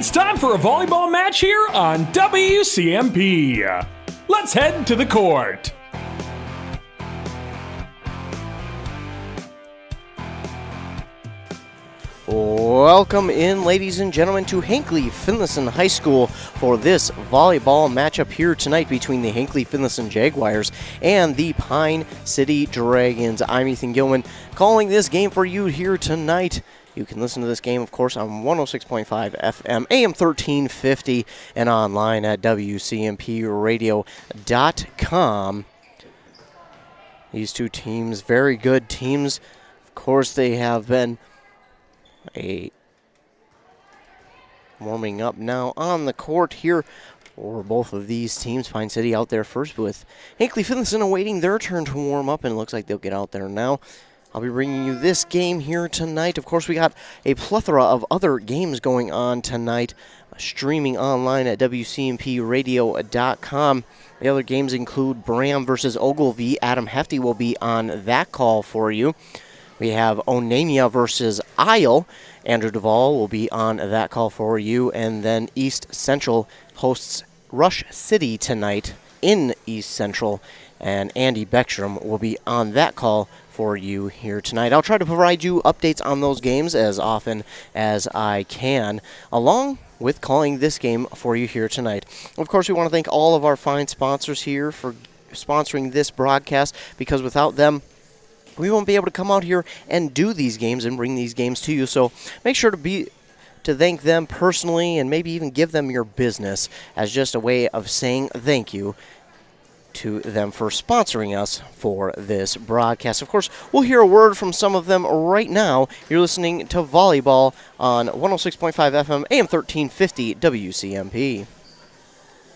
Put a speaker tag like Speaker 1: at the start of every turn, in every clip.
Speaker 1: It's time for a volleyball match here on WCMP. Let's head to the court.
Speaker 2: Welcome in, ladies and gentlemen, to Hinckley-Finlayson High School for this volleyball matchup here tonight between the Hinckley-Finlayson Jaguars and the Pine City Dragons. I'm Ethan Gilman calling this game for you here tonight. You can listen to this game, of course, on 106.5 FM, AM 1350, and online at WCMPradio.com. These two teams, very good teams. Of course, they have been warming up now on the court here for both of these teams. Pine City out there first with Hinckley-Finlayson awaiting their turn to warm up, and it looks like they'll get out there now. I'll be bringing you this game here tonight. Of course, we got a plethora of other games going on tonight, streaming online at WCMPradio.com. The other games include Bram versus Ogilvie. Adam Hefty will be on that call for you. We have Onamia versus Isle. Andrew Duvall will be on that call for you. And then East Central hosts Rush City tonight in East Central. And Andy Beckstrom will be on that call for you here tonight. I'll try to provide you updates on those games as often as I can, along with calling this game for you here tonight. Of course, we want to thank all of our fine sponsors here for sponsoring this broadcast, because without them, we won't be able to come out here and do these games and bring these games to you. So make sure to thank them personally, and maybe even give them your business as just a way of saying thank you to them for sponsoring us for this broadcast. Of course, we'll hear a word from some of them right now. You're listening to Volleyball on 106.5 FM, AM 1350 WCMP.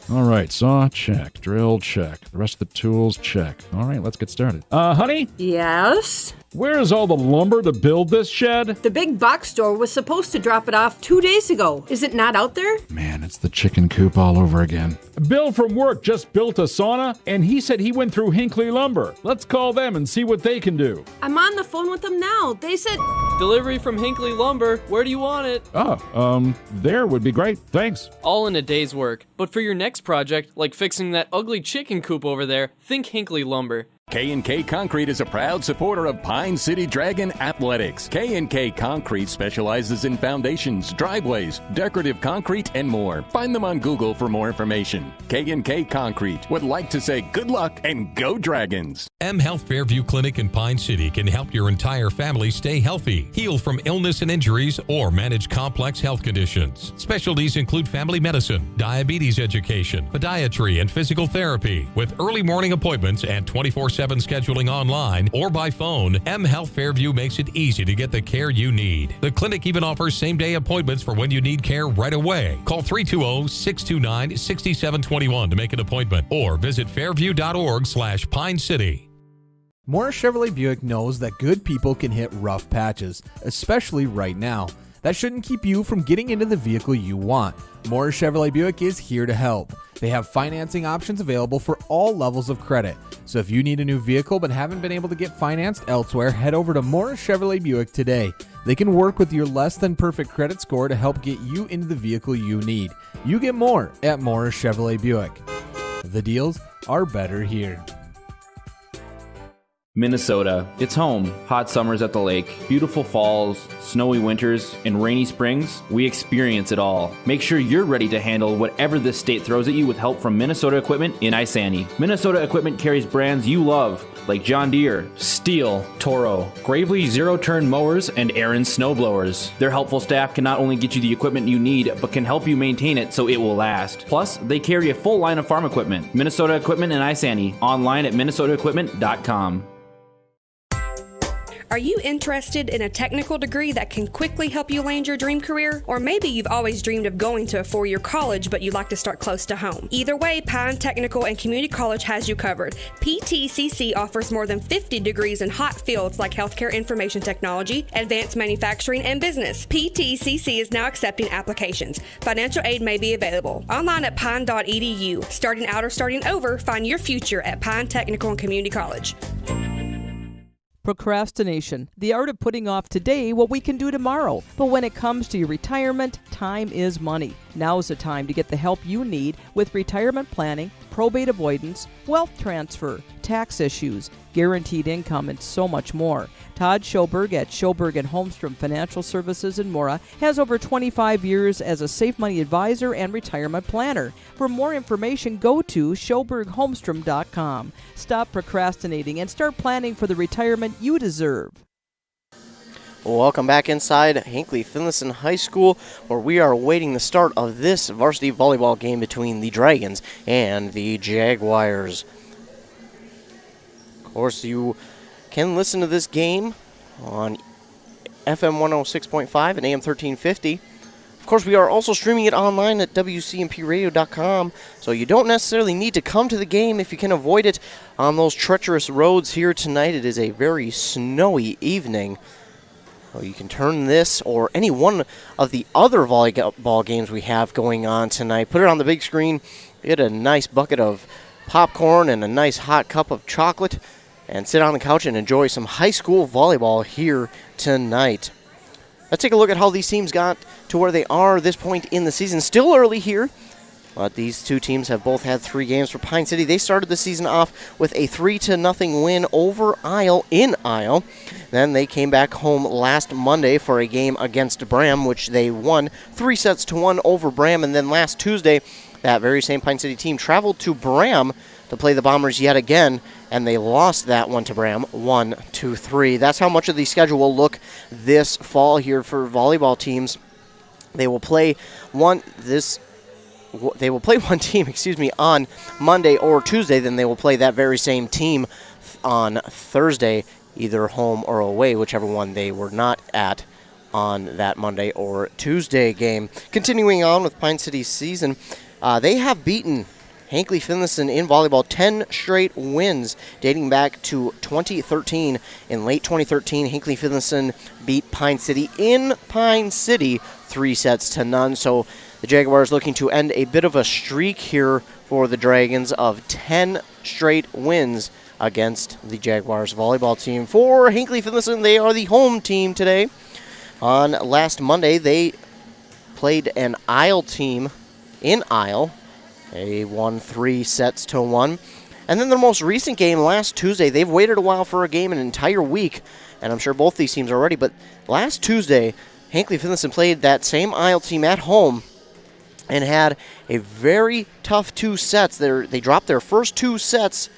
Speaker 3: All right, saw, check. Drill, check. The rest of the tools, check. All right, let's get started.
Speaker 4: Honey?
Speaker 5: Yes?
Speaker 4: Where is all the lumber to build this shed?
Speaker 5: The big box store was supposed to drop it off 2 days ago. Is it not out there?
Speaker 3: Man, it's the chicken coop all over again.
Speaker 4: Bill from work just built a sauna, and he said he went through Hinckley Lumber. Let's call them and see what they can do.
Speaker 5: I'm on the phone with them now. They said...
Speaker 6: Delivery from Hinckley Lumber. Where do you want it?
Speaker 4: There would be great. Thanks.
Speaker 6: All in a day's work. But for your next project, like fixing that ugly chicken coop over there, think Hinckley Lumber.
Speaker 7: K&K Concrete is a proud supporter of Pine City Dragon Athletics. K&K Concrete specializes in foundations, driveways, decorative concrete, and more. Find them on Google for more information. K&K Concrete would like to say good luck and go Dragons.
Speaker 8: M Health Fairview Clinic in Pine City can help your entire family stay healthy, heal from illness and injuries, or manage complex health conditions. Specialties include family medicine, diabetes education, podiatry, and physical therapy. With early morning appointments and 24/7 scheduling online or by phone, M Health Fairview makes it easy to get the care you need. The clinic even offers same-day appointments for when you need care right away. Call 320-629-6721 to make an appointment, or visit fairview.org/Pine City.
Speaker 9: Morris Chevrolet Buick knows that good people can hit rough patches, especially right now. That shouldn't keep you from getting into the vehicle you want. Morris Chevrolet Buick is here to help. They have financing options available for all levels of credit. So if you need a new vehicle but haven't been able to get financed elsewhere, head over to Morris Chevrolet Buick today. They can work with your less than perfect credit score to help get you into the vehicle you need. You get more at Morris Chevrolet Buick. The deals are better here.
Speaker 10: Minnesota. It's home. Hot summers at the lake, beautiful falls, snowy winters, and rainy springs. We experience it all. Make sure you're ready to handle whatever this state throws at you with help from Minnesota Equipment in Isani. Minnesota Equipment carries brands you love, like John Deere, Steel, Toro, Gravely zero-turn mowers, and Aaron snowblowers. Their helpful staff can not only get you the equipment you need, but can help you maintain it so it will last. Plus, they carry a full line of farm equipment. Minnesota Equipment in Isani. Online at minnesotaequipment.com.
Speaker 11: Are you interested in a technical degree that can quickly help you land your dream career? Or maybe you've always dreamed of going to a four-year college, but you'd like to start close to home. Either way, Pine Technical and Community College has you covered. PTCC offers more than 50 degrees in hot fields like healthcare information technology, advanced manufacturing, and business. PTCC is now accepting applications. Financial aid may be available. Online at pine.edu. Starting out or starting over, find your future at Pine Technical and Community College.
Speaker 12: Procrastination, the art of putting off today what we can do tomorrow. But when it comes to your retirement, time is money. Now is the time to get the help you need with retirement planning, probate avoidance, wealth transfer, tax issues, guaranteed income, and so much more. Todd Schoberg at Schoberg & Holmstrom Financial Services in Mora has over 25 years as a safe money advisor and retirement planner. For more information, go to schobergholmstrom.com. Stop procrastinating and start planning for the retirement you deserve.
Speaker 2: Welcome back inside Hinckley-Finlayson High School, where we are awaiting the start of this varsity volleyball game between the Dragons and the Jaguars. Of course, you can listen to this game on FM 106.5 and AM 1350. Of course, we are also streaming it online at WCMPradio.com, so you don't necessarily need to come to the game if you can avoid it on those treacherous roads here tonight. It is a very snowy evening. So you can turn this or any one of the other volleyball games we have going on tonight, put it on the big screen, get a nice bucket of popcorn and a nice hot cup of chocolate, and sit on the couch and enjoy some high school volleyball here tonight. Let's take a look at how these teams got to where they are at this point in the season. Still early here, but these two teams have both had 3 games. For Pine City, they started the season off with a 3-0 win over Isle in Isle. Then they came back home last Monday for a game against Bram, which they won 3-1 over Bram. And then last Tuesday, that very same Pine City team traveled to Bram to play the Bombers yet again, and they lost that one to Bram 1-3. That's how much of the schedule will look this fall here for volleyball teams. They will play one team, on Monday or Tuesday. Then they will play that very same team on Thursday, either home or away, whichever one they were not at on that Monday or Tuesday game. Continuing on with Pine City's season, they have beaten Hinckley-Finlayson in volleyball 10 straight wins dating back to 2013. In late 2013, Hinckley-Finlayson beat Pine City in Pine City 3-0. So the Jaguars looking to end a bit of a streak here for the Dragons of 10 straight wins against the Jaguars volleyball team. For Hinckley-Finlayson, they are the home team today. On last Monday, they played an Isle team in Isle. They won 3-1. And then their most recent game last Tuesday, they've waited a while for a game, an entire week, and I'm sure both these teams are ready, but last Tuesday, Hinckley-Finlayson played that same Isle team at home and had a very tough 2 sets. They dropped their first 2 sets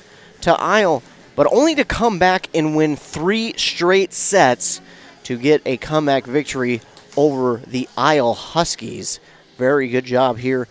Speaker 2: to Isle, but only to come back and win 3 straight sets to get a comeback victory over the Isle Huskies. Very good job here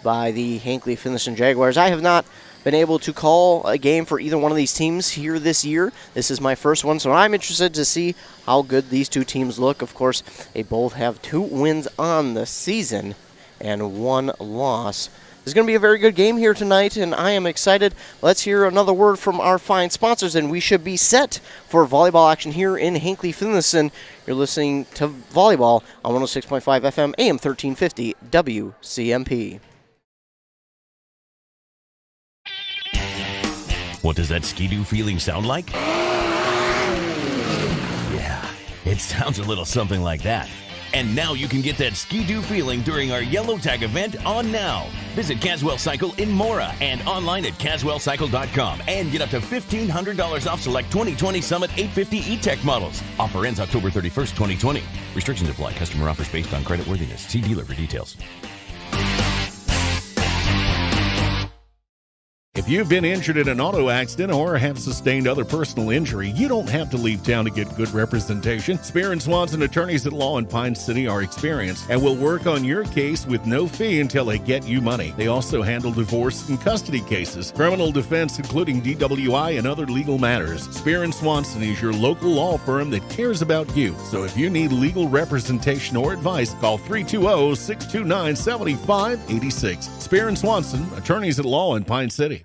Speaker 2: by the Hinckley-Finlayson Jaguars. I have not been able to call a game for either one of these teams here this year. This is my first one, so I'm interested to see how good these two teams look. Of course, they both have 2 wins on the season and 1 loss. This is going to be a very good game here tonight, and I am excited. Let's hear another word from our fine sponsors, and we should be set for volleyball action here in Hinckley-Finlayson. You're listening to Volleyball on 106.5 FM, AM 1350, WCMP.
Speaker 13: What does that Ski-Doo feeling sound like? Yeah, it sounds a little something like that. And now you can get that Ski-Doo feeling during our Yellow Tag event on now. Visit Caswell Cycle in Mora and online at caswellcycle.com and get up to $1,500 off select 2020 Summit 850 E-Tech models. Offer ends October 31st, 2020. Restrictions apply. Customer offers based on creditworthiness. See dealer for details.
Speaker 14: If you've been injured in an auto accident or have sustained other personal injury, you don't have to leave town to get good representation. Spear & Swanson attorneys at law in Pine City are experienced and will work on your case with no fee until they get you money. They also handle divorce and custody cases, criminal defense, including DWI and other legal matters. Spear & Swanson is your local law firm that cares about you. So if you need legal representation or advice, call 320-629-7586. Spear & Swanson, attorneys at law in Pine City.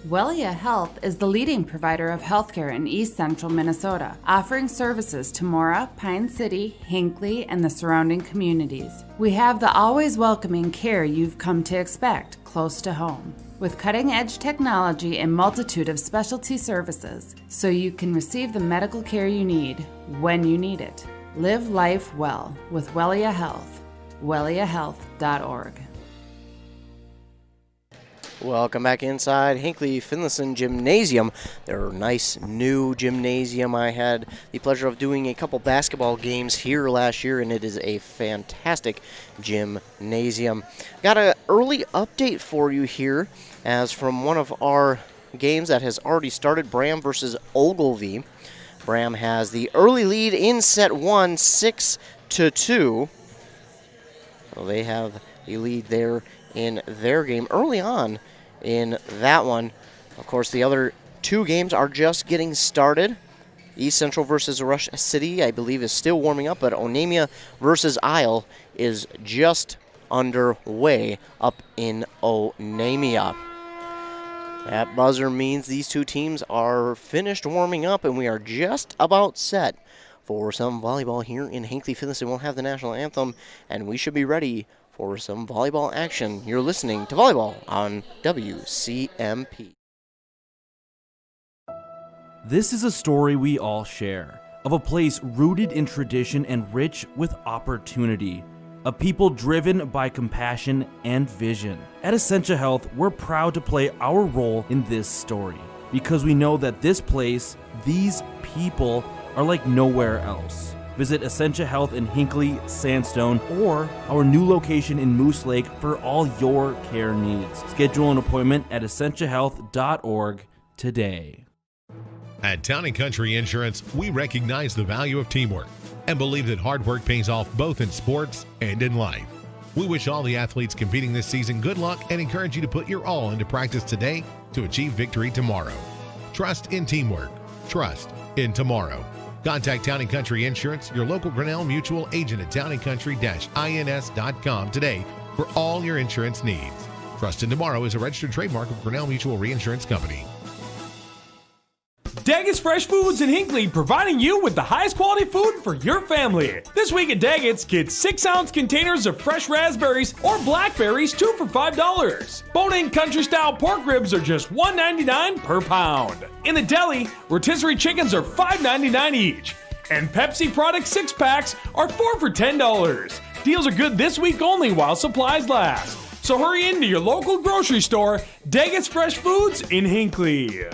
Speaker 15: Wellia Health is the leading provider of healthcare in East Central Minnesota, offering services to Mora, Pine City, Hinckley, and the surrounding communities. We have the always welcoming care you've come to expect close to home. with cutting-edge technology and multitude of specialty services, so you can receive the medical care you need when you need it. Live life well with Wellia Health. WelliaHealth.org.
Speaker 2: Welcome back inside Hinckley-Finlayson Gymnasium. Their nice new gymnasium. I had the pleasure of doing a couple basketball games here last year, and it is a fantastic gymnasium. Got an early update for you here, as from one of our games that has already started, Bram versus Ogilvie. Bram has the early lead in set 1, 6-2. So they have the lead there in their game early on in that one. Of course, the other two games are just getting started. East Central versus Rush City, I believe, is still warming up, but Onamia versus Isle is just underway up in Onamia. That buzzer means these two teams are finished warming up, and we are just about set for some volleyball here in Hinckley-Finlayson. We'll have the national anthem, and we should be ready for some volleyball action. You're listening to Volleyball on WCMP.
Speaker 16: This is a story we all share, of a place rooted in tradition and rich with opportunity, a people driven by compassion and vision. At Essentia Health, we're proud to play our role in this story, because we know that this place, these people, are like nowhere else. Visit Essentia Health in Hinckley, Sandstone, or our new location in Moose Lake for all your care needs. Schedule an appointment at essentiahealth.org today.
Speaker 17: At Town & Country Insurance, we recognize the value of teamwork and believe that hard work pays off both in sports and in life. We wish all the athletes competing this season good luck and encourage you to put your all into practice today to achieve victory tomorrow. Trust in teamwork. Trust in tomorrow. Contact Town & Country Insurance, your local Grinnell Mutual agent at towncountry-ins.com today for all your insurance needs. Trust in Tomorrow is a registered trademark of Grinnell Mutual Reinsurance Company.
Speaker 1: Daggett's Fresh Foods in Hinckley, providing you with the highest quality food for your family. This week at Daggett's, get 6-ounce containers of fresh raspberries or blackberries, 2 for $5. Bone-in country-style pork ribs are just $1.99 per pound. In the deli, rotisserie chickens are $5.99 each. And Pepsi product 6-packs are 4 for $10. Deals are good this week only while supplies last. So hurry into your local grocery store, Daggett's Fresh Foods in Hinckley.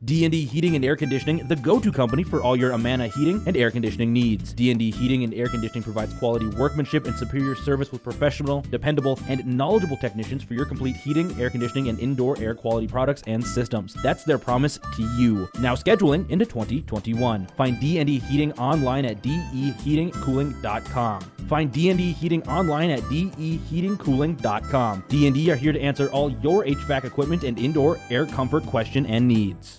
Speaker 16: D&D Heating and Air Conditioning, the go-to company for all your Amana heating and air conditioning needs. D&D Heating and Air Conditioning provides quality workmanship and superior service with professional, dependable, and knowledgeable technicians for your complete heating, air conditioning, and indoor air quality products and systems. That's their promise to you. Now scheduling into 2021. Find D&D Heating online at deheatingcooling.com. Find D&D Heating online at deheatingcooling.com. D&D are here to answer all your HVAC equipment and indoor air comfort question and needs.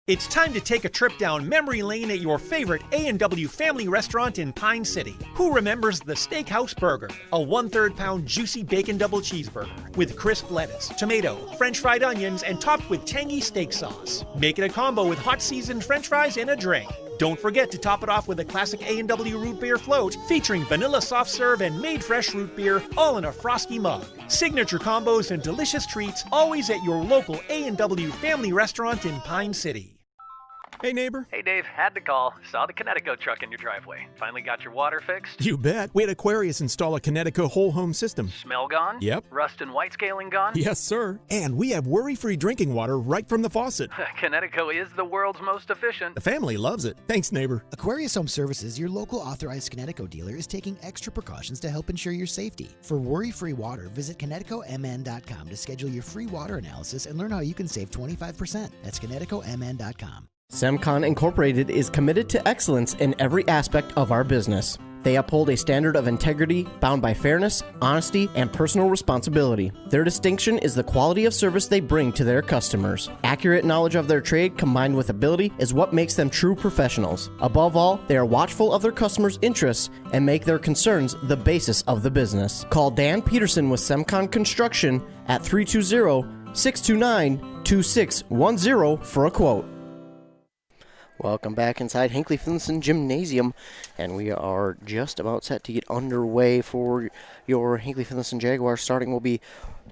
Speaker 18: It's time to take a trip down memory lane at your favorite A&W family restaurant in Pine City. Who remembers the Steakhouse Burger? A 1/3 pound juicy bacon double cheeseburger with crisp lettuce, tomato, French fried onions, and topped with tangy steak sauce. Make it a combo with hot seasoned French fries and a drink. Don't forget to top it off with a classic A&W root beer float featuring vanilla soft serve and made fresh root beer, all in a frosty mug. Signature combos and delicious treats always at your local A&W family restaurant in Pine City.
Speaker 19: Hey, neighbor.
Speaker 20: Hey, Dave. Had to call. Saw the Connecticut truck in your driveway. Finally got your water fixed?
Speaker 19: You bet. We had Aquarius install a Connecticut whole home system.
Speaker 20: Smell gone?
Speaker 19: Yep.
Speaker 20: Rust and white scaling gone?
Speaker 19: Yes, sir. And we have worry-free drinking water right from the faucet.
Speaker 20: Connecticut is the world's most efficient.
Speaker 19: The family loves it. Thanks, neighbor.
Speaker 21: Aquarius Home Services, your local authorized Connecticut dealer, is taking extra precautions to help ensure your safety. For worry-free water, visit ConnecticutMN.com to schedule your free water analysis and learn how you can save 25%. That's ConnecticutMN.com.
Speaker 2: Semcon Incorporated is committed to excellence in every aspect of our business. They uphold a standard of integrity bound by fairness, honesty, and personal responsibility. Their distinction is the quality of service they bring to their customers. Accurate knowledge of their trade combined with ability is what makes them true professionals. Above all, they are watchful of their customers' interests and make their concerns the basis of the business. Call Dan Peterson with Semcon Construction at 320-629-2610 for a quote. Welcome back inside Hinckley-Finlayson Gymnasium, and we are just about set to get underway for your Hinckley-Finlayson Jaguars. Starting will be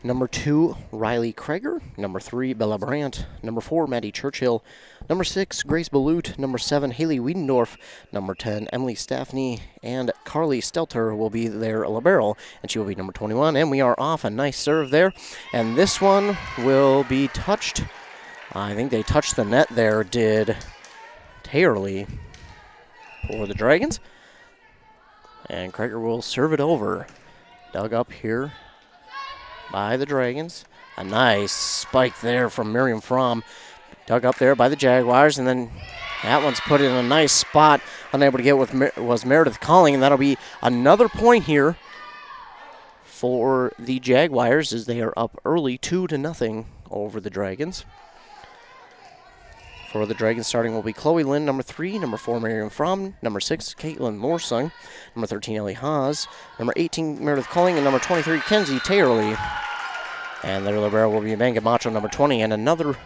Speaker 2: Number 2, Riley Kreger. Number 3, Bella Brandt. Number 4, Maddie Churchill. Number 6, Grace Balut. Number 7, Haley Wiedendorf. Number 10, Emily Staffney. And Carly Stelter will be their libero, and she will be number 21. And we are off. A nice serve there. And this one will be touched. I think they touched the net there, did Tayerly for the Dragons. And Kreger will serve it over. Dug up here by the Dragons. A nice spike there from Miriam Fromm. Dug up there by the Jaguars, and then that one's put in a nice spot. Unable to get with was Meredith Calling, and that'll be another point here for the Jaguars as they are up early 2-0 over the Dragons. For the Dragons, starting will be Chloe Lynn, number 3, number 4, Miriam Fromm, number 6, Caitlin Lorsung, number 13, Ellie Haas, number 18, Meredith Calling, and number 23, Kenzie Tayerly. And their libero will be Manga Macho, number 20, and another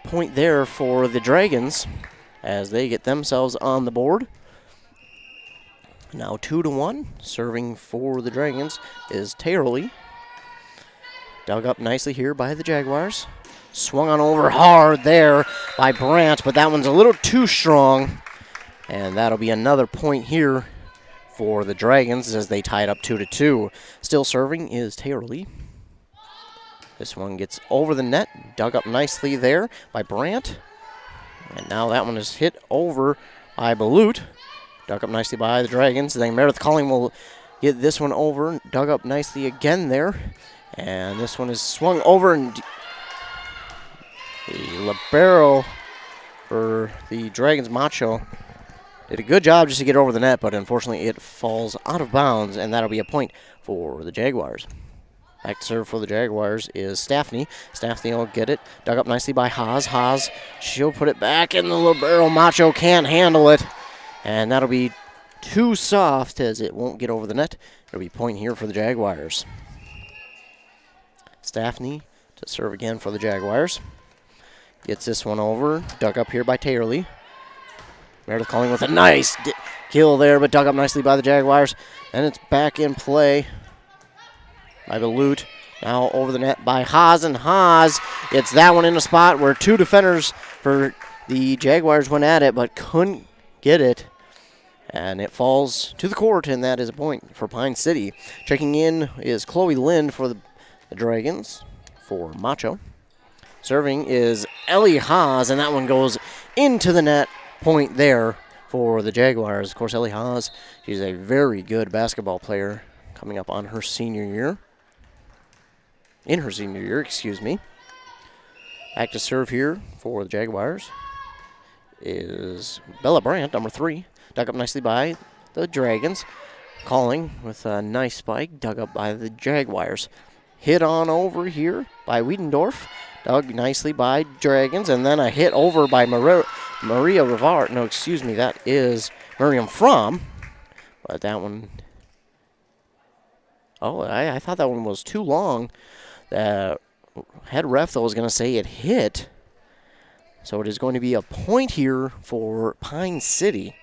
Speaker 2: point there for the Dragons as they get themselves on the board. Now 2-1, serving for the Dragons is Tayerly. Dug up nicely here by the Jaguars. Swung on over hard there by Brandt, but that one's a little too strong. And that'll be another point here for the Dragons as they tie it up 2-2. Still serving is Tayerly. This one gets over the net, dug up nicely there by Brandt. And now that one is hit over by Balut. Dug up nicely by the Dragons. Then Meredith Calling will get this one over, dug up nicely again there. And this one is swung over, and the libero for the Dragons, Macho, did a good job just to get over the net, but unfortunately it falls out of bounds, and that'll be a point for the Jaguars. Back to serve for the Jaguars is Staffney. Staffney will get it. Dug up nicely by Haas. Haas, she'll put it back in the libero. Macho can't handle it, and that'll be too soft as it won't get over the net. It'll be point here for the Jaguars. Staffney to serve again for the Jaguars. Gets this one over. Dug up here by Tayerly. Meredith Calling with a nice kill there, but dug up nicely by the Jaguars. And it's back in play by Balut. Now over the net by Haas, and Haas gets that one in a spot where two defenders for the Jaguars went at it, but couldn't get it. And it falls to the court, and that is a point for Pine City. Checking in is Chloe Lind for the Dragons for Macho. Serving is Ellie Haas, and that one goes into the net. Point there for the Jaguars. Of course, Ellie Haas, she's a very good basketball player coming up on her senior year. In her senior year, excuse me. Back to serve here for the Jaguars is Bella Brandt, number 3. Dug up nicely by the Dragons. Calling with a nice spike, dug up by the Jaguars. Hit on over here by Wiedendorf. Dug nicely by Dragons, and then a hit over by Maria Rivard. No, excuse me, that is Miriam Fromm. But that one... Oh, I thought that one was too long. The head ref, though, was going to say it hit. So it is going to be a point here for Pine City.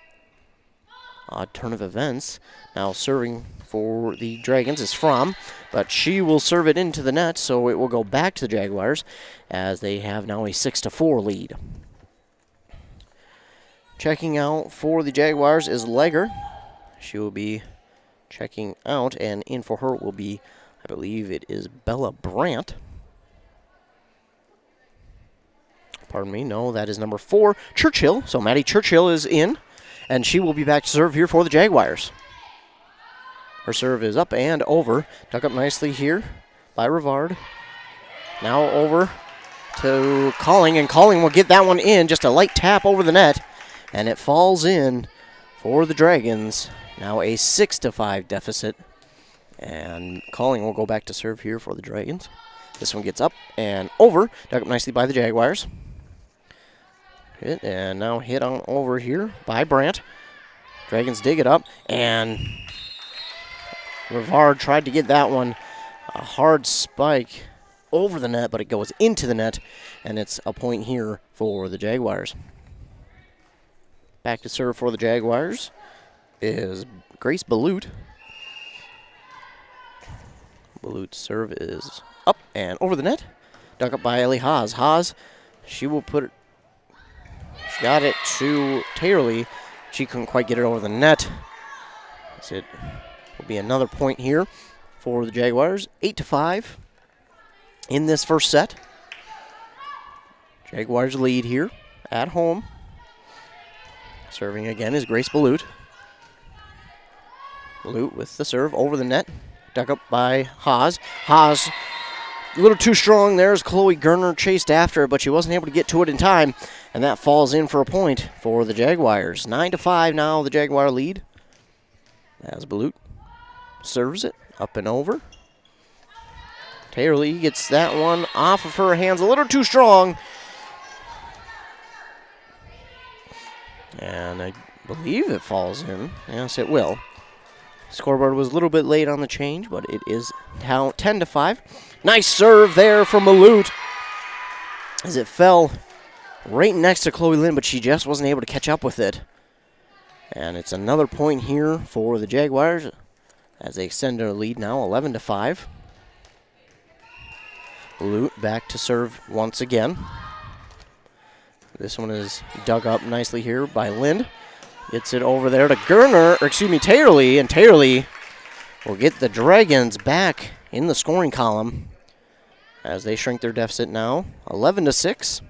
Speaker 2: Odd turn of events. Now serving for the Dragons is Fromm, but she will serve it into the net, so it will go back to the Jaguars as they have now a 6-4 lead. Checking out for the Jaguars is Legger. She will be checking out, and in for her will be, I believe it is Bella Brandt. Pardon me, no, that is number 4, Churchill. So Maddie Churchill is in, and she will be back to serve here for the Jaguars. Her serve is up and over. Dug up nicely here by Rivard. Now over to Calling, and Calling will get that one in. Just a light tap over the net, and it falls in for the Dragons. Now a 6-5 deficit, and Calling will go back to serve here for the Dragons. This one gets up and over. Dug up nicely by the Jaguars. Hit, and now hit on over here by Brandt. Dragons dig it up, and Rivard tried to get that one. A hard spike over the net, but it goes into the net, and it's a point here for the Jaguars. Back to serve for the Jaguars is Grace Balut. Balut's serve is up and over the net. Dug up by Ellie Haas. Haas, she will put it. She got it to Taylor. She couldn't quite get it over the net. So it will be another point here for the Jaguars. 8-5 in this first set. Jaguars lead here at home. Serving again is Grace Balut. Balut with the serve over the net. Dug up by Haas. Haas, a little too strong there as Chloe Gerner chased after her, but she wasn't able to get to it in time, and that falls in for a point for the Jaguars. 9-5 now, the Jaguar lead. As Balut serves it up and over. Taylor Lee gets that one off of her hands, a little too strong. And I believe it falls in. Yes, it will. Scoreboard was a little bit late on the change, but it is now 10-5. Nice serve there from Balut as it fell right next to Chloe Lynn, but she just wasn't able to catch up with it. And it's another point here for the Jaguars as they extend their lead now 11-5. Balut back to serve once again. This one is dug up nicely here by Lind. Gets it over there to Taylor Lee, and Taylor Lee will get the Dragons back in the scoring column as they shrink their deficit now, 11-6.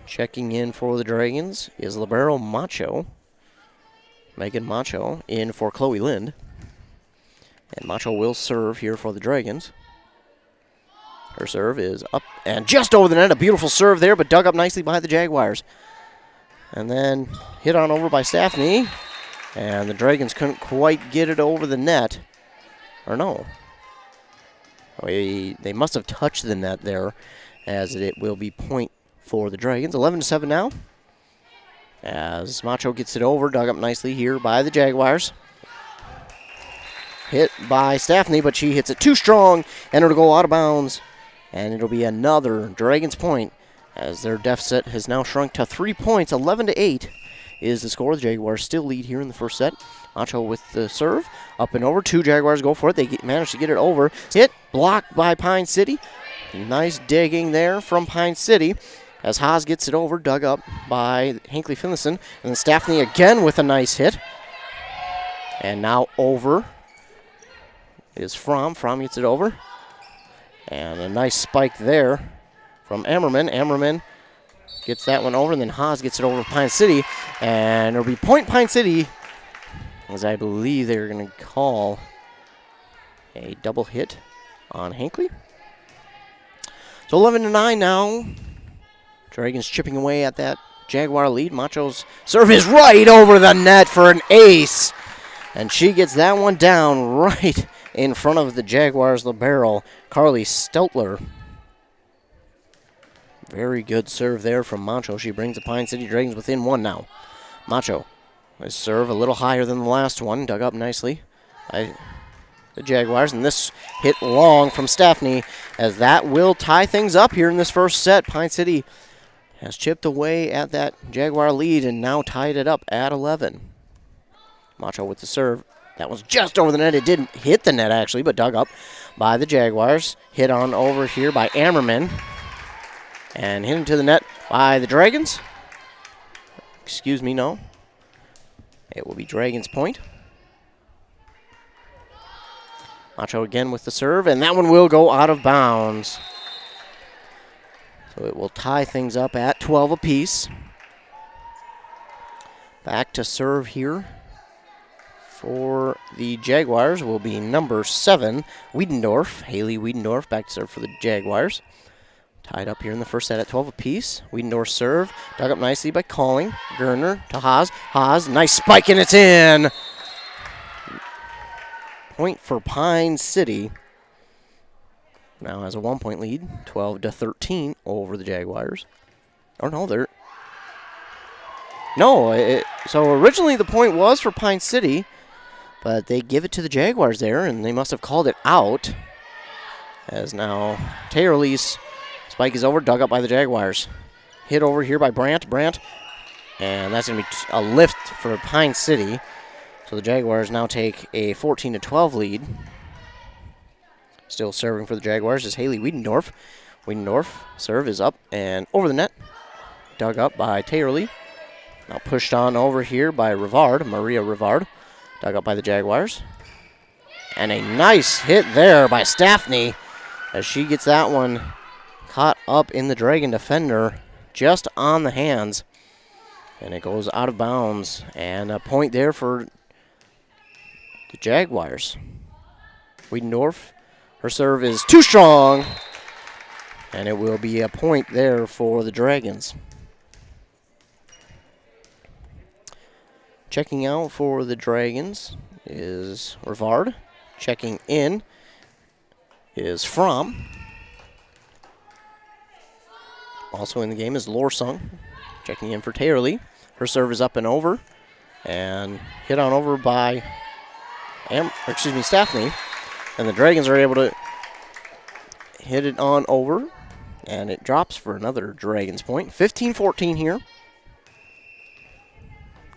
Speaker 2: Checking in for the Dragons is Libero Macho. Megan Macho in for Chloe Lind. And Macho will serve here for the Dragons. Her serve is up and just over the net. A beautiful serve there, but dug up nicely by the Jaguars. And then hit on over by Staffney. And the Dragons couldn't quite get it over the net. Or no. They must have touched the net there, as it will be point for the Dragons. 11-7 now. As Macho gets it over, dug up nicely here by the Jaguars. Hit by Staffney, but she hits it too strong, and it'll go out of bounds. And it'll be another Dragons point, as their deficit has now shrunk to 3 points. 11-8 is the score. The Jaguars still lead here in the first set. Macho with the serve, up and over. Two Jaguars go for it. They manage to get it over. Hit, blocked by Pine City. Nice digging there from Pine City, as Haas gets it over, dug up by Hinckley-Finlayson. And then Staffney again with a nice hit. And now over is Fromm. Fromm gets it over. And a nice spike there from Ammerman. Ammerman gets that one over, and then Haas gets it over to Pine City. And it'll be point Pine City, as I believe they're going to call a double hit on Hinckley. So 11-9 now. Dragons chipping away at that Jaguar lead. Macho's serve is right over the net for an ace. And she gets that one down right in front of the Jaguars libero, Carly Steltler. Very good serve there from Macho. She brings the Pine City Dragons within one now. Macho, his serve a little higher than the last one, dug up nicely by the Jaguars. And this hit long from Staffney, as that will tie things up here in this first set. Pine City has chipped away at that Jaguar lead and now tied it up at 11. Macho with the serve. That was just over the net. It didn't hit the net, actually, but dug up by the Jaguars. Hit on over here by Ammerman. And hit into the net by the Dragons. Excuse me, no. It will be Dragons' point. Macho again with the serve, and that one will go out of bounds. So it will tie things up at 12 apiece. Back to serve here for the Jaguars will be number 7, Wiedendorf. Haley Wiedendorf back to serve for the Jaguars. Tied up here in the first set at 12 apiece. Wiedendorf serve, dug up nicely by Calling. Gerner to Haas. Haas, nice spike, and it's in. Point for Pine City. Now has a 1-point lead, 12-13 over the Jaguars. Oh no, they're... No, so originally the point was for Pine City, but they give it to the Jaguars there, and they must have called it out. As now Taylor Lee's spike is over, dug up by the Jaguars. Hit over here by Brandt. And that's going to be a lift for Pine City. So the Jaguars now take a 14-12 lead. Still serving for the Jaguars is Haley Wiedendorf. Wiedendorf serve is up and over the net. Dug up by Taylorly. Now pushed on over here by Rivard, Maria Rivard. Dug up by the Jaguars. And a nice hit there by Staffney as she gets that one caught up in the Dragon defender just on the hands. And it goes out of bounds. And a point there for the Jaguars. Wiedendorf, her serve is too strong. And it will be a point there for the Dragons. Checking out for the Dragons is Rivard. Checking in is Fromm. Also in the game is Lorsung. Checking in for Taylorly. Her serve is up and over. And hit on over by Staffney. And the Dragons are able to hit it on over. And it drops for another Dragons point. 15-14 here.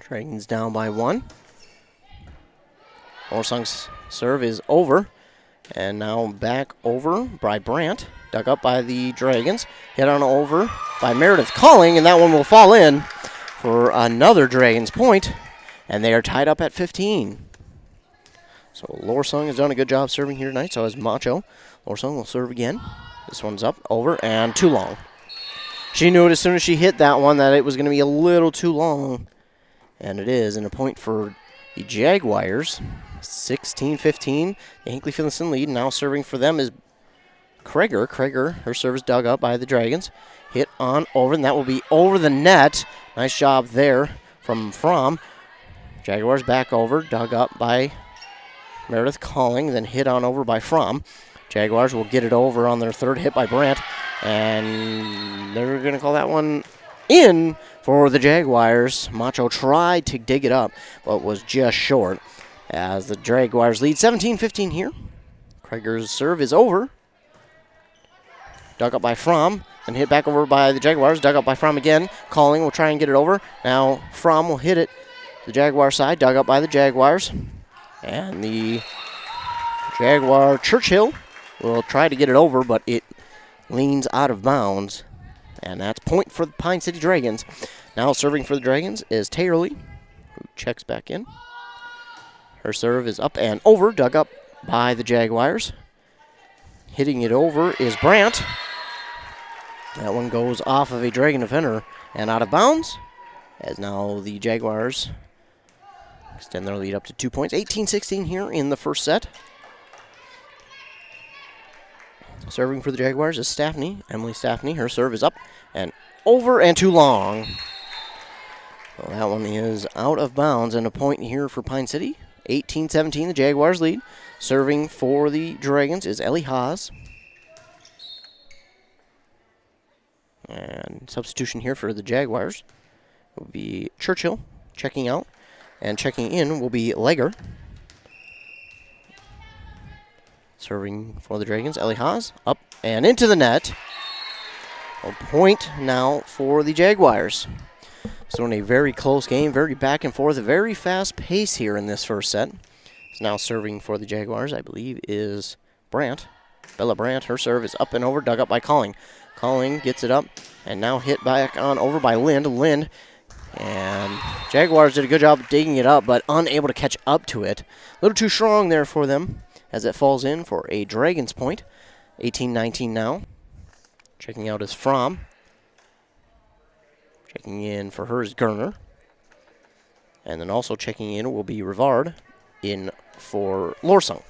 Speaker 2: Dragons down by 1. Lorsung's serve is over. And now back over by Brandt. Dug up by the Dragons. Hit on over by Meredith Calling. And that one will fall in for another Dragons point. And they are tied up at 15. So Lorsung has done a good job serving here tonight. So has Macho. Lorsung will serve again. This one's up, over, and too long. She knew it as soon as she hit that one that it was going to be a little too long. And it is. And a point for the Jaguars. 16-15. The Hinckley-Finlayson lead. Now serving for them is Kreger. Kreger, her serve is dug up by the Dragons. Hit on over, and that will be over the net. Nice job there from Fromm. Jaguars back over, dug up by Meredith Calling, then hit on over by Fromm. Jaguars will get it over on their third hit by Brandt, and they're going to call that one in for the Jaguars. Macho tried to dig it up, but was just short as the Jaguars lead 17-15 here. Kreger's serve is over. Dug up by Fromm, and hit back over by the Jaguars. Dug up by Fromm again. Calling will try and get it over. Now Fromm will hit it the Jaguar side. Dug up by the Jaguars. And the Jaguar Churchill will try to get it over, but it leans out of bounds. And that's point for the Pine City Dragons. Now serving for the Dragons is Taylorly, who checks back in. Her serve is up and over, dug up by the Jaguars. Hitting it over is Brandt. That one goes off of a Dragon defender and out of bounds, as now the Jaguars extend their lead up to 2 points. 18-16 here in the first set. Serving for the Jaguars is Staffney, Emily Staffney. Her serve is up and over and too long. Well, that one is out of bounds and a point here for Pine City. 18-17, the Jaguars lead. Serving for the Dragons is Ellie Haas. And substitution here for the Jaguars will be Churchill checking out. And checking in will be Legger. Serving for the Dragons, Ellie Haas. Up and into the net. A point now for the Jaguars. So in a very close game, very back and forth, a very fast pace here in this first set. Is now serving for the Jaguars, I believe, is Brandt. Bella Brandt, her serve is up and over, dug up by Calling. Calling gets it up, and now hit back on over by Lind. Lind, and Jaguars did a good job digging it up, but unable to catch up to it. A little too strong there for them, as it falls in for a Dragons point. 18-19 now. Checking out is Fromm. Checking in for her is Gerner. And then also checking in will be Rivard in for Lorsung.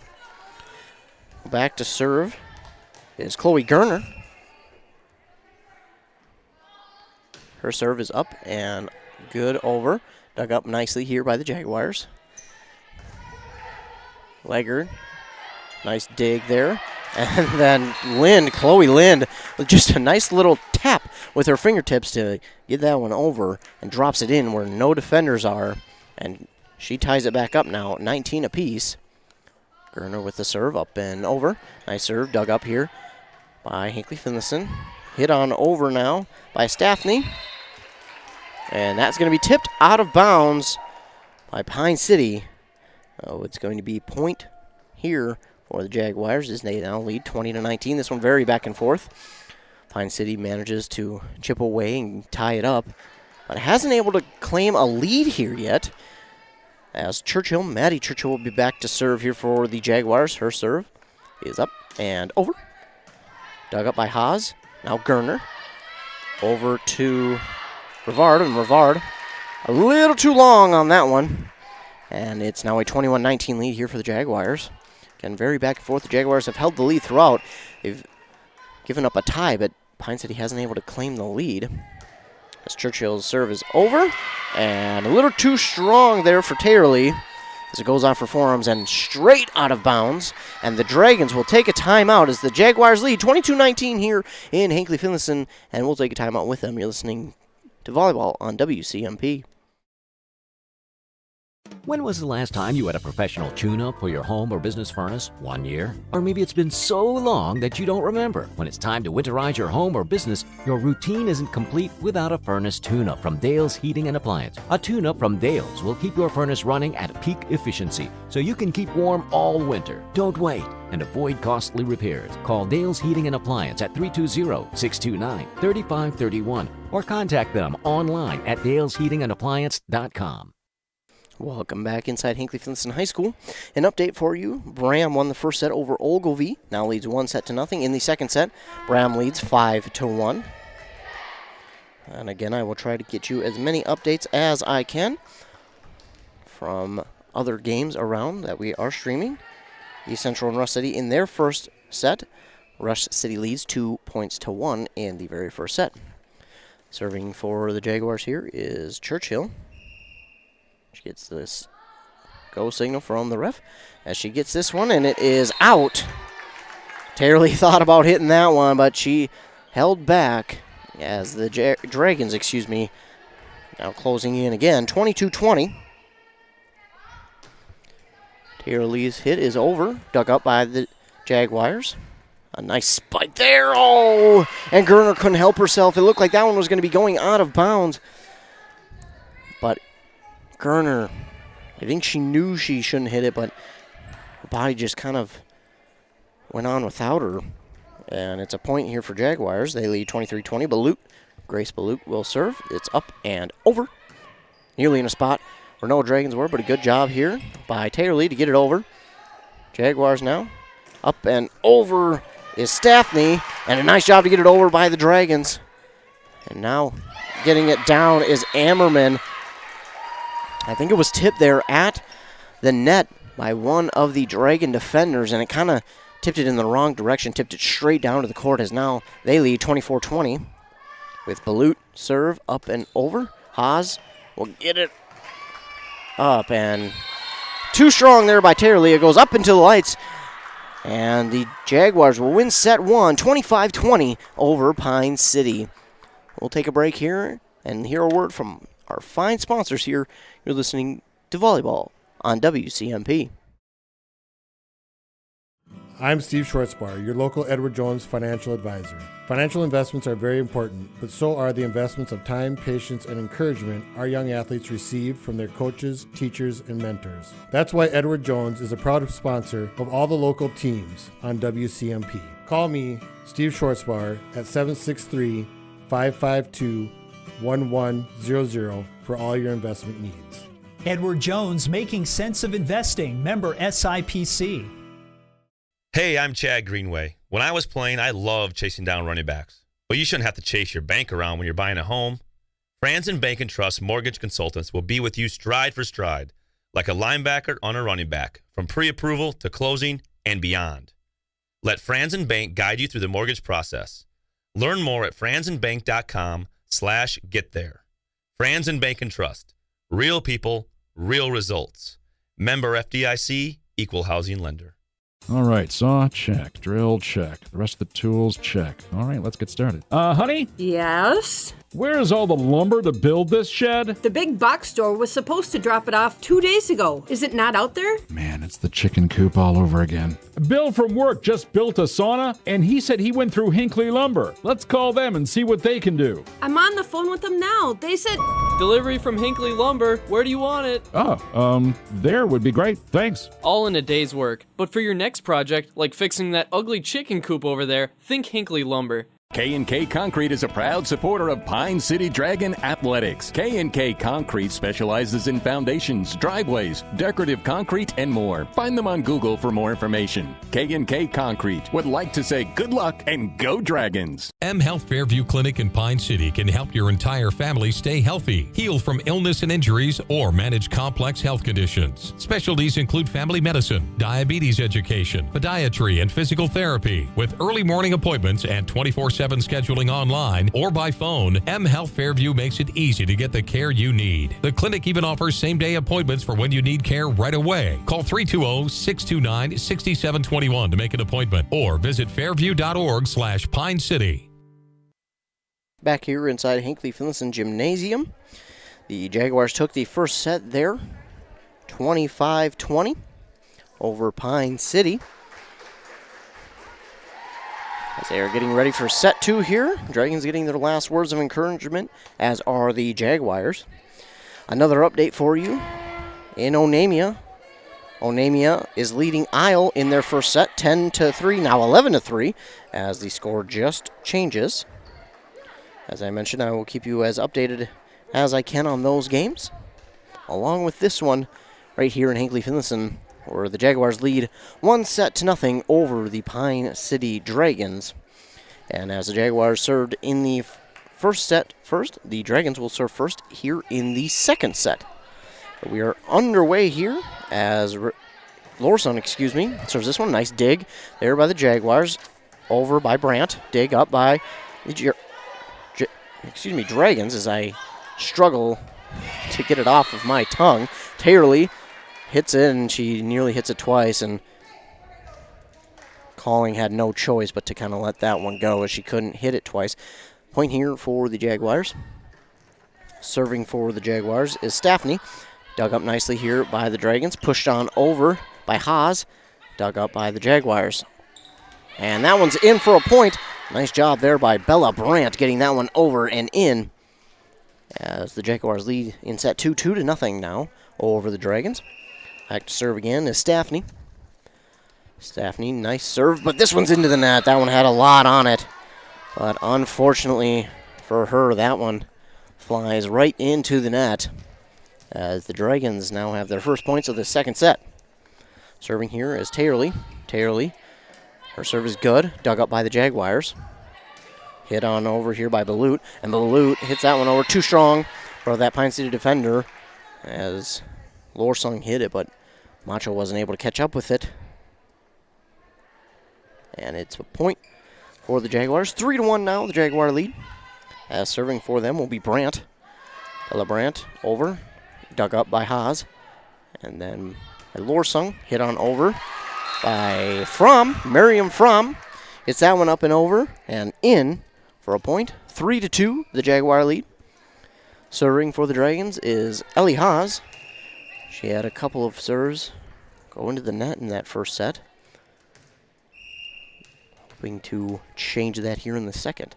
Speaker 2: Back to serve is Chloe Gerner. Her serve is up and good over. Dug up nicely here by the Jaguars. Leggard, nice dig there. And then Lind, Chloe Lind, with just a nice little tap with her fingertips to get that one over and drops it in where no defenders are. And she ties it back up now, 19 apiece. Gerner with the serve up and over. Nice serve dug up here by Hinckley-Finlayson. Hit on over now by Staffney. And that's going to be tipped out of bounds by Pine City. Oh, it's going to be point here for the Jaguars as they now lead 20-19. This one very back and forth. Pine City manages to chip away and tie it up, but hasn't able to claim a lead here yet. As Maddie Churchill will be back to serve here for the Jaguars. Her serve is up and over. Dug up by Haas. Now Gerner. Over to Rivard, and Rivard a little too long on that one. And it's now a 21-19 lead here for the Jaguars. Again, very back and forth. The Jaguars have held the lead throughout. They've given up a tie, but Pine City hasn't able to claim the lead. As Churchill's serve is over, and a little too strong there for Taylorly as it goes on for forearms and straight out of bounds. And the Dragons will take a timeout as the Jaguars lead 22-19 here in Hinckley-Finlayson, and we'll take a timeout with them. You're listening to Volleyball on WCMP.
Speaker 3: When was the last time you had a professional tune-up for your home or business furnace? 1 year? Or maybe it's been so long that you don't remember. When it's time to winterize your home or business, your routine isn't complete without a furnace tune-up from Dale's Heating and Appliance. A tune-up from Dale's will keep your furnace running at peak efficiency so you can keep warm all winter. Don't wait and avoid costly repairs. Call Dale's Heating and Appliance at 320-629-3531 or contact them online at dalesheatingandappliance.com.
Speaker 2: Welcome back inside Hinckley-Finlayson High School. An update for you. Bram won the first set over Ogilvie. Now leads 1-0. In the second set, Bram leads 5-1. And again, I will try to get you as many updates as I can from other games around that we are streaming. East Central and Rush City in their first set. Rush City leads 2-1 in the very first set. Serving for the Jaguars here is Churchill. She gets this go signal from the ref as she gets this one, and it is out. Taylorly thought about hitting that one, but she held back as the Dragons, now closing in again, 22-20. Taylorly's hit is over, dug up by the Jaguars. A nice spike there, oh! And Gerner couldn't help herself. It looked like that one was going to be going out of bounds, but Gerner, I think she knew she shouldn't hit it, but her body just kind of went on without her. And it's a point here for Jaguars. They lead 23-20. Grace Balut will serve. It's up and over. Nearly in a spot where no Dragons were, but a good job here by Taylorly to get it over. Jaguars now. Up and over is Staffney, and a nice job to get it over by the Dragons. And now getting it down is Ammerman. I think it was tipped there at the net by one of the Dragon defenders, and it kind of tipped it in the wrong direction, tipped it straight down to the court as now they lead 24-20 with Balut serve up and over. Haas will get it up, and too strong there by Taylorly. It goes up into the lights, and the Jaguars will win set one, 25-20 over Pine City. We'll take a break here and hear a word from our fine sponsors here. You're listening to Volleyball on WCMP.
Speaker 22: I'm Steve Schwartzbar, your local Edward Jones financial advisor. Financial investments are very important, but so are the investments of time, patience, and encouragement our young athletes receive from their coaches, teachers, and mentors. That's why Edward Jones is a proud sponsor of all the local teams on WCMP. Call me, Steve Schwartzbar, at 763-552-1100 for all your investment needs.
Speaker 23: Edward Jones, making sense of investing. Member SIPC.
Speaker 24: Hey, I'm Chad Greenway. When I was playing, I loved chasing down running backs. But you shouldn't have to chase your bank around when you're buying a home. Franzen Bank and Trust Mortgage Consultants will be with you stride for stride, like a linebacker on a running back, from pre-approval to closing and beyond. Let Franzen Bank guide you through the mortgage process. Learn more at franzenbank.com/getthere. Franzen Bank and Trust. Real people, real results. Member FDIC, Equal Housing Lender.
Speaker 4: All right, saw, check. Drill, check. The rest of the tools, check. All right, let's get started. Honey?
Speaker 5: Yes?
Speaker 4: Where's all the lumber to build this shed?
Speaker 5: The big box store was supposed to drop it off 2 days ago. Is it not out there?
Speaker 4: Man, it's the chicken coop all over again. Bill from work just built a sauna, and he said he went through Hinckley Lumber. Let's call them and see what they can do.
Speaker 5: I'm on the phone with them now. They said...
Speaker 6: Delivery from Hinckley Lumber. Where do you want it?
Speaker 4: There would be great. Thanks.
Speaker 6: All in a day's work. But for your next project, like fixing that ugly chicken coop over there, think Hinckley Lumber.
Speaker 7: K&K Concrete is a proud supporter of Pine City Dragon Athletics. K&K Concrete specializes in foundations, driveways, decorative concrete, and more. Find them on Google for more information. K&K Concrete would like to say good luck and go Dragons.
Speaker 17: M Health Fairview Clinic in Pine City can help your entire family stay healthy, heal from illness and injuries, or manage complex health conditions. Specialties include family medicine, diabetes education, podiatry, and physical therapy. With early morning appointments and 24/7 scheduling online or by phone, M Health Fairview makes it easy to get the care you need. The clinic even offers same-day appointments for when you need care right away. Call 320-629-6721 to make an appointment or visit fairview.org/Pine City.
Speaker 2: Back here inside Hinckley-Finlayson Gymnasium, the Jaguars took the first set there, 25-20 over Pine City. As they are getting ready for set 2 here, Dragons getting their last words of encouragement, as are the Jaguars. Another update for you in Onamia. Onamia is leading Isle in their first set, 10-3, now 11-3, as the score just changes. As I mentioned, I will keep you as updated as I can on those games, along with this one right here in Hinckley-Finlayson, where the Jaguars lead 1-0 over the Pine City Dragons. And as the Jaguars served in the first set first, the Dragons will serve first here in the second set. But we are underway here as Lorson, serves this one. Nice dig there by the Jaguars. Over by Brandt. Dig up by the Dragons as I struggle to get it off of my tongue. Taylor hits it, and she nearly hits it twice, and Calling had no choice but to kind of let that one go as she couldn't hit it twice. Point here for the Jaguars. Serving for the Jaguars is Staffney. Dug up nicely here by the Dragons. Pushed on over by Haas. Dug up by the Jaguars. And that one's in for a point. Nice job there by Bella Brandt getting that one over and in, as the Jaguars lead in set 2, 2-0 now over the Dragons. Back to serve again is Staffney. Staffney, nice serve, but this one's into the net. That one had a lot on it, but unfortunately for her, that one flies right into the net, as the Dragons now have their first points of the second set. Serving here is Taylor. Taylor, her serve is good, dug up by the Jaguars. Hit on over here by Balut, and Balut hits that one over too strong for that Pine City defender, as Lorsong hit it, but Macho wasn't able to catch up with it. And it's a point for the Jaguars. 3-1 now, the Jaguar lead. As serving for them will be Brandt. Bella Brandt over, dug up by Haas. And then by Lorsong, hit on over by Miriam Fromm. Hits that one up and over and in for a point. 3-2, the Jaguar lead. Serving for the Dragons is Ellie Haas. She had a couple of serves go into the net in that first set. Hoping to change that here in the second.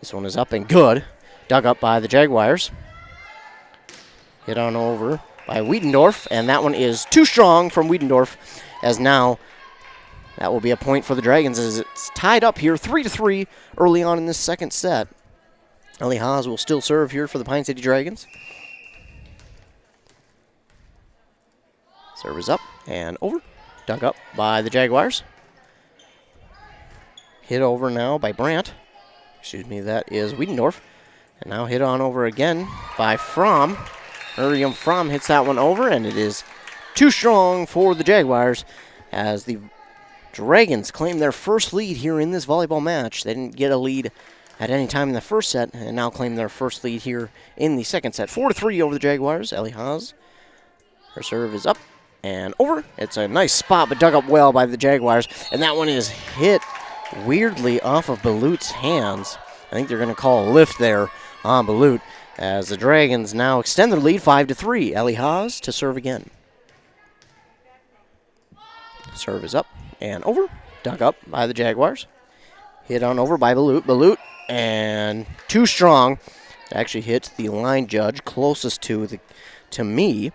Speaker 2: This one is up and good. Dug up by the Jaguars. Hit on over by Wiedendorf, and that one is too strong from Wiedendorf, as now that will be a point for the Dragons as it's tied up here 3-3 early on in this second set. Ellie Haas will still serve here for the Pine City Dragons. Serve is up and over. Dug up by the Jaguars. Hit over now by Brandt. That is Wiedendorf. And now hit on over again by Fromm. Miriam Fromm hits that one over, and it is too strong for the Jaguars as the Dragons claim their first lead here in this volleyball match. They didn't get a lead at any time in the first set, and now claim their first lead here in the second set. 4-3 over the Jaguars. Ellie Haas. Her serve is up and over. It's a nice spot, but dug up well by the Jaguars. And that one is hit weirdly off of Balut's hands. I think they're going to call a lift there on Balut as the Dragons now extend their lead 5-3. Ellie Haas to serve again. Serve is up and over. Dug up by the Jaguars. Hit on over by Balut. Balut and too strong. Actually hits the line judge closest to me.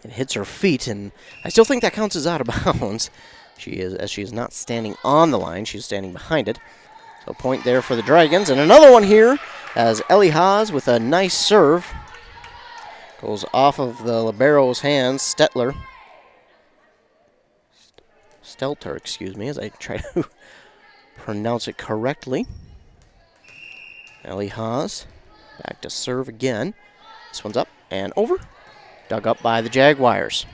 Speaker 2: It hits her feet, and I still think that counts as out of bounds. She is not standing on the line. She's standing behind it. So point there for the Dragons. And another one here as Ellie Haas with a nice serve. Goes off of the libero's hands. Stelter, excuse me, as I try to pronounce it correctly. Ellie Haas back to serve again. This one's up and over. Dug up by the Jaguars.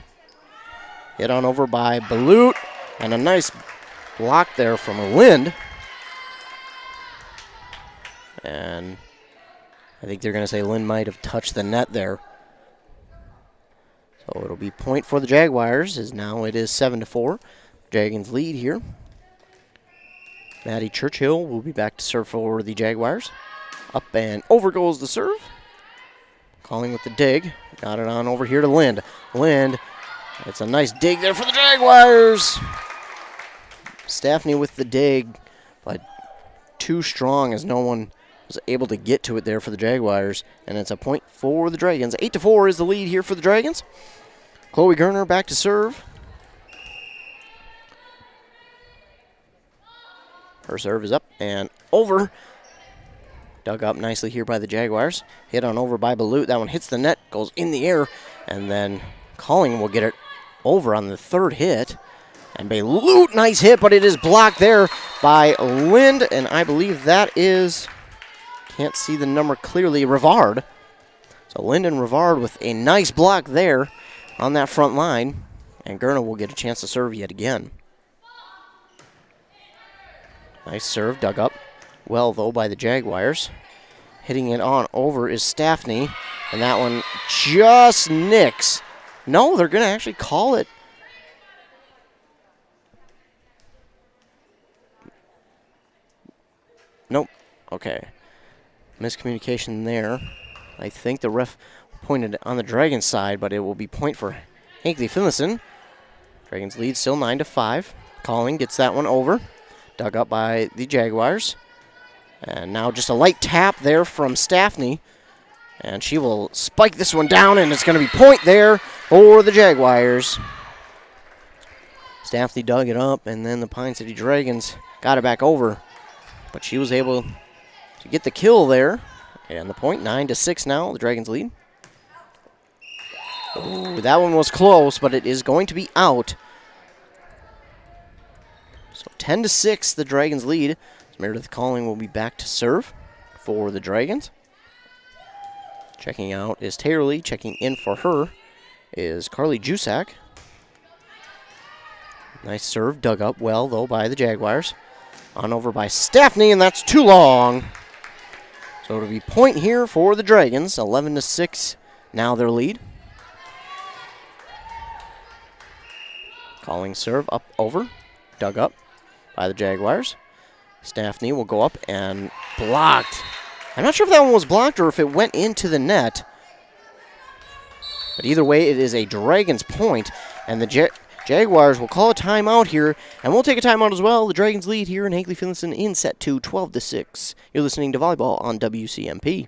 Speaker 2: Hit on over by Balut. And a nice block there from Lind. And I think they're going to say Lind might have touched the net there. So it'll be point for the Jaguars, as now it is 7-4. Dragons lead here. Maddie Churchill will be back to serve for the Jaguars. Up and over goes the serve. Calling with the dig. Got it on over here to Lind. Lind, it's a nice dig there for the Jaguars. Staffney with the dig, but too strong as no one was able to get to it there for the Jaguars. And it's a point for the Dragons. 8-4 is the lead here for the Dragons. Chloe Gerner back to serve. Her serve is up and over. Dug up nicely here by the Jaguars. Hit on over by Balut. That one hits the net, goes in the air, and then Calling will get it over on the third hit. And Balut, nice hit, but it is blocked there by Lind, and I believe that is, can't see the number clearly, Rivard. So Lind and Rivard with a nice block there on that front line, and Gerna will get a chance to serve yet again. Nice serve, dug up well, though, by the Jaguars. Hitting it on over is Staffney, and that one just nicks. No, they're going to actually call it. Nope. Okay. Miscommunication there. I think the ref pointed on the Dragons side, but it will be point for Hinckley-Finlayson. Dragons lead still 9-5. Calling gets that one over. Dug up by the Jaguars. And now just a light tap there from Staffney. And she will spike this one down, and it's going to be point there for the Jaguars. Staffney dug it up, and then the Pine City Dragons got it back over. But she was able to get the kill there. And the point, 9-6 now, the Dragons lead. Ooh, that one was close, but it is going to be out. So 10-6, the Dragons lead. Meredith Calling will be back to serve for the Dragons. Checking out is Taylor. Checking in for her is Carly Jusak. Nice serve, dug up well, though, by the Jaguars. On over by Staffney, and that's too long. So it'll be point here for the Dragons. 11-6, now their lead. Calling serve up over, dug up by the Jaguars. Staffney will go up and blocked. I'm not sure if that one was blocked or if it went into the net. But either way, it is a Dragons point, and the Jaguars will call a timeout here, and we'll take a timeout as well. The Dragons lead here in Hinckley-Finlayson in set 2, 12-6. You're listening to Volleyball on WCMP.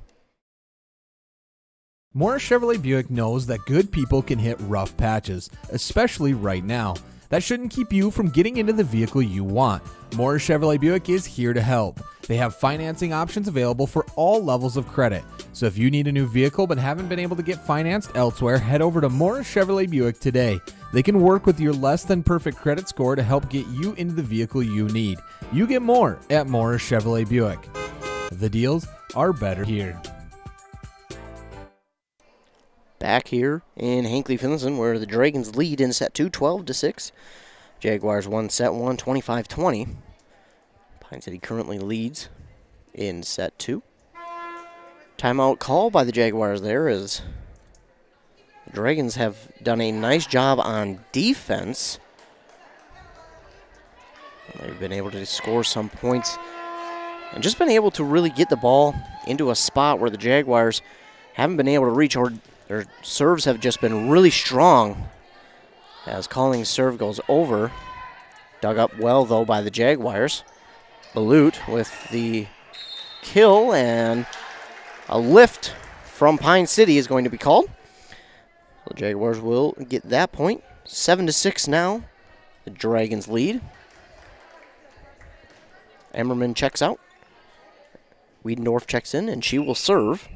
Speaker 8: Morris Chevrolet Buick knows that good people can hit rough patches, especially right now. That shouldn't keep you from getting into the vehicle you want. Morris Chevrolet Buick is here to help. They have financing options available for all levels of credit. So if you need a new vehicle but haven't been able to get financed elsewhere, head over to Morris Chevrolet Buick today. They can work with your less than perfect credit score to help get you into the vehicle you need. You get more at Morris Chevrolet Buick. The deals are better here.
Speaker 2: Back here in Hinckley-Finlayson, where the Dragons lead in set 2, 12-6. Jaguars won set 1, 25-20. Pine City currently leads in set 2. Timeout call by the Jaguars there, as the Dragons have done a nice job on defense. They've been able to score some points and just been able to really get the ball into a spot where the Jaguars haven't been able to reach, or their serves have just been really strong. As Colling's serve goes over. Dug up well, though, by the Jaguars. Balut with the kill, and a lift from Pine City is going to be called. The Jaguars will get that point. 7-6 now. The Dragons lead. Emmerman checks out. Wiedendorf checks in, and she will serve.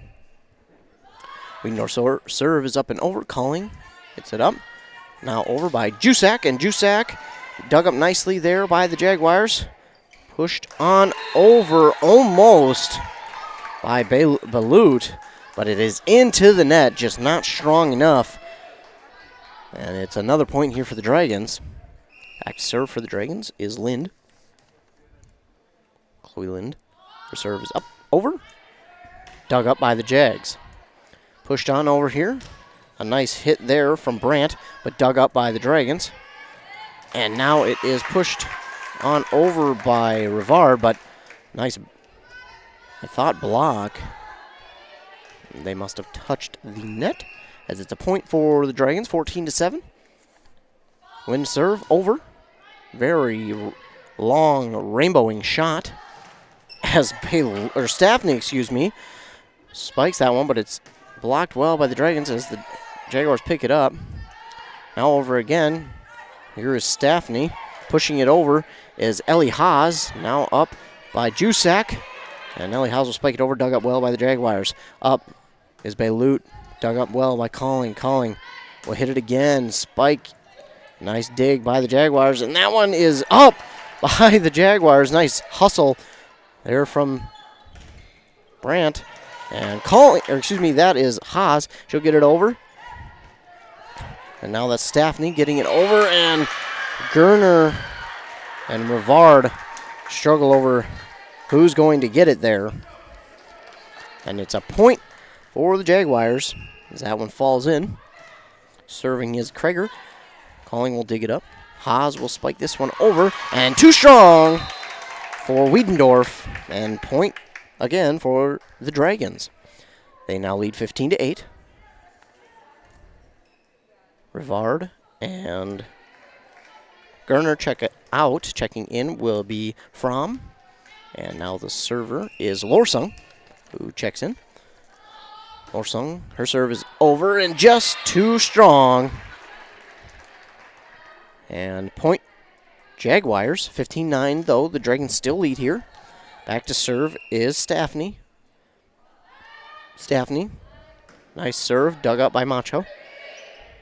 Speaker 2: Wiedendorf's serve is up and over. Calling gets it up. Now over by Jusak, and Jusak dug up nicely there by the Jaguars. Pushed on over almost by Balut, but it is into the net, just not strong enough. And it's another point here for the Dragons. Back to serve for the Dragons is Lind. Chloe Lind. Her serve is up, over. Dug up by the Jags. Pushed on over here. A nice hit there from Brandt, but dug up by the Dragons. And now it is pushed on over by Rivard, but nice, I thought, block. They must have touched the net, as it's a point for the Dragons, 14-7. Wind serve over. Very long rainbowing shot as Staffney, spikes that one, but it's blocked well by the Dragons as the Jaguars pick it up. Now over again. Here is Staffney. Pushing it over is Ellie Haas. Now up by Jusak. And Ellie Haas will spike it over. Dug up well by the Jaguars. Up is Balut. Dug up well by Calling. Calling will hit it again. Spike. Nice dig by the Jaguars. And that one is up by the Jaguars. Nice hustle there from Brandt. And that is Haas. She'll get it over. And now that's Staffney getting it over, and Gerner and Rivard struggle over who's going to get it there. And it's a point for the Jaguars as that one falls in. Serving is Krager. Calling will dig it up. Haas will spike this one over, and too strong for Wiedendorf, and point again for the Dragons. They now lead 15-8. Rivard and Gerner check it out. Checking in will be Fromm. And now the server is Lorsung, who checks in. Lorsung, her serve is over and just too strong. And point Jaguars, 15-9 though. The Dragons still lead here. Back to serve is Staffney. Staffney, nice serve, dug up by Macho.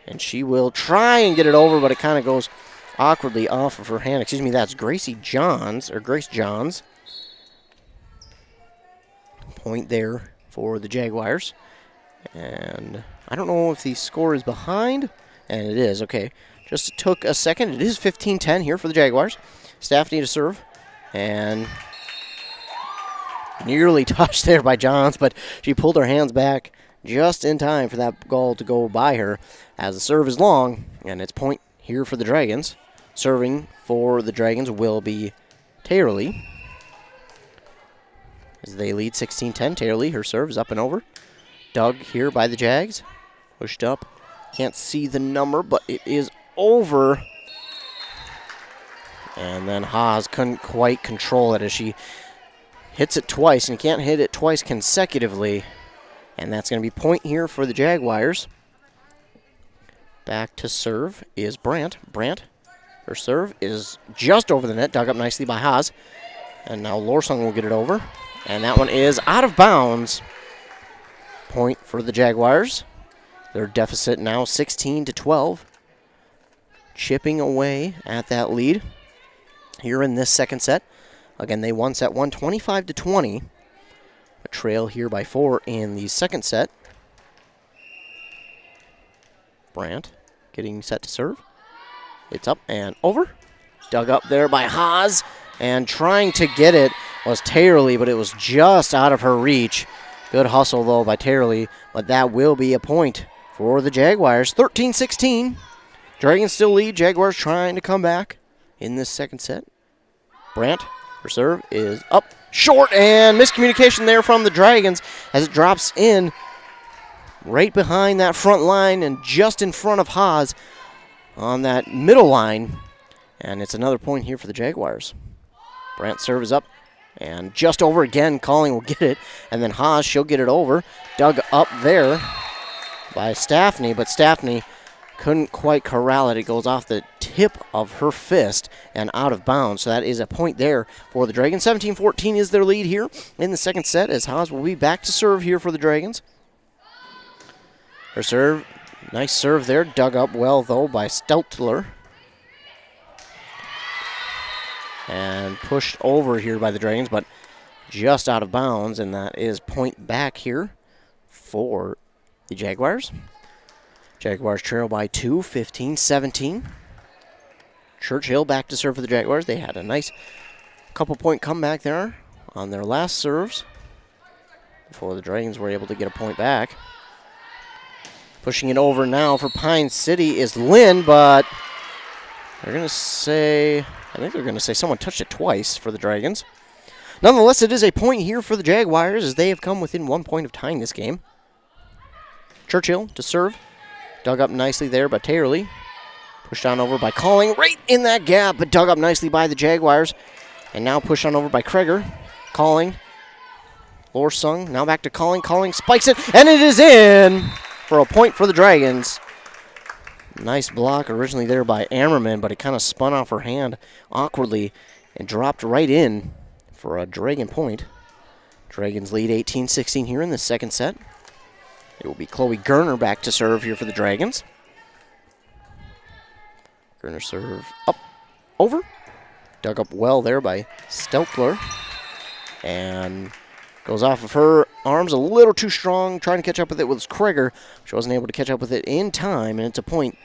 Speaker 2: And she will try and get it over, but it kind of goes awkwardly off of her hand. That's Grace Johns. Point there for the Jaguars. And I don't know if the score is behind. And it is, okay. Just took a second. It is 15-10 here for the Jaguars. Staffney to serve. And nearly touched there by Johns, but she pulled her hands back just in time for that goal to go by her, as the serve is long, and it's point here for the Dragons. Serving for the Dragons will be Taylorly, as they lead 16-10. Taylorly, her serve is up and over. Dug here by the Jags. Pushed up. Can't see the number, but it is over. And then Haas couldn't quite control it as she hits it twice, and you can't hit it twice consecutively. And that's going to be point here for the Jaguars. Back to serve is Brandt. Brandt, her serve is just over the net, dug up nicely by Haas. And now Lorsung will get it over. And that one is out of bounds. Point for the Jaguars. Their deficit now 16-12. Chipping away at that lead here in this second set. Again, they won set 1, 25-20. A trail here by 4 in the second set. Brandt getting set to serve. It's up and over. Dug up there by Haas. And trying to get it was Taylorly, but it was just out of her reach. Good hustle, though, by Taylorly. But that will be a point for the Jaguars. 13-16. Dragons still lead. Jaguars trying to come back in this second set. Brandt, her serve is up short, and miscommunication there from the Dragons as it drops in right behind that front line and just in front of Haas on that middle line. And it's another point here for the Jaguars. Brandt's serve is up and just over again. Calling will get it, and then Haas, she'll get it over. Dug up there by Staffney, but Staffney couldn't quite corral it. It goes off the tip of her fist and out of bounds. So that is a point there for the Dragons. 17-14 is their lead here in the second set as Haas will be back to serve here for the Dragons. Her serve, nice serve there. Dug up well, though, by Steltler. And pushed over here by the Dragons, but just out of bounds, and that is point back here for the Jaguars. Jaguars trail by 2, 15-17. Churchill back to serve for the Jaguars. They had a nice couple-point comeback there on their last serves before the Dragons were able to get a point back. Pushing it over now for Pine City is Lynn, but they're going to say, I think they're going to say someone touched it twice for the Dragons. Nonetheless, it is a point here for the Jaguars as they have come within 1 point of tying this game. Churchill to serve. Dug up nicely there by Taylorly. Pushed on over by Calling right in that gap, but dug up nicely by the Jaguars. And now pushed on over by Kreger. Calling. Lorsung now back to Calling. Calling spikes it, and it is in for a point for the Dragons. Nice block originally there by Ammerman, but it kind of spun off her hand awkwardly and dropped right in for a Dragon point. Dragons lead 18-16 here in the second set. It will be Chloe Gerner back to serve here for the Dragons. Gerner serve up, over. Dug up well there by Steltler. And goes off of her arms a little too strong. Trying to catch up with it was Kreger. She wasn't able to catch up with it in time, and it's a point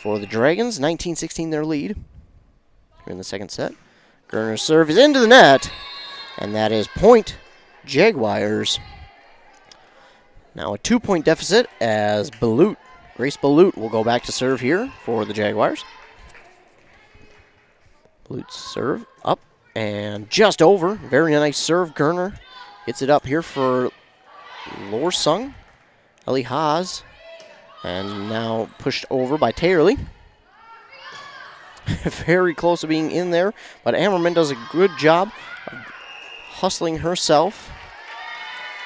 Speaker 2: for the Dragons. 19-16 their lead here in the second set. Gerner's serve is into the net, and that is point Jaguars. Now a 2-point deficit as Grace Balut will go back to serve here for the Jaguars. Balut's serve up and just over. Very nice serve. Gerner gets it up here for Lorsung. Ellie Haas. And now pushed over by Taylorly. Very close to being in there, but Ammerman does a good job of hustling herself.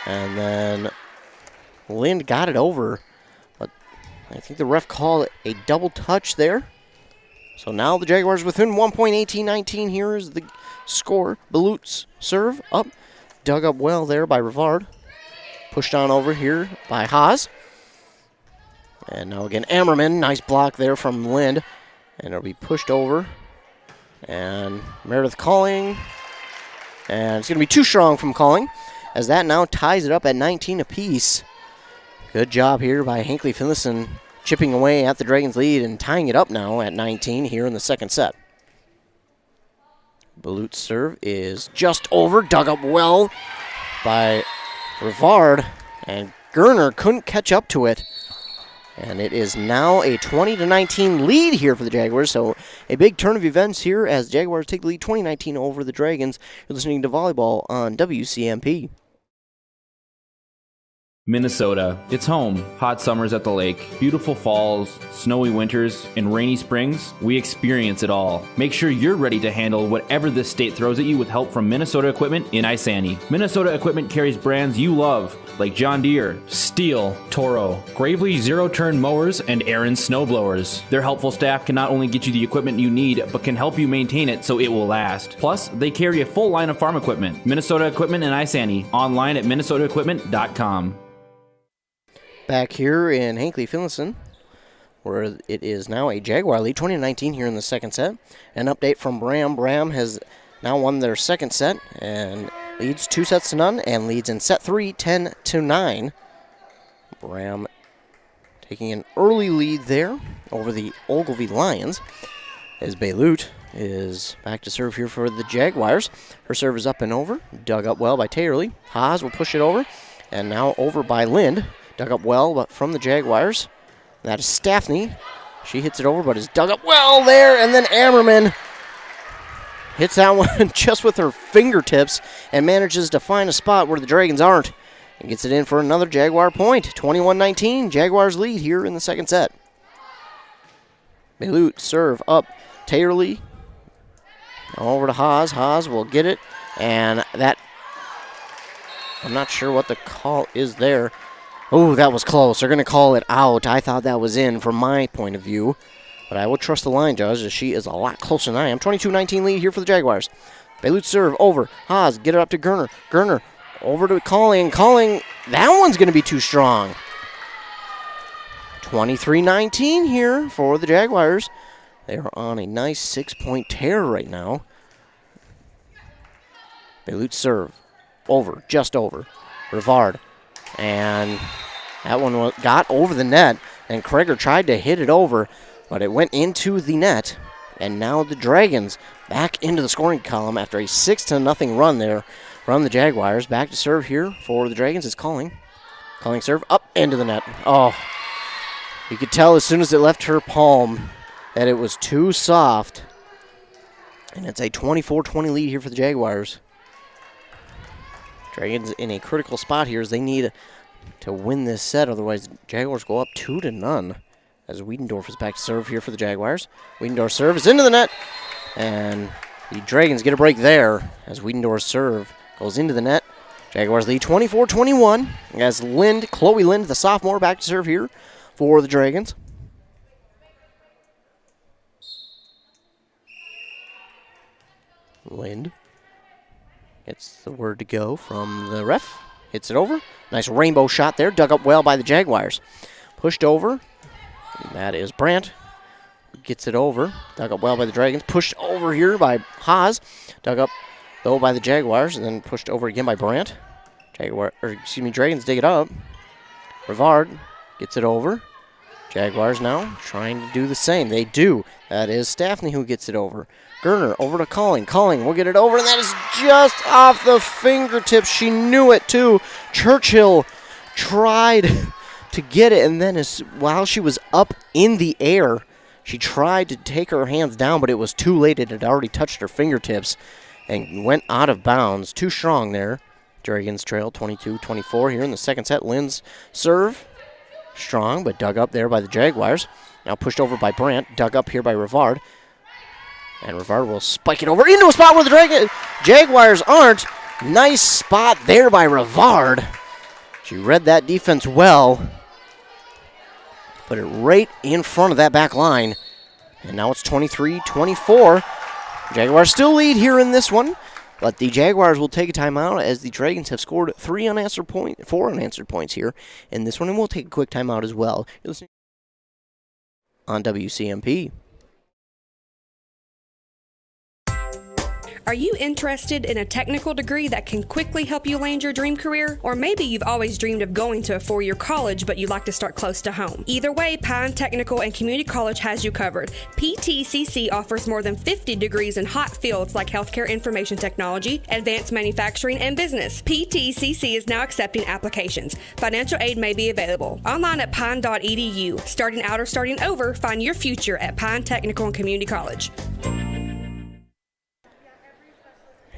Speaker 2: And then Lind got it over, but I think the ref called a double touch there. So now the Jaguars within 1 point, 18-19. Here is the score. Balut's serve up. Dug up well there by Rivard. Pushed on over here by Haas. And now again, Ammerman. Nice block there from Lind. And it'll be pushed over. And Meredith Calling. And it's going to be too strong from Calling, as that now ties it up at 19 apiece. Good job here by Hinckley-Finlayson, chipping away at the Dragons' lead and tying it up now at 19 here in the second set. Balut's serve is just over. Dug up well by Rivard. And Gerner couldn't catch up to it. And it is now a 20-19 lead here for the Jaguars. So a big turn of events here as Jaguars take the lead 2019 over the Dragons. You're listening to Volleyball on WCMP.
Speaker 16: Minnesota. It's home. Hot summers at the lake, beautiful falls, snowy winters, and rainy springs. We experience it all. Make sure you're ready to handle whatever this state throws at you with help from Minnesota Equipment in Isani. Minnesota Equipment carries brands you love, like John Deere, Steel, Toro, Gravely zero-turn mowers, and Aaron snowblowers. Their helpful staff can not only get you the equipment you need, but can help you maintain it so it will last. Plus, they carry a full line of farm equipment. Minnesota Equipment in Isani. Online at minnesotaequipment.com.
Speaker 2: Back here in Hinckley-Finlayson, where it is now a Jaguar lead, 2019 here in the second set. An update from Bram. Bram has now won their second set and leads 2-0 and leads in set 3, 10-9. Bram taking an early lead there over the Ogilvie Lions, as Balut is back to serve here for the Jaguars. Her serve is up and over, dug up well by Taylorly. Haas will push it over, and now over by Lind. Dug up well, but from the Jaguars. That is Staffney. She hits it over, but is dug up well there. And then Ammerman hits that one just with her fingertips and manages to find a spot where the Dragons aren't and gets it in for another Jaguar point. 21-19, Jaguars lead here in the second set. Belut serve up. Taylorly over to Haas. Haas will get it, and that, I'm not sure what the call is there. Oh, that was close. They're going to call it out. I thought that was in from my point of view, but I will trust the line judge as she is a lot closer than I am. 22-19 lead here for the Jaguars. Belut serve over. Haas, get it up to Gerner. Gerner over to Calling. Calling, that one's going to be too strong. 23-19 here for the Jaguars. They are on a nice 6-point tear right now. Belut serve. Over, just over. Rivard. And that one got over the net. And Kreger tried to hit it over, but it went into the net. And now the Dragons back into the scoring column after a 6-0 run there from the Jaguars. Back to serve here for the Dragons is Calling. Calling serve up into the net. Oh, you could tell as soon as it left her palm that it was too soft. And it's a 24-20 lead here for the Jaguars. Dragons in a critical spot here as they need to win this set. Otherwise, Jaguars go up 2-0 as Wiedendorf is back to serve here for the Jaguars. Wiedendorf serve is into the net. And the Dragons get a break there as Wiedendorf's serve goes into the net. Jaguars lead 24-21 as Chloe Lind, the sophomore, back to serve here for the Dragons. Lind gets the word to go from the ref. Hits it over. Nice rainbow shot there. Dug up well by the Jaguars. Pushed over. That is Brandt. Gets it over. Dug up well by the Dragons. Pushed over here by Haas. Dug up, though, by the Jaguars. And then pushed over again by Brandt. Dragons dig it up. Rivard gets it over. Jaguars now trying to do the same. They do. That is Staffney who gets it over. Gerner over to Calling. Calling will get it over, and that is just off the fingertips. She knew it, too. Churchill tried to get it, and then while she was up in the air, she tried to take her hands down, but it was too late. It had already touched her fingertips and went out of bounds. Too strong there. Dragons trail 22-24 here in the second set. Lynn's serve. Strong, but dug up there by the Jaguars. Now pushed over by Brandt. Dug up here by Rivard. And Rivard will spike it over into a spot where the Jaguars aren't. Nice spot there by Rivard. She read that defense well. Put it right in front of that back line. And now it's 23-24. Jaguars still lead here in this one. But the Jaguars will take a timeout as the Dragons have scored 4 unanswered points here in this one. And we'll take a quick timeout as well. You're listening on WCMP.
Speaker 9: Are you interested in a technical degree that can quickly help you land your dream career? Or maybe you've always dreamed of going to a 4-year college, but you'd like to start close to home. Either way, Pine Technical and Community College has you covered. PTCC offers more than 50 degrees in hot fields like healthcare information technology, advanced manufacturing, and business. PTCC is now accepting applications. Financial aid may be available. Online at pine.edu. Starting out or starting over, find your future at Pine Technical and Community College.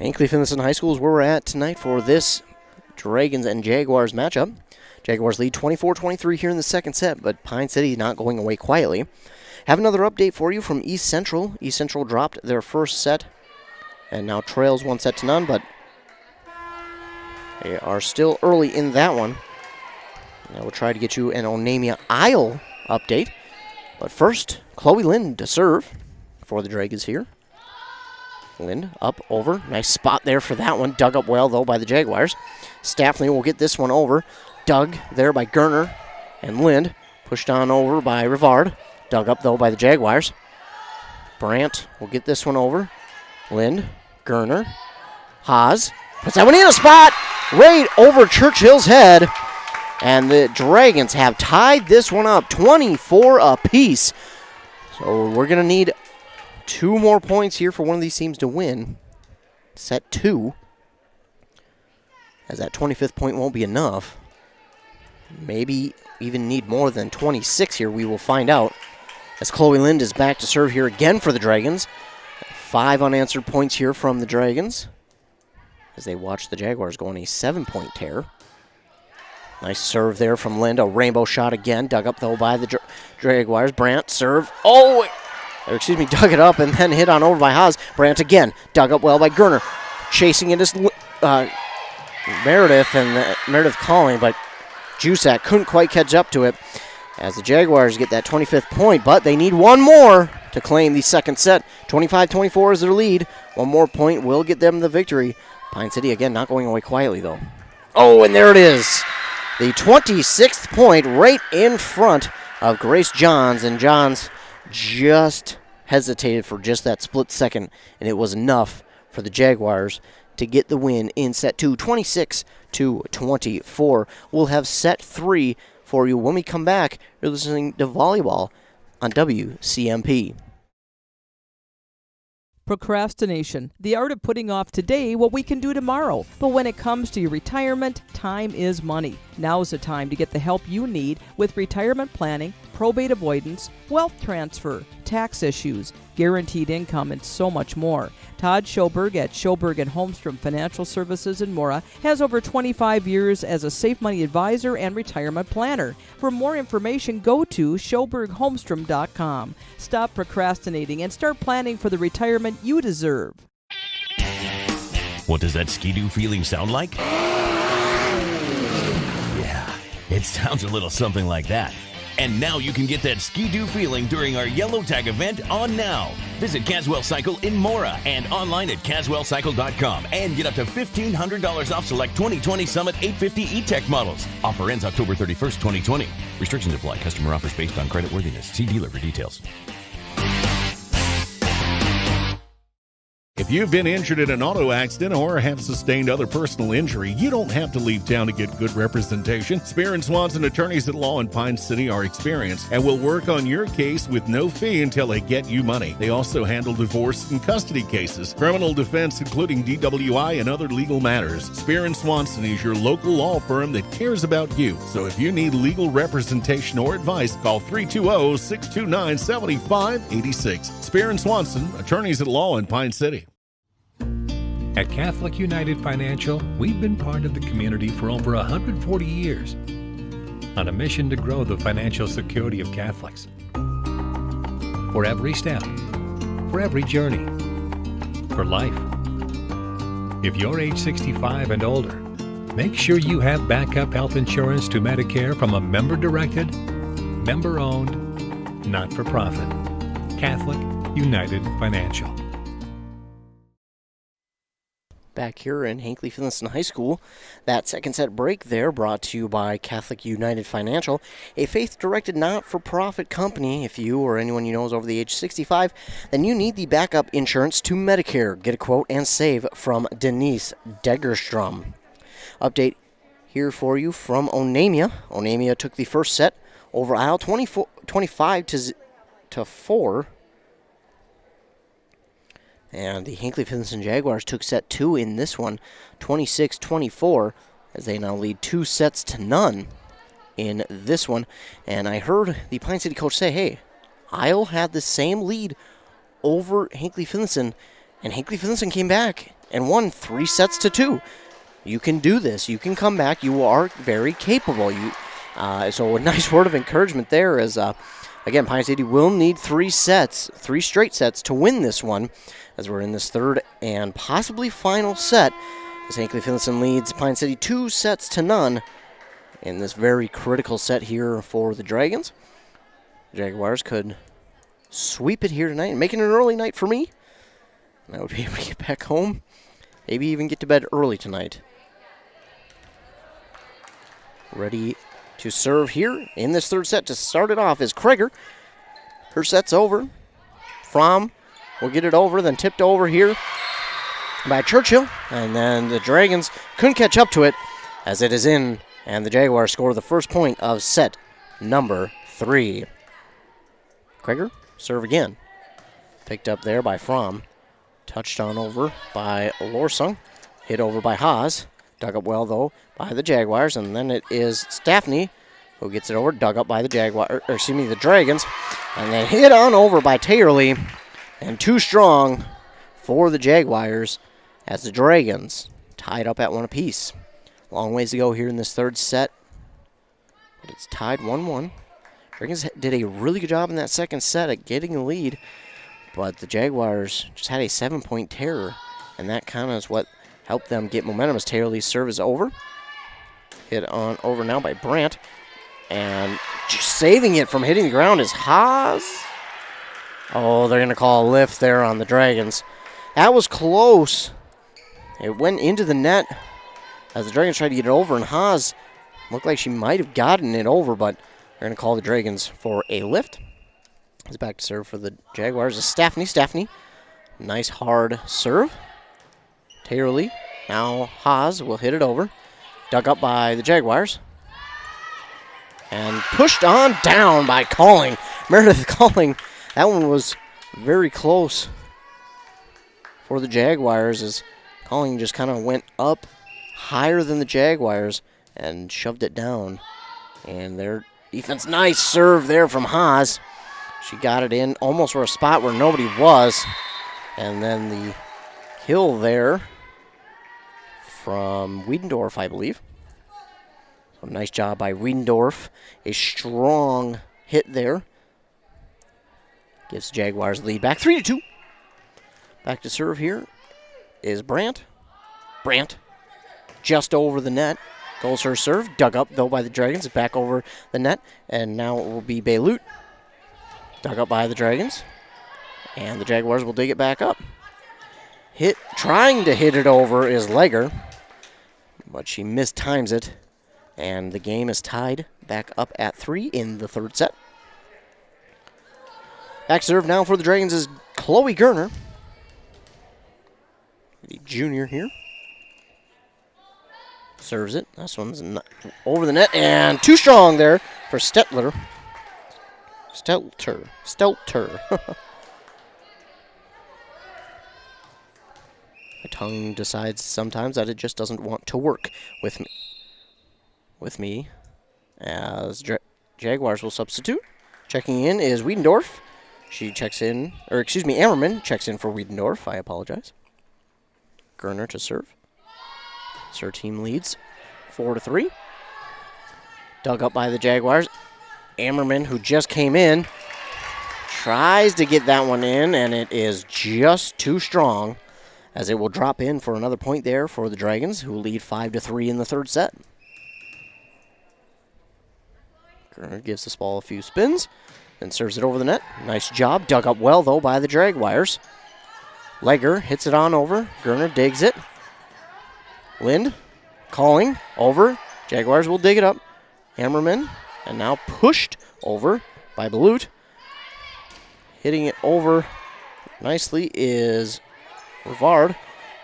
Speaker 2: Hinckley-Finlayson High School is where we're at tonight for this Dragons and Jaguars matchup. Jaguars lead 24-23 here in the second set, but Pine City not going away quietly. Have another update for you from East Central. East Central dropped their first set and now trails 1-0, but they are still early in that one. I will try to get you an Onamia Isle update. But first, Chloe Lind to serve for the Dragons here. Lind up, over. Nice spot there for that one. Dug up well, though, by the Jaguars. Staffney will get this one over. Dug there by Gerner. And Lind pushed on over by Rivard. Dug up, though, by the Jaguars. Brandt will get this one over. Lind, Gerner, Haas. Puts that one in a spot right over Churchill's head. And the Dragons have tied this one up 24 apiece. So we're going to need 2 more points here for one of these teams to win. Set 2. As that 25th point won't be enough. Maybe even need more than 26 here. We will find out. As Chloe Lind is back to serve here again for the Dragons. 5 unanswered points here from the Dragons as they watch the Jaguars go on a 7-point tear. Nice serve there from Linda. Rainbow shot again. Dug up, though, by the Jaguars. Brandt serve. Dug it up and then hit on over by Haas. Brandt again. Dug up well by Gerner. Chasing it is Meredith, and Meredith calling, but Jusak couldn't quite catch up to it as the Jaguars get that 25th point, but they need one more to claim the second set. 25-24 is their lead. One more point will get them the victory. Pine City, again, not going away quietly, though. Oh, and there it is. The 26th point right in front of Grace Johns, and Johns just hesitated for just that split second, and it was enough for the Jaguars to get the win in set 2, 26-24. We'll have set 3 for you when we come back. You're listening to Volleyball on WCMP.
Speaker 10: Procrastination, the art of putting off today what we can do tomorrow. But when it comes to your retirement, time is money. Now is the time to get the help you need with retirement planning, probate avoidance, wealth transfer, tax issues, guaranteed income, and so much more. Todd Schoberg at Schoberg & Holmstrom Financial Services in Mora has over 25 years as a safe money advisor and retirement planner. For more information, go to schobergholmstrom.com. Stop procrastinating and start planning for the retirement you deserve.
Speaker 11: What does that Ski-Doo feeling sound like? Yeah, it sounds a little something like that. And now you can get that Ski-Doo feeling during our Yellow Tag event on now. Visit Caswell Cycle in Mora and online at caswellcycle.com and get up to $1,500 off select 2020 Summit 850 E-Tech models. Offer ends October 31st, 2020. Restrictions apply. Customer offers based on credit worthiness. See dealer for details.
Speaker 14: If you've been injured in an auto accident or have sustained other personal injury, you don't have to leave town to get good representation. Spear and Swanson attorneys at law in Pine City are experienced and will work on your case with no fee until they get you money. They also handle divorce and custody cases, criminal defense, including DWI and other legal matters. Spear and Swanson is your local law firm that cares about you. So if you need legal representation or advice, call 320-629-7586. Spear and Swanson, attorneys at law in Pine City.
Speaker 12: At Catholic United Financial, we've been part of the community for over 140 years, on a mission to grow the financial security of Catholics. For every step, for every journey, for life. If you're age 65 and older, make sure you have backup health insurance to Medicare from a member-directed, member-owned, not-for-profit Catholic United Financial.
Speaker 2: Back here in Hinckley-Finlayson High School. That second set break there brought to you by Catholic United Financial, a faith-directed not-for-profit company. If you or anyone you know is over the age 65, then you need the backup insurance to Medicare. Get a quote and save from Denise Degerstrom. Update here for you from Onamia. Onamia took the first set over Isle 25-4. And the Hinckley-Finlayson Jaguars took set 2 in this one, 26-24, as they now lead 2-0 in this one. And I heard the Pine City coach say, hey, Isle had the same lead over Hinckley-Finlayson, and Hinckley-Finlayson came back and won 3-2. You can do this. You can come back. You are very capable. So a nice word of encouragement there as, again, Pine City will need 3 straight sets to win this one, as we're in this third and possibly final set, as Hinckley-Finlayson leads Pine City 2-0 in this very critical set here for the Dragons. The Jaguars could sweep it here tonight and make it an early night for me. And I would be able to get back home, maybe even get to bed early tonight. Ready to serve here in this third set to start it off is Kreger. Her set's over. Fromm will get it over, then tipped over here by Churchill. And then the Dragons couldn't catch up to it as it is in, and the Jaguars score the first point of set number 3. Kreger, serve again. Picked up there by Fromm. Touched on over by Lorsung. Hit over by Haas. Dug up well, though, by the Jaguars. And then it is Staffney who gets it over. Dug up by the the Dragons. And then hit on over by Taylor Lee. And too strong for the Jaguars as the Dragons tied up at 1 apiece. Long ways to go here in this third set, but it's tied 1-1. Dragons did a really good job in that second set at getting the lead, but the Jaguars just had a 7-point terror, and that kind of is what helped them get momentum as Taylor Lee's serve is over. Hit on over now by Brandt, and just saving it from hitting the ground is Haas. Oh, they're going to call a lift there on the Dragons. That was close. It went into the net as the Dragons tried to get it over, and Haas looked like she might have gotten it over, but they're going to call the Dragons for a lift. It's back to serve for the Jaguars. It's Staffney. Nice hard serve. Taylor Lee. Now Haas will hit it over. Dug up by the Jaguars. And pushed on down by Calling. Meredith Calling. That one was very close for the Jaguars as Calling just kind of went up higher than the Jaguars and shoved it down. And their defense, nice serve there from Haas. She got it in almost for a spot where nobody was. And then the kill there from Wiedendorf, I believe. So nice job by Wiedendorf. A strong hit there. Gives the Jaguars the lead back 3-2. Back to serve here is Brandt. Brandt just over the net. Goes her serve. Dug up, though, by the Dragons. Back over the net. And now it will be Beirut. Dug up by the Dragons. And the Jaguars will dig it back up. Trying to hit it over is Legger. But she mistimes it. And the game is tied back up at 3 in the third set. Back serve now for the Dragons is Chloe Gerner. The junior here. Serves it. This one's over the net. And too strong there for Stelter. My tongue decides sometimes that it just doesn't want to work with me as Jaguars will substitute. Checking in is Wiedendorf. She checks in, or excuse me, Ammerman checks in for Wiedendorf. I apologize. Gerner to serve. So her team leads 4-3. Dug up by the Jaguars. Ammerman, who just came in, tries to get that one in, and it is just too strong as it will drop in for another point there for the Dragons, who lead 5-3 in the third set. Gerner gives this ball a few spins, then serves it over the net. Nice job. Dug up well, though, by the Jaguars. Legger hits it on over. Gerner digs it. Lind calling over. Jaguars will dig it up. Hammerman, and now pushed over by Belut. Hitting it over nicely is Rivard.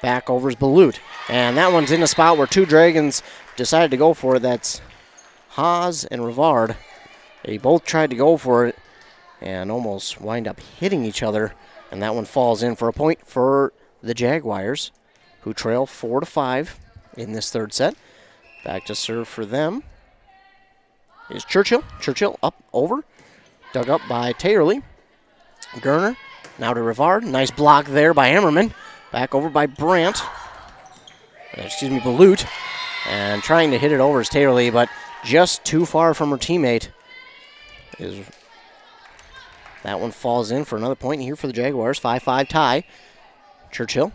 Speaker 2: Back over is Belut. And that one's in a spot where two Dragons decided to go for it. That's Haas and Rivard. They both tried to go for it and almost wind up hitting each other. And that one falls in for a point for the Jaguars, who trail 4-5 in this third set. Back to serve for them is Churchill. Churchill up over. Dug up by Taylor. Gerner now to Rivard. Nice block there by Ammerman. Back over by Brandt. Belut. And trying to hit it over is Taylor, but just too far from her teammate. That one falls in for another point here for the Jaguars. 5-5 tie. Churchill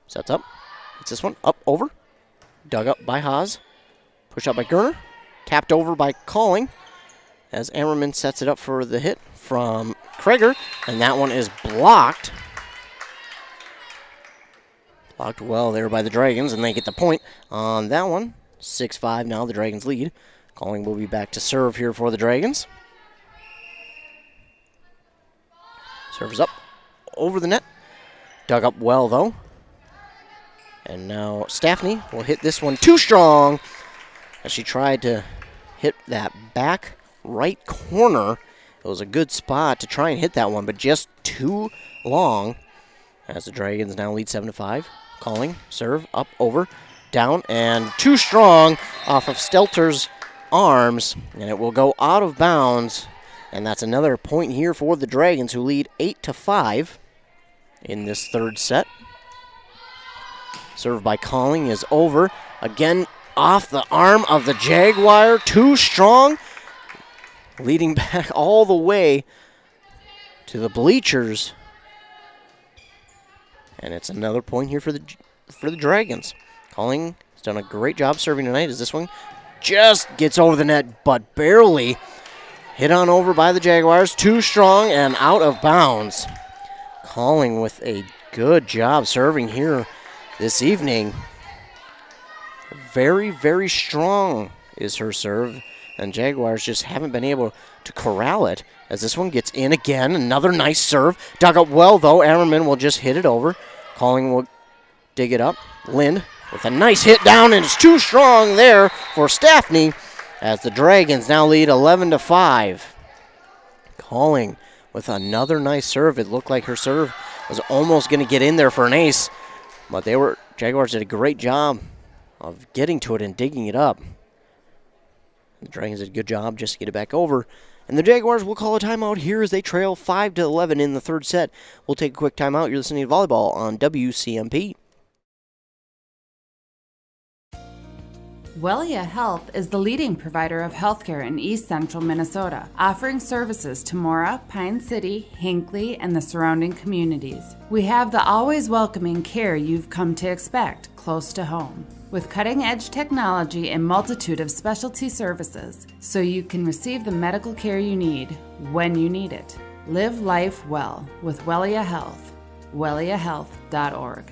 Speaker 2: sets up. It's this one up over. Dug up by Haas. Pushed up by Gerner. Tapped over by Calling as Ammerman sets it up for the hit from Kreger. And that one is blocked. Blocked well there by the Dragons, and they get the point on that one. 6-5 now, the Dragons lead. Calling will be back to serve here for the Dragons. Serves up over the net. Dug up well, though. And now Staffney will hit this one too strong as she tried to hit that back right corner. It was a good spot to try and hit that one, but just too long as the Dragons now lead 7-5. Calling, serve, up, over, down, and too strong off of Stelter's arms, and it will go out of bounds. And that's another point here for the Dragons, who lead 8-5 in this third set. Serve by Calling is over. Again, off the arm of the Jaguar. Too strong. Leading back all the way to the bleachers. And it's another point here for the Dragons. Calling has done a great job serving tonight as this one just gets over the net, but barely. Hit on over by the Jaguars. Too strong and out of bounds. Calling with a good job serving here this evening. Very, very strong is her serve. And Jaguars just haven't been able to corral it as this one gets in again. Another nice serve. Dug up well, though. Ammerman will just hit it over. Calling will dig it up. Lind with a nice hit down, and it's too strong there for Staffney as the Dragons now lead 11-5. Calling with another nice serve. It looked like her serve was almost going to get in there for an ace, but Jaguars did a great job of getting to it and digging it up. The Dragons did a good job just to get it back over. And the Jaguars will call a timeout here as they trail 5-11 in the third set. We'll take a quick timeout. You're listening to Volleyball on WCMP.
Speaker 1: Wellia Health is the leading provider of healthcare in East Central Minnesota, offering services to Mora, Pine City, Hinckley, and the surrounding communities. We have the always welcoming care you've come to expect close to home, with cutting-edge technology and multitude of specialty services, so you can receive the medical care you need when you need it. Live life well with Wellia Health. WelliaHealth.org.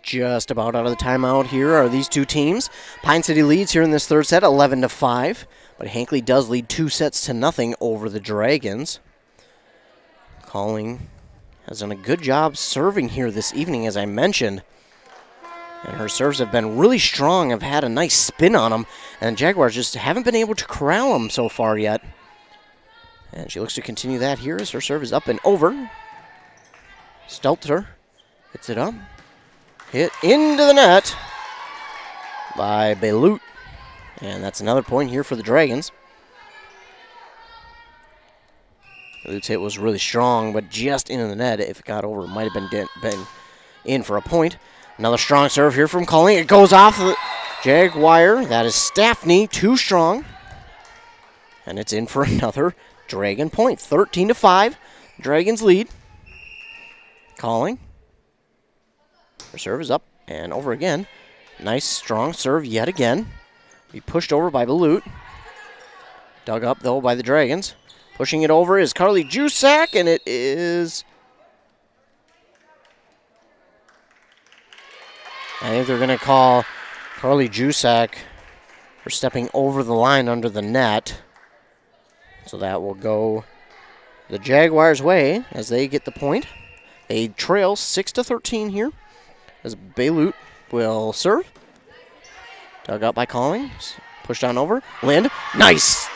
Speaker 2: Just about out of the timeout here are these two teams. Pine City leads here in this third set 11-5, but Hinckley does lead 2-0 over the Dragons. Calling has done a good job serving here this evening, as I mentioned. And her serves have been really strong, have had a nice spin on them, and Jaguars just haven't been able to corral them so far yet. And she looks to continue that here as her serve is up and over. Stelter hits it up. Hit into the net by Belut. And that's another point here for the Dragons. Belut's hit was really strong, but just into the net. If it got over, it might have been in for a point. Another strong serve here from Calling. It goes off the Jaguar. That is Staffney, too strong. And it's in for another Dragon point. 13-5. Dragons lead. Calling. Her serve is up and over again. Nice, strong serve yet again. Be pushed over by Belut. Dug up, though, by the Dragons. Pushing it over is Carly Jusak, and it is... I think they're going to call Carly Jusak for stepping over the line under the net. So that will go the Jaguars' way as they get the point. They trail 6-13 here. As Belut will serve. Dug up by Calling. Pushed on over. Lind. Nice.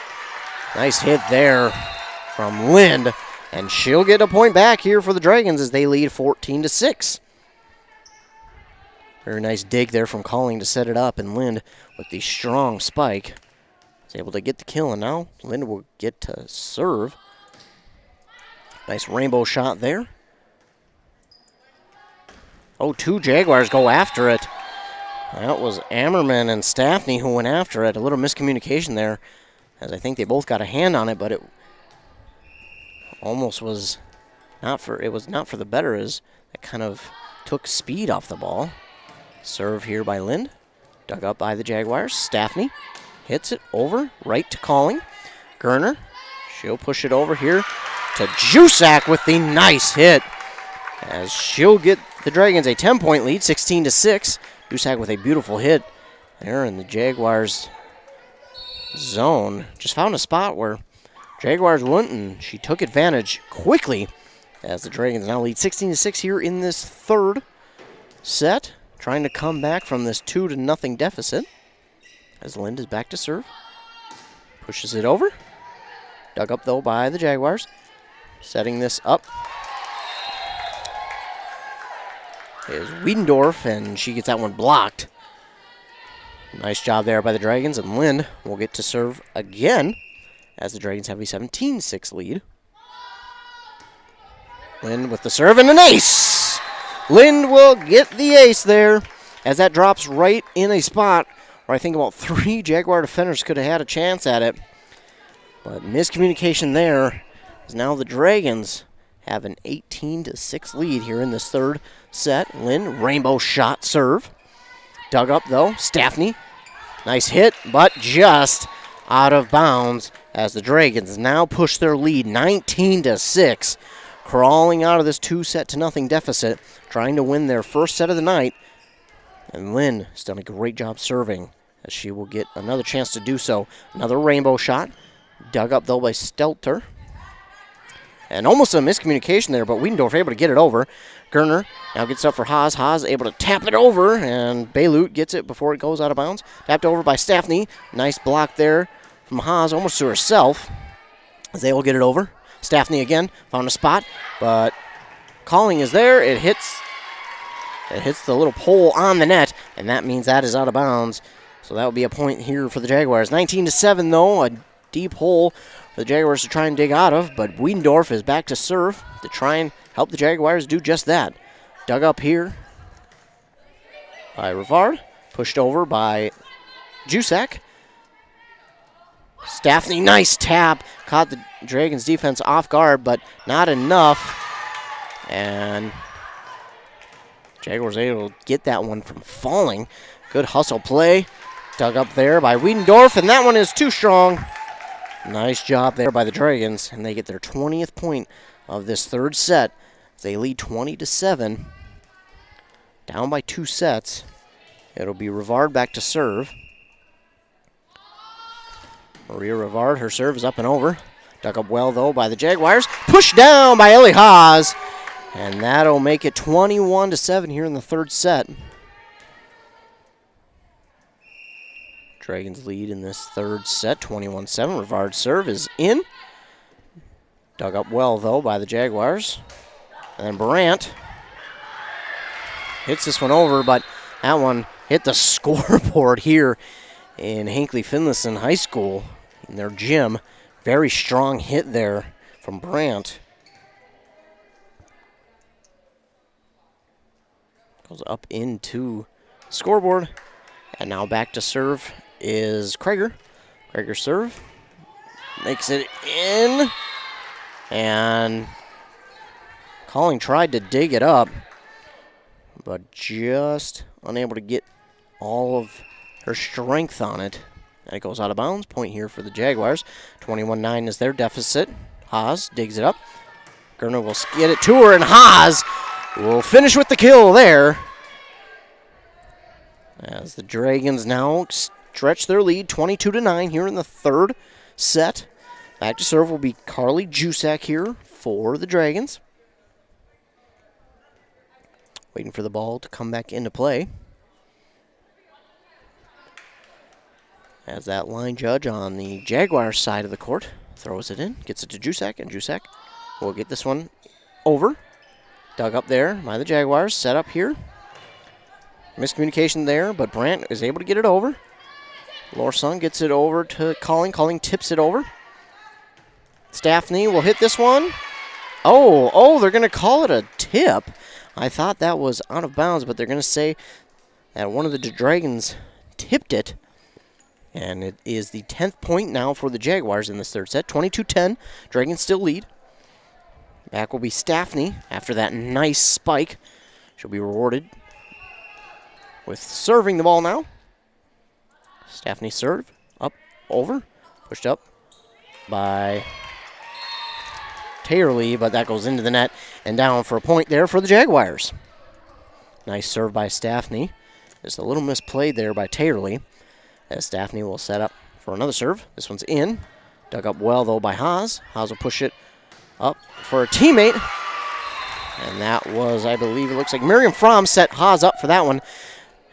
Speaker 2: Nice hit there from Lind. And she'll get a point back here for the Dragons as they lead 14-6. Very nice dig there from Calling to set it up. And Lind with the strong spike is able to get the kill. And now Lind will get to serve. Nice rainbow shot there. Oh, two Jaguars go after it. That was Ammerman and Staffney who went after it. A little miscommunication there, as I think they both got a hand on it, but it almost was not for the better, as it kind of took speed off the ball. Serve here by Lind. Dug up by the Jaguars. Staffney hits it over, right to Calling. Gerner, she'll push it over here to Jusak with the nice hit, as she'll get the Dragons a 10-point lead, 16-6. Jusak with a beautiful hit there in the Jaguars' zone. Just found a spot where Jaguars wouldn't, and she took advantage quickly as the Dragons now lead 16-6 here in this third set, trying to come back from this 2-0 deficit. As Lind is back to serve. Pushes it over. Dug up, though, by the Jaguars. Setting this up is Wiedendorf, and she gets that one blocked. Nice job there by the Dragons, and Lind will get to serve again as the Dragons have a 17-6 lead. Lind with the serve and an ace. Lind will get the ace there as that drops right in a spot where I think about 3 Jaguar defenders could have had a chance at it. But miscommunication there, as now the Dragons have an 18-6 lead here in this third set. Lind, rainbow shot serve. Dug up though, Staffney. Nice hit, but just out of bounds as the Dragons now push their lead 19-6. Crawling out of this 2-0 deficit, trying to win their first set of the night. And Lind has done a great job serving as she will get another chance to do so. Another rainbow shot. Dug up, though, by Stelter. And almost a miscommunication there, but Wiedendorf able to get it over. Gerner now gets up for Haas. Haas able to tap it over, and Baylut gets it before it goes out of bounds. Tapped over by Staffney. Nice block there from Haas, almost to herself, as they will get it over. Staffney again, found a spot, but calling is there. It hits the little pole on the net, and that means that is out of bounds. So that would be a point here for the Jaguars. 19-7, though, a deep hole for the Jaguars to try and dig out of, but Wiedendorf is back to serve to try and help the Jaguars do just that. Dug up here by Rivard, pushed over by Jusak. Staffney, nice tap, caught the Dragons defense off guard, but not enough. And Jaguars able to get that one from falling. Good hustle play. Dug up there by Wiedendorf, and that one is too strong. Nice job there by the Dragons, and they get their 20th point of this third set. They lead 20-7. Down by 2 sets. It'll be Rivard back to serve. Maria Rivard, her serve is up and over. Dug up well, though, by the Jaguars. Pushed down by Ellie Haas. And that'll make it 21-7 here in the third set. Dragons lead in this third set, 21-7. Rivard's serve is in. Dug up well, though, by the Jaguars. And then Brandt hits this one over, but that one hit the scoreboard here in Hinckley-Finlayson High School in their gym. Very strong hit there from Brandt. Goes up into the scoreboard. And now back to serve is Krager. Krager serve. Makes it in. And Calling tried to dig it up, but just unable to get all of her strength on it. And it goes out of bounds. Point here for the Jaguars. 21-9 is their deficit. Haas digs it up. Gerner will get it to her, and Haas will finish with the kill there. As the Dragons now stretch their lead 22-9 here in the third set. Back to serve will be Carly Jusak here for the Dragons. Waiting for the ball to come back into play. As that line judge on the Jaguars side of the court throws it in, gets it to Jusak, and Jusak will get this one over. Dug up there by the Jaguars, set up here. Miscommunication there, but Brandt is able to get it over. Lorson gets it over to Calling. Calling tips it over. Staffney will hit this one. Oh, they're going to call it a tip. I thought that was out of bounds, but they're going to say that one of the Dragons tipped it. And it is the 10th point now for the Jaguars in this third set. 22-10. Dragons still lead. Back will be Staffney after that nice spike. She'll be rewarded with serving the ball now. Staffney serve. Up, over. Pushed up by Taylor, but that goes into the net and down for a point there for the Jaguars. Nice serve by Staffney. Just a little misplayed there by Taylor, as Staffney will set up for another serve. This one's in. Dug up well, though, by Haas. Haas will push it up for a teammate. And that was, I believe, it looks like Miriam Fromm set Haas up for that one.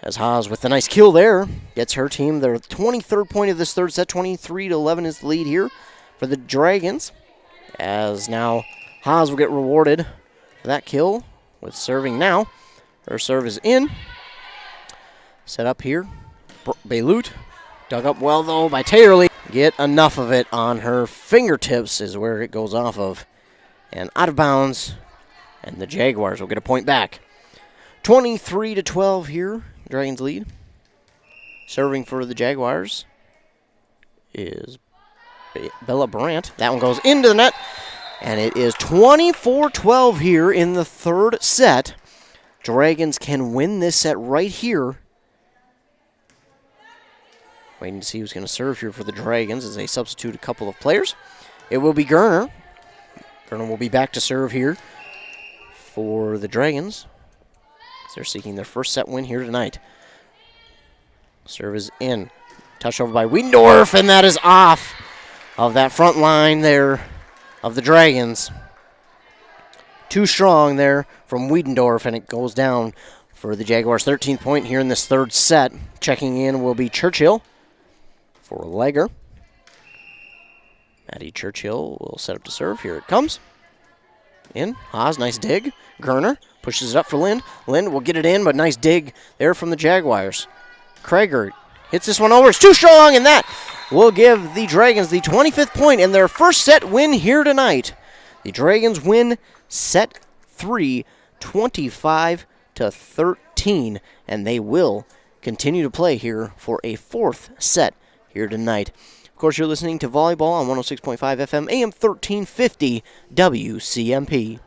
Speaker 2: As Haas with a nice kill there gets her team their 23rd point of this third set. 23-11 is the lead here for the Dragons. As now Haas will get rewarded for that kill with serving now. Her serve is in. Set up here. Baylut. Dug up well, though, by Taylor. Get enough of it on her fingertips is where it goes off of. And out of bounds And the Jaguars will get a point back. 23-12 here. Dragons lead. Serving for the Jaguars is Bella Brandt. That one goes into the net. And it is 24-12 here in the third set. Dragons can win this set right here. Waiting to see who's going to serve here for the Dragons as they substitute a couple of players. It will be Gerner. Gerner will be back to serve here for the Dragons. They're seeking their first set win here tonight. Serve is in. Touched over by Wiedendorf, and that is off of that front line there of the Dragons. Too strong there from Wiedendorf, and it goes down for the Jaguars' 13th point here in this third set. Checking in will be Churchill for Legger. Maddie Churchill will set up to serve. Here it comes. In. Haas, nice dig. Gerner pushes it up for Lind. Lind will get it in, but nice dig there from the Jaguars. Krager hits this one over. It's too strong, and that will give the Dragons the 25th point and their first set win here tonight. The Dragons win set 3, 25-13, and they will continue to play here for a fourth set here tonight. Of course, you're listening to Volleyball on 106.5 FM, AM 1350, WCMP.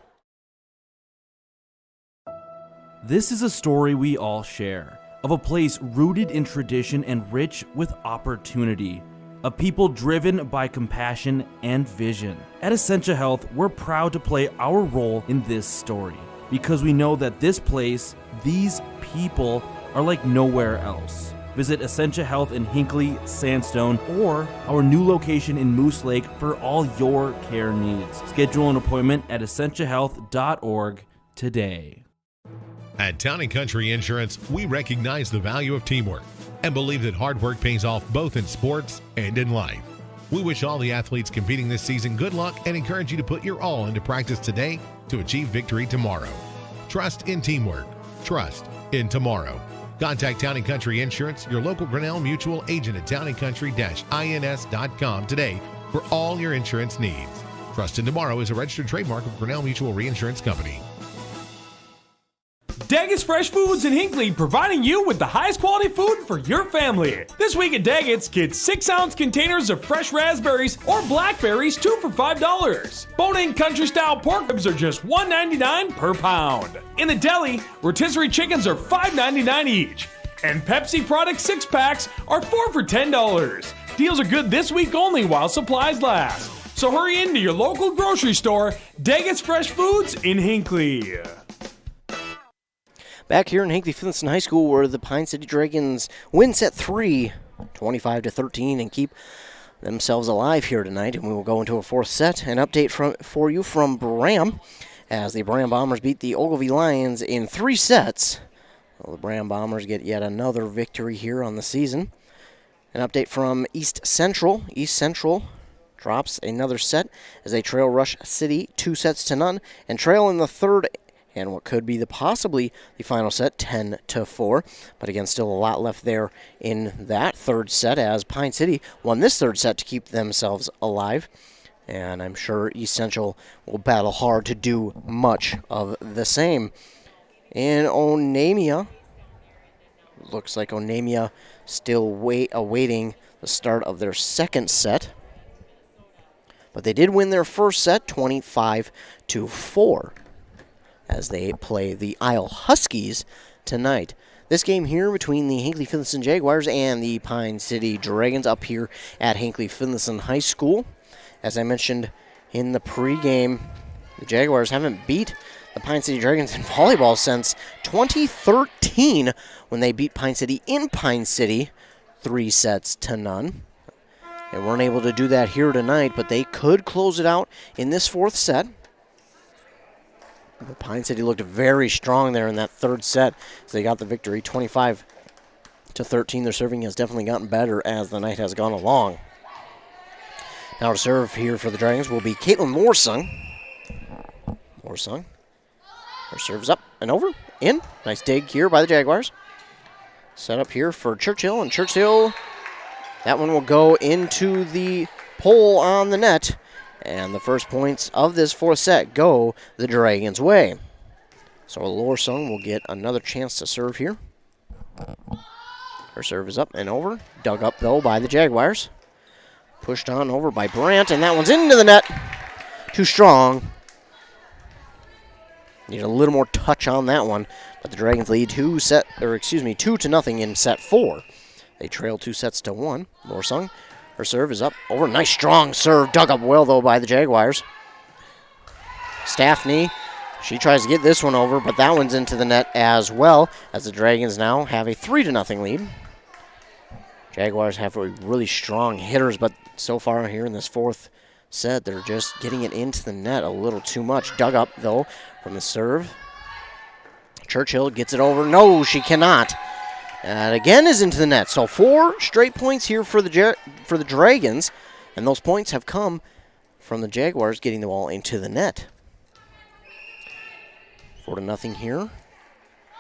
Speaker 13: This is a story we all share, of a place rooted in tradition and rich with opportunity, of people driven by compassion and vision. At Essentia Health, we're proud to play our role in this story, because we know that this place, these people, are like nowhere else. Visit Essentia Health in Hinckley, Sandstone, or our new location in Moose Lake for all your care needs. Schedule an appointment at essentiahealth.org today.
Speaker 17: At Town & Country Insurance, we recognize the value of teamwork and believe that hard work pays off both in sports and in life. We wish all the athletes competing this season good luck and encourage you to put your all into practice today to achieve victory tomorrow. Trust in teamwork. Trust in tomorrow. Contact Town & Country Insurance, your local Grinnell Mutual agent at towncountry-ins.com today for all your insurance needs. Trust in Tomorrow is a registered trademark of Grinnell Mutual Reinsurance Company.
Speaker 15: Daggett's Fresh Foods in Hinckley, providing you with the highest quality food for your family. This week at Daggett's, get 6-ounce containers of fresh raspberries or blackberries, 2 for $5. Bone-in country-style pork ribs are just $1.99 per pound. In the deli, rotisserie chickens are $5.99 each. And Pepsi product 6-packs are 4 for $10. Deals are good this week only while supplies last. So hurry into your local grocery store, Daggett's Fresh Foods in Hinckley.
Speaker 2: Back here in Hinckley-Finlayson High School, where the Pine City Dragons win set 3, 25-13, and keep themselves alive here tonight. And we will go into a fourth set. An update for you from Bram, as the Bram Bombers beat the Ogilvie Lions in 3 sets. Well, the Bram Bombers get yet another victory here on the season. An update from East Central. East Central drops another set as they trail Rush City 2-0 and trail in the third and what could be possibly the final set, 10-4. But again, still a lot left there in that third set, as Pine City won this third set to keep themselves alive. And I'm sure East Central will battle hard to do much of the same. In Onamia, looks like Onamia still awaiting the start of their second set. But they did win their first set, 25-4. As they play the Isle Huskies tonight. This game here between the Hinckley-Finlayson Jaguars and the Pine City Dragons up here at Hinckley-Finlayson High School. As I mentioned in the pregame, the Jaguars haven't beat the Pine City Dragons in volleyball since 2013 when they beat Pine City in Pine City 3-0. They weren't able to do that here tonight, but they could close it out in this fourth set. But Pine City looked very strong there in that third set as they got the victory, 25-13. Their serving has definitely gotten better as the night has gone along. Now to serve here for the Dragons will be Caitlin Morsung. Morsung. Her serve's up and over. In. Nice dig here by the Jaguars. Set up here for Churchill, and Churchill, that one will go into the pole on the net. And the first points of this fourth set go the Dragons' way. So Lorsung will get another chance to serve here. Her serve is up and over. Dug up, though, by the Jaguars. Pushed on over by Brandt, and that one's into the net. Too strong. Need a little more touch on that one. But the Dragons lead 2-0 in set 4. They trail 2-1. Lorsung, her serve is up over. Nice strong serve. Dug up well, though, by the Jaguars. Staffney, she tries to get this one over, but that one's into the net as well, as the Dragons now have a 3-0 lead. Jaguars have really strong hitters, but so far here in this fourth set, they're just getting it into the net a little too much. Dug up, though, from the serve. Churchill gets it over. No, she cannot. And again is into the net. So 4 straight points here for the Dragons, and those points have come from the Jaguars getting the ball into the net. 4-0 here.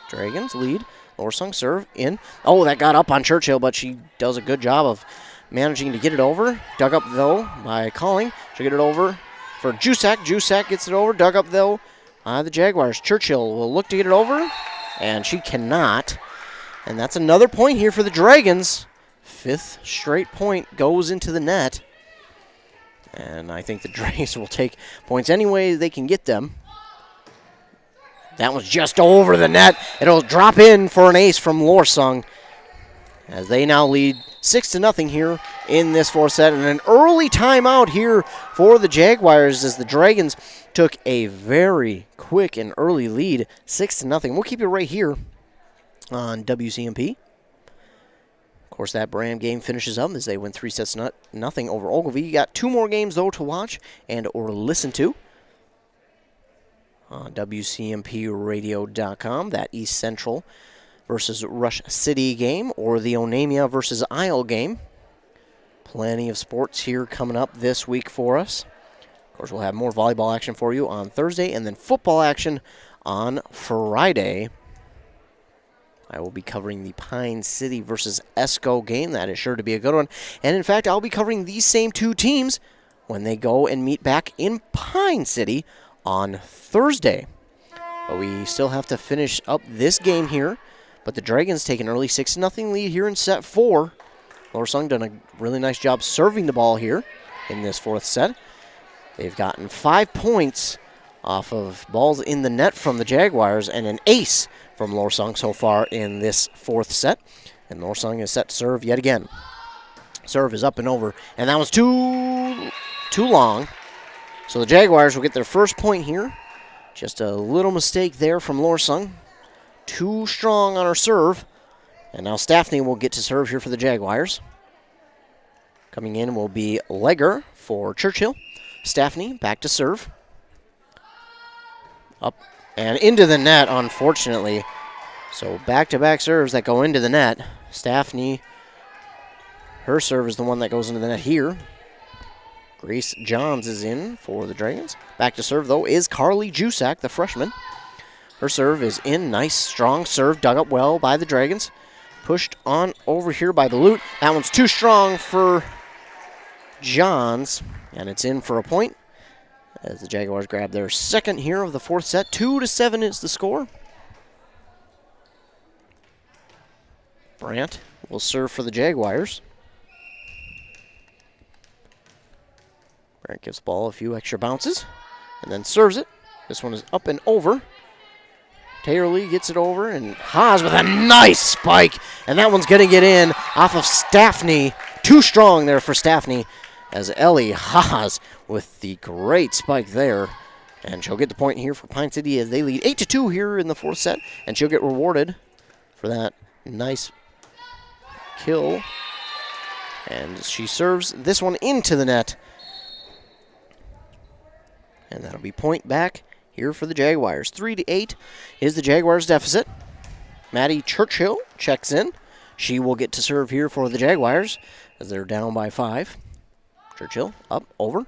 Speaker 2: Dragons lead. Lorsung serve in. Oh, that got up on Churchill, but she does a good job of managing to get it over. Dug up, though, by Calling. She'll get it over for Jusak. Jusak gets it over. Dug up, though, the Jaguars. Churchill will look to get it over, and she cannot. And that's another point here for the Dragons. 5th straight point goes into the net. And I think the Dragons will take points any way they can get them. That was just over the net. It'll drop in for an ace from Lorsung, as they now lead 6-0 here in this fourth set. And an early timeout here for the Jaguars, as the Dragons took a very quick and early lead, 6-0. We'll keep it right here on WCMP. Of course, that Bram game finishes up as they win 3-0 over Ogilvie. You got 2 more games, though, to watch and or listen to on WCMPradio.com. That East Central versus Rush City game, or the Onamia versus Isle game. Plenty of sports here coming up this week for us. Of course, we'll have more volleyball action for you on Thursday, and then football action on Friday. I will be covering the Pine City versus Esco game. That is sure to be a good one. And in fact, I'll be covering these same 2 teams when they go and meet back in Pine City on Thursday. But we still have to finish up this game here. But the Dragons take an early 6-0 lead here in set 4. Lorsung done a really nice job serving the ball here in this fourth set. They've gotten 5 points off of balls in the net from the Jaguars and an ace from Lorsung so far in this fourth set. And Lorsung is set to serve yet again. Serve is up and over, and that was too long. So the Jaguars will get their first point here. Just a little mistake there from Lorsung. Too strong on her serve. And now Staffney will get to serve here for the Jaguars. Coming in will be Legger for Churchill. Staffney back to serve. Up and into the net, unfortunately. So back-to-back serves that go into the net. Staffney, her serve is the one that goes into the net here. Grace Johns is in for the Dragons. Back to serve, though, is Carly Jusak, the freshman. Her serve is in. Nice, strong serve. Dug up well by the Dragons. Pushed on over here by Balut. That one's too strong for Johns. And it's in for a point, as the Jaguars grab their second here of the fourth set. 2-7 is the score. Brandt will serve for the Jaguars. Brandt gives the ball a few extra bounces and then serves it. This one is up and over. Taylor gets it over, and Haas with a nice spike. And that one's going to get in off of Staffney. Too strong there for Staffney, as Ellie Haas with the great spike there. And she'll get the point here for Pine City as they lead 8-2 here in the fourth set. And she'll get rewarded for that nice kill. And she serves this one into the net. And that'll be point back here for the Jaguars. 3-8 is the Jaguars' deficit. Maddie Churchill checks in. She will get to serve here for the Jaguars as they're down by 5. Churchill up, over.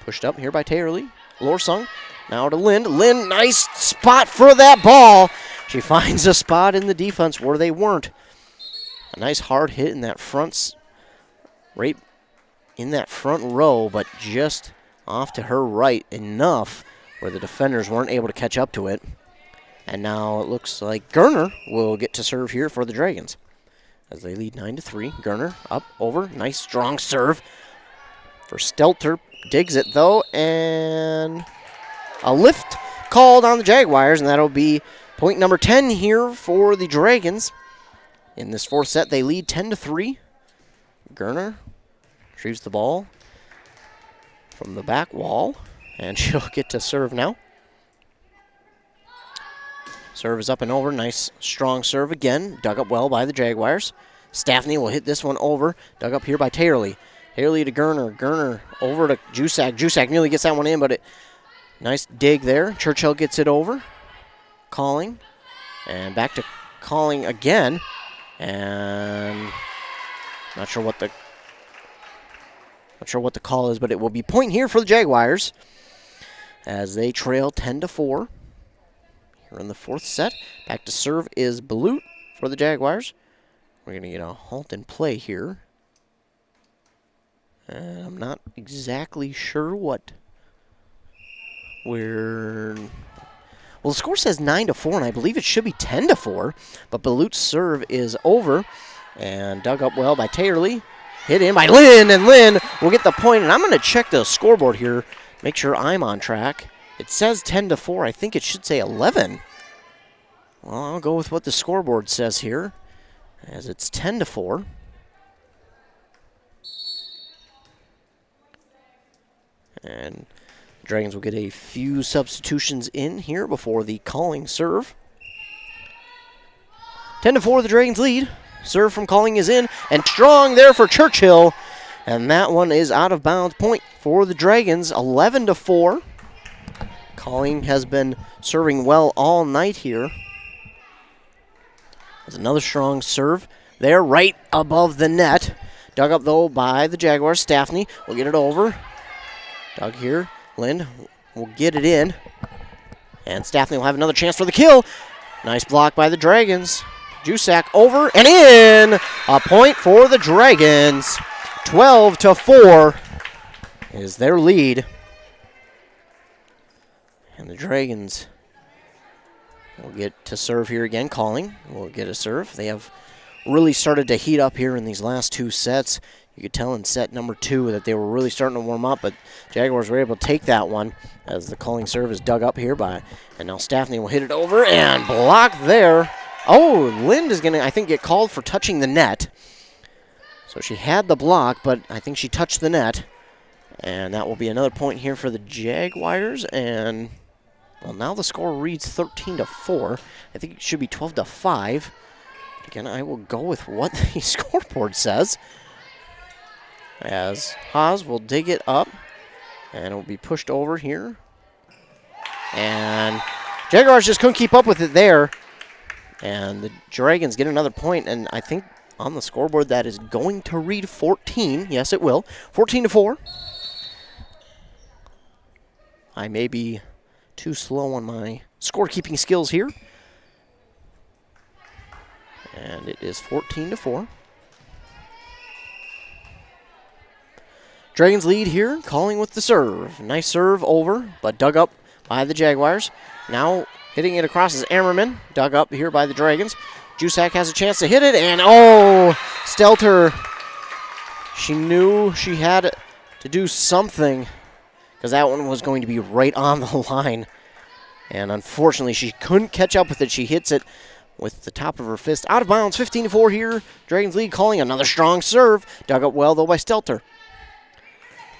Speaker 2: Pushed up here by Taylor. Lorsung now to Lind. Lind, nice spot for that ball. She finds a spot in the defense where they weren't. A nice hard hit in that right in that front row, but just off to her right enough where the defenders weren't able to catch up to it. And now it looks like Gerner will get to serve here for the Dragons as they lead 9-3. Gerner up, over, nice strong serve for Stelter. Digs it though, and a lift called on the Jaguars, and that'll be point number 10 here for the Dragons. In this fourth set, they lead 10-3. Gerner retrieves the ball from the back wall, and she'll get to serve now. Serve is up and over. Nice strong serve again. Dug up well by the Jaguars. Staffney will hit this one over. Dug up here by Taylorly. Taylorly to Gerner. Gerner over to Jusak. Jusak nearly gets that one in, but nice dig there. Churchill gets it over. Calling. And back to Calling again. And not sure what the call is, but it will be point here for the Jaguars as they trail 10-4. Here in the fourth set. Back to serve is Balut for the Jaguars. We're going to get a halt and play here. And I'm not exactly sure what we're... Well, the score says 9-4, and I believe it should be 10-4. But Balut's serve is over. And dug up well by Taylorly. Hit in by Lynn, and Lynn will get the point. And I'm going to check the scoreboard here, make sure I'm on track. It says 10-4. I think it should say 11. Well, I'll go with what the scoreboard says here, as it's 10-4. And Dragons will get a few substitutions in here before the Calling serve. 10-4, the Dragons lead. Serve from Calling is in, and strong there for Churchill. And that one is out of bounds. Point for the Dragons, 11-4. Calling has been serving well all night here. There's another strong serve there, right above the net. Dug up, though, by the Jaguars. Staffney will get it over. Dug here. Lind will get it in. And Staffney will have another chance for the kill. Nice block by the Dragons. Jusak over and in. A point for the Dragons. 12-4 is their lead. And the Dragons will get to serve here again. Calling will get a serve. They have really started to heat up here in these last two sets. You could tell in set number 2 that they were really starting to warm up, but Jaguars were able to take that one as the Calling serve is dug up here by, and now Staffney will hit it over and block there. Oh, Lind is going to, I think, get called for touching the net. So she had the block, but I think she touched the net. And that will be another point here for the Jaguars, and... Well, now the score reads 13-4. I think it should be 12-5. Again, I will go with what the scoreboard says. As Haas will dig it up, and it will be pushed over here. And Jaguars just couldn't keep up with it there. And the Dragons get another point, and I think on the scoreboard that is going to read 14. Yes, it will. 14-4. I may be too slow on my scorekeeping skills here. And it is 14-4. Dragons lead here, Calling with the serve. Nice serve over, but dug up by the Jaguars. Now hitting it across is Ammerman, dug up here by the Dragons. Jusak has a chance to hit it, and oh, Stelter, she knew she had to do something because that one was going to be right on the line. And unfortunately, she couldn't catch up with it. She hits it with the top of her fist. Out of bounds, 15-4 here. Dragons lead, Calling another strong serve. Dug up well, though, by Stelter.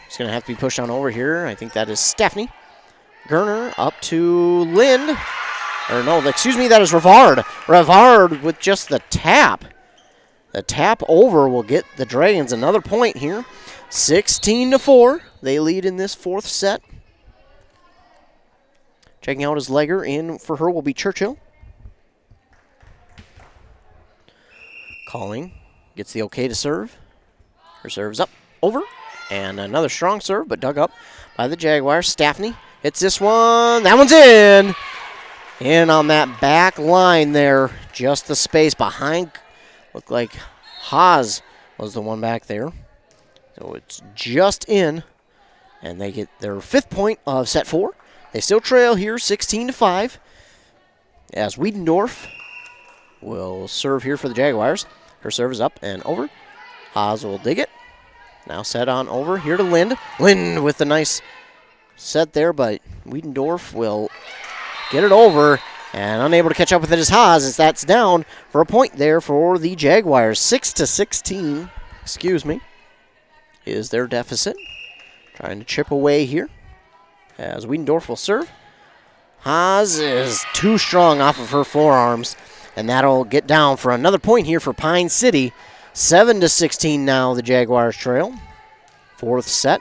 Speaker 2: It's going to have to be pushed on over here. I think that is Staffney. Gerner up to Lind. Or no, excuse me, that is Rivard. Rivard with just the tap. The tap over will get the Dragons another point here. 16-4. They lead in this fourth set. Checking out his legger. In for her will be Churchill. Calling. Gets the okay to serve. Her serve's up. Over. And another strong serve, but dug up by the Jaguars. Staffney hits this one. That one's in. In on that back line there. Just the space behind. Looked like Haas was the one back there. So it's just in. And they get their 5th point of set 4. They still trail here 16-5. As Wiedendorf will serve here for the Jaguars. Her serve is up and over. Haas will dig it. Now set on over here to Lind. Lind with the nice set there, but Wiedendorf will get it over, and unable to catch up with it is Haas, as that's down for a point there for the Jaguars. 6-16, is their deficit. Trying to chip away here as Wiedendorf will serve. Haas is too strong off of her forearms, and that'll get down for another point here for Pine City. 7-16 now, the Jaguars trail. 4th set.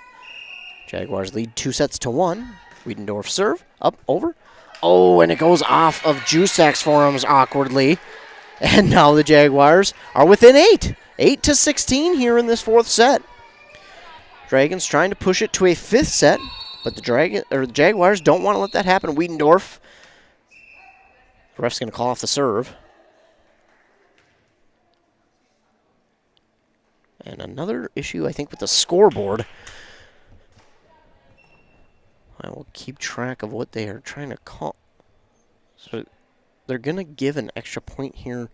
Speaker 2: Jaguars lead 2-1. Wiedendorf serve, up, over. Oh, and it goes off of Jusak's forearms awkwardly. And now the Jaguars are within 8. 8-16 here in this 4th set. Dragons trying to push it to a 5th set, but the Jaguars don't want to let that happen. Wiedendorf, the ref's going to call off the serve. And another issue, I think, with the scoreboard. I will keep track of what they are trying to call. So they're going to give an extra point here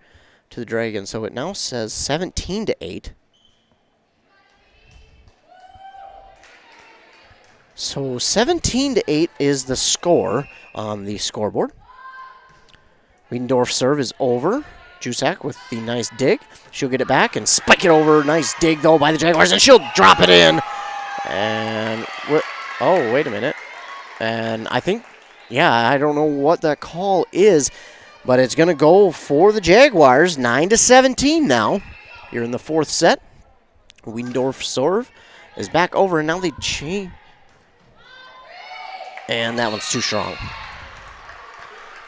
Speaker 2: to the Dragons. So it now says 17-8. So 17-8 is the score on the scoreboard. Wiedendorf's serve is over. Jusak with the nice dig. She'll get it back and spike it over. Nice dig, though, by the Jaguars, and she'll drop it in. And, oh, wait a minute. And I think, I don't know what that call is, but it's going to go for the Jaguars. 9-17 now here in the 4th set. Wiedendorf's serve is back over, and now they change. And that one's too strong.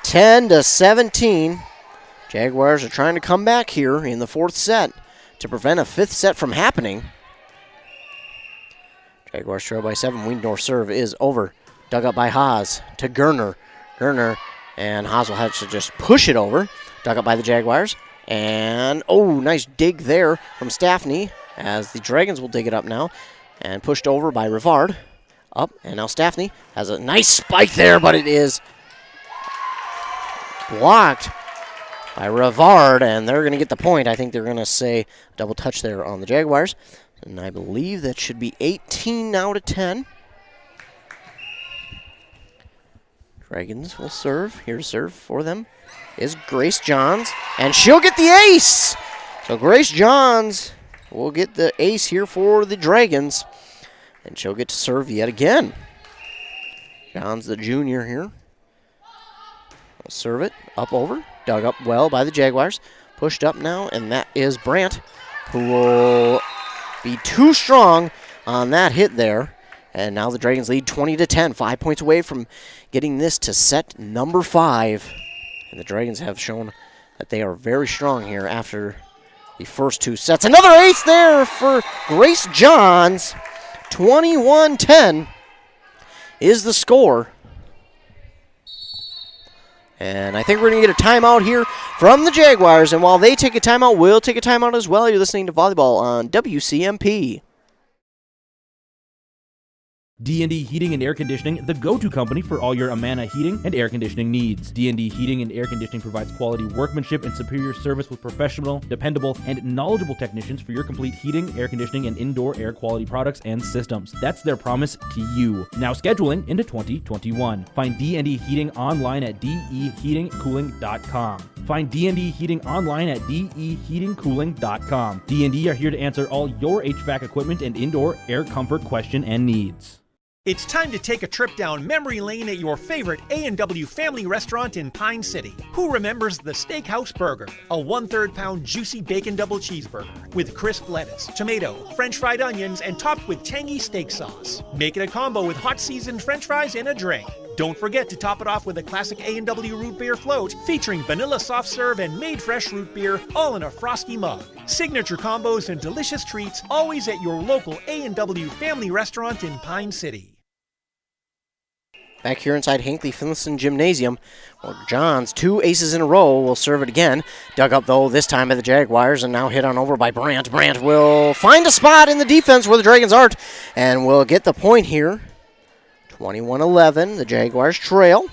Speaker 2: 10-17. Jaguars are trying to come back here in the 4th set to prevent a 5th set from happening. Jaguars trail by 7. Wiedendorf serve is over. Dug up by Haas to Gerner. Gerner and Haas will have to just push it over. Dug up by the Jaguars. And, nice dig there from Staffney as the Dragons will dig it up now. And pushed over by Rivard. Up, and now Staffney has a nice spike there, but it is blocked by Rivard, and they're going to get the point. I think they're going to say double touch there on the Jaguars. And I believe that should be 18 now to 10. Dragons will serve. Here to serve for them is Grace Johns, and she'll get the ace. So Grace Johns will get the ace here for the Dragons, and she'll get to serve yet again. Johns, the junior here, will serve it up over. Dug up well by the Jaguars. Pushed up now, and that is Brandt, who will be too strong on that hit there. And now the Dragons lead 20-10, 5 points away from getting this to set number 5. And the Dragons have shown that they are very strong here after the first 2 sets. Another ace there for Grace Johns. 21-10 is the score. And I think we're going to get a timeout here from the Jaguars. And while they take a timeout, we'll take a timeout as well. You're listening to Volleyball on WCMP.
Speaker 16: D&D Heating and Air Conditioning, the go-to company for all your Amana heating and air conditioning needs. D&D Heating and Air Conditioning provides quality workmanship and superior service with professional, dependable, and knowledgeable technicians for your complete heating, air conditioning, and indoor air quality products and systems. That's their promise to you. Now scheduling into 2021. Find D&D Heating online at deheatingcooling.com. Find D&D Heating online at deheatingcooling.com. D&D are here to answer all your HVAC equipment and indoor air comfort question and needs.
Speaker 23: It's time to take a trip down memory lane at your favorite A&W family restaurant in Pine City. Who remembers the Steakhouse Burger? A 1/3 pound juicy bacon double cheeseburger with crisp lettuce, tomato, French fried onions, and topped with tangy steak sauce. Make it a combo with hot seasoned French fries and a drink. Don't forget to top it off with a classic A&W root beer float featuring vanilla soft serve and made fresh root beer, all in a frosty mug. Signature combos and delicious treats, always at your local A&W family restaurant in Pine City.
Speaker 2: Back here inside Hinckley-Finlayson Gymnasium, well, Johns, 2 aces in a row, will serve it again. Dug up, though, this time by the Jaguars, and now hit on over by Brandt. Brandt will find a spot in the defense where the Dragons aren't, and will get the point here 21-11, the Jaguars trail.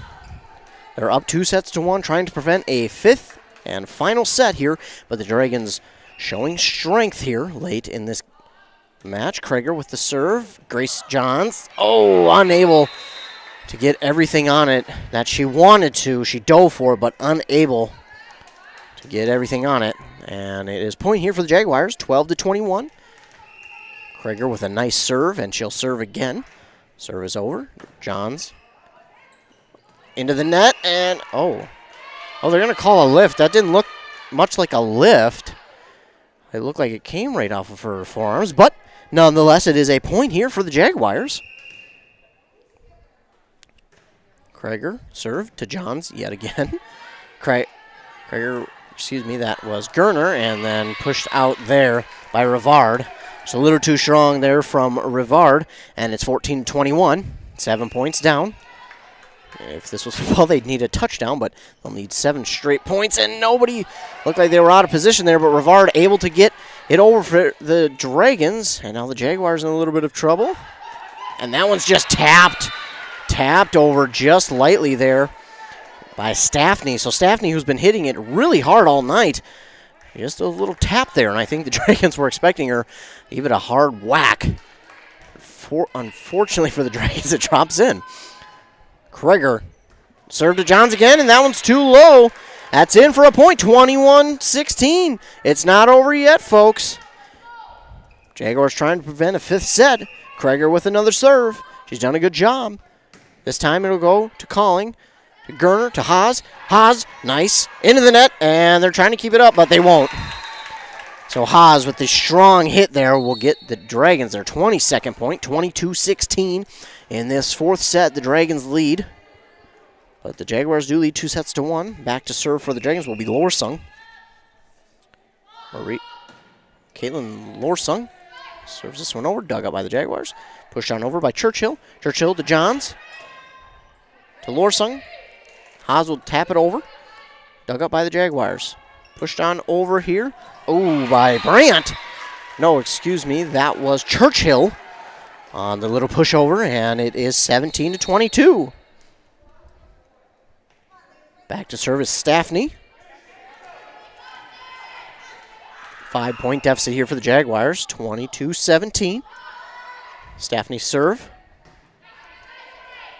Speaker 2: They're up 2-1, trying to prevent a fifth and final set here, but the Dragons showing strength here late in this match. Krager with the serve. Grace Johns, unable to get everything on it that she wanted to. She dove for it, but unable to get everything on it. And it is point here for the Jaguars, 12-21. Krager with a nice serve, and she'll serve again. Serve is over. Johns into the net, and they're going to call a lift. That didn't look much like a lift. It looked like it came right off of her forearms, but nonetheless, it is a point here for the Jaguars. Krager serve to Johns yet again. Krager, that was Gerner, and then pushed out there by Rivard. Just a little too strong there from Rivard, and it's 14-21, 7 points down. If this was football, they'd need a touchdown, but they'll need 7 straight points, and nobody looked like they were out of position there, but Rivard able to get it over for the Dragons, and now the Jaguars in a little bit of trouble. And that one's just tapped over just lightly there by Staffney. So Staffney, who's been hitting it really hard all night, just a little tap there, and I think the Dragons were expecting her to give it a hard whack. Unfortunately for the Dragons, it drops in. Krager serve to Johns again, and that one's too low. That's in for a point, 21-16. It's not over yet, folks. Jaguars trying to prevent a fifth set. Krager with another serve. She's done a good job. This time it'll go to Calling, to Gerner, to Haas. Haas, nice, into the net, and they're trying to keep it up, but they won't. So Haas with the strong hit there will get the Dragons their 22nd point, 22-16. In this fourth set, the Dragons lead. But the Jaguars do lead 2-1. Back to serve for the Dragons will be Lorsung. Caitlin Lorsung serves this one over, dug up by the Jaguars. Pushed on over by Churchill. Churchill to Johns. To Lorsung. Haas will tap it over. Dug up by the Jaguars. Pushed on over here. By Brandt. No, excuse me, that was Churchill on the little pushover, and it is 17-22. Back to service Staffney. 5-point deficit here for the Jaguars, 22-17. Staffney serve.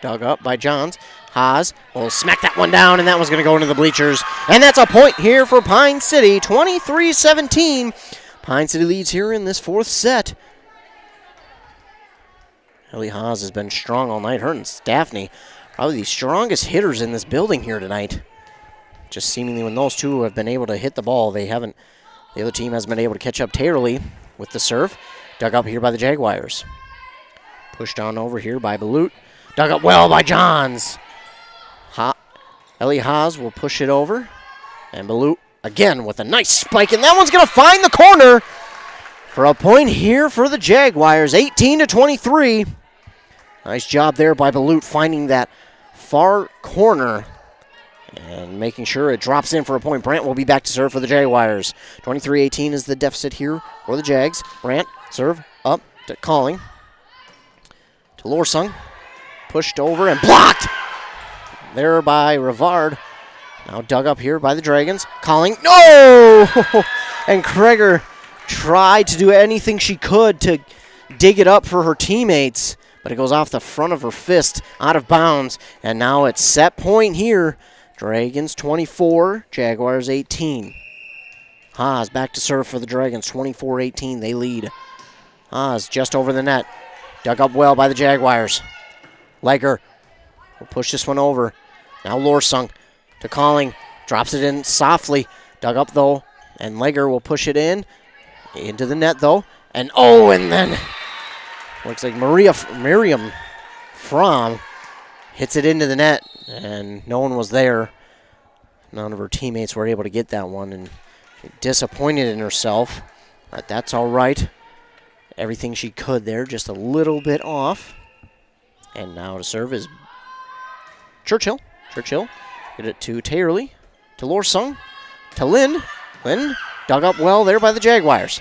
Speaker 2: Dug up by Johns. Haas will smack that one down, and that one's going to go into the bleachers. And that's a point here for Pine City, 23-17. Pine City leads here in this fourth set. Ellie Haas has been strong all night. Her and Staffney, probably the strongest hitters in this building here tonight. Just seemingly when those two have been able to hit the ball, the other team hasn't been able to catch up. Taylorly with the serve. Dug up here by the Jaguars. Pushed on over here by Balut. Dug up well by Johns. Ellie Haas will push it over. And Balut again with a nice spike. And that one's going to find the corner for a point here for the Jaguars. 18-23. Nice job there by Balut finding that far corner and making sure it drops in for a point. Brandt will be back to serve for the Jaguars. 23-18 is the deficit here for the Jags. Brandt serve up to Calling. To Lorsung. Pushed over and blocked there by Rivard. Now dug up here by the Dragons. Calling. No! And Krager tried to do anything she could to dig it up for her teammates, but it goes off the front of her fist, out of bounds, and now it's set point here. Dragons 24, Jaguars 18. Haas back to serve for the Dragons, 24-18, they lead. Haas just over the net, dug up well by the Jaguars. Leger will push this one over. Now Lorsung to Calling, drops it in softly, dug up though, and Leger will push it in, into the net though, and then looks like Miriam Fromm hits it into the net, and no one was there. None of her teammates were able to get that one, and disappointed in herself. But that's all right. Everything she could there, just a little bit off. And now to serve is Churchill. Churchill get it to Taylorly, to Lorsung, to Lind. Lind dug up well there by the Jaguars.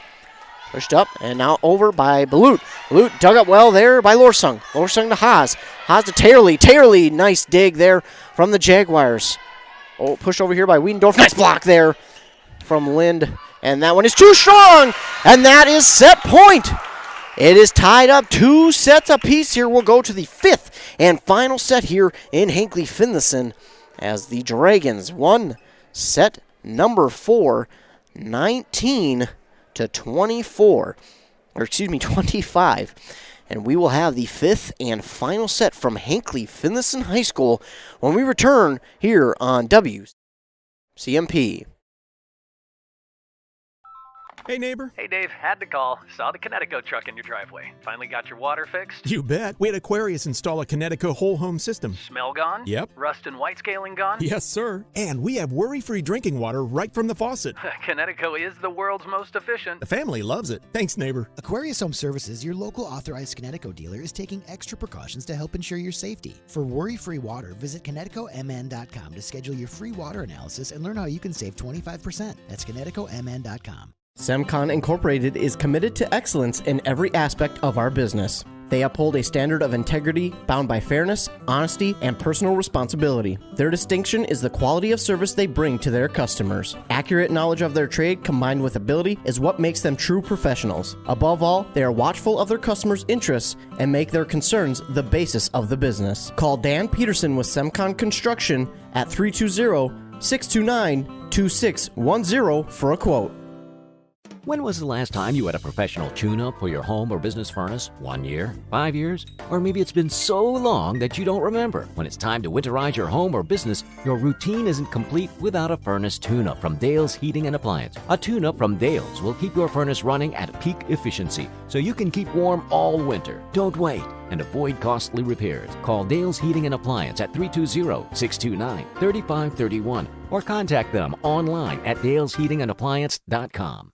Speaker 2: Pushed up and now over by Balut. Balut dug up well there by Lorsung. Lorsung to Haas. Haas to Taylorly. Taylorly, nice dig there from the Jaguars. Oh, pushed over here by Wiedendorf. Nice block there from Lind. And that one is too strong. And that is set point. It is tied up 2 sets apiece here. We'll go to the 5th and final set here in Hinckley-Finlayson as the Dragons won set number 4, 19-24, or excuse me, 25. And we will have the 5th and final set from Hinckley-Finlayson High School when we return here on WCMP.
Speaker 18: Hey, neighbor.
Speaker 19: Hey, Dave. Had to call. Saw the Connecticut truck in your driveway. Finally got your water fixed?
Speaker 18: You bet. We had Aquarius install a Connecticut whole home system.
Speaker 19: Smell gone?
Speaker 18: Yep.
Speaker 19: Rust and white scaling gone?
Speaker 18: Yes, sir. And we have worry-free drinking water right from the faucet.
Speaker 19: Connecticut is the world's most efficient.
Speaker 18: The family loves it. Thanks, neighbor.
Speaker 20: Aquarius Home Services, your local authorized Connecticut dealer, is taking extra precautions to help ensure your safety. For worry-free water, visit ConnecticutMN.com to schedule your free water analysis and learn how you can save 25%. That's ConnecticutMN.com.
Speaker 2: Semcon Incorporated is committed to excellence in every aspect of our business. They uphold a standard of integrity bound by fairness, honesty, and personal responsibility. Their distinction is the quality of service they bring to their customers. Accurate knowledge of their trade combined with ability is what makes them true professionals. Above all, they are watchful of their customers' interests and make their concerns the basis of the business. Call Dan Peterson with Semcon Construction at 320-629-2610 for a quote.
Speaker 3: When was the last time you had a professional tune-up for your home or business furnace? 1 year? 5 years? Or maybe it's been so long that you don't remember. When it's time to winterize your home or business, your routine isn't complete without a furnace tune-up from Dale's Heating and Appliance. A tune-up from Dale's will keep your furnace running at peak efficiency so you can keep warm all winter. Don't wait and avoid costly repairs. Call Dale's Heating and Appliance at 320-629-3531 or contact them online at dalesheatingandappliance.com.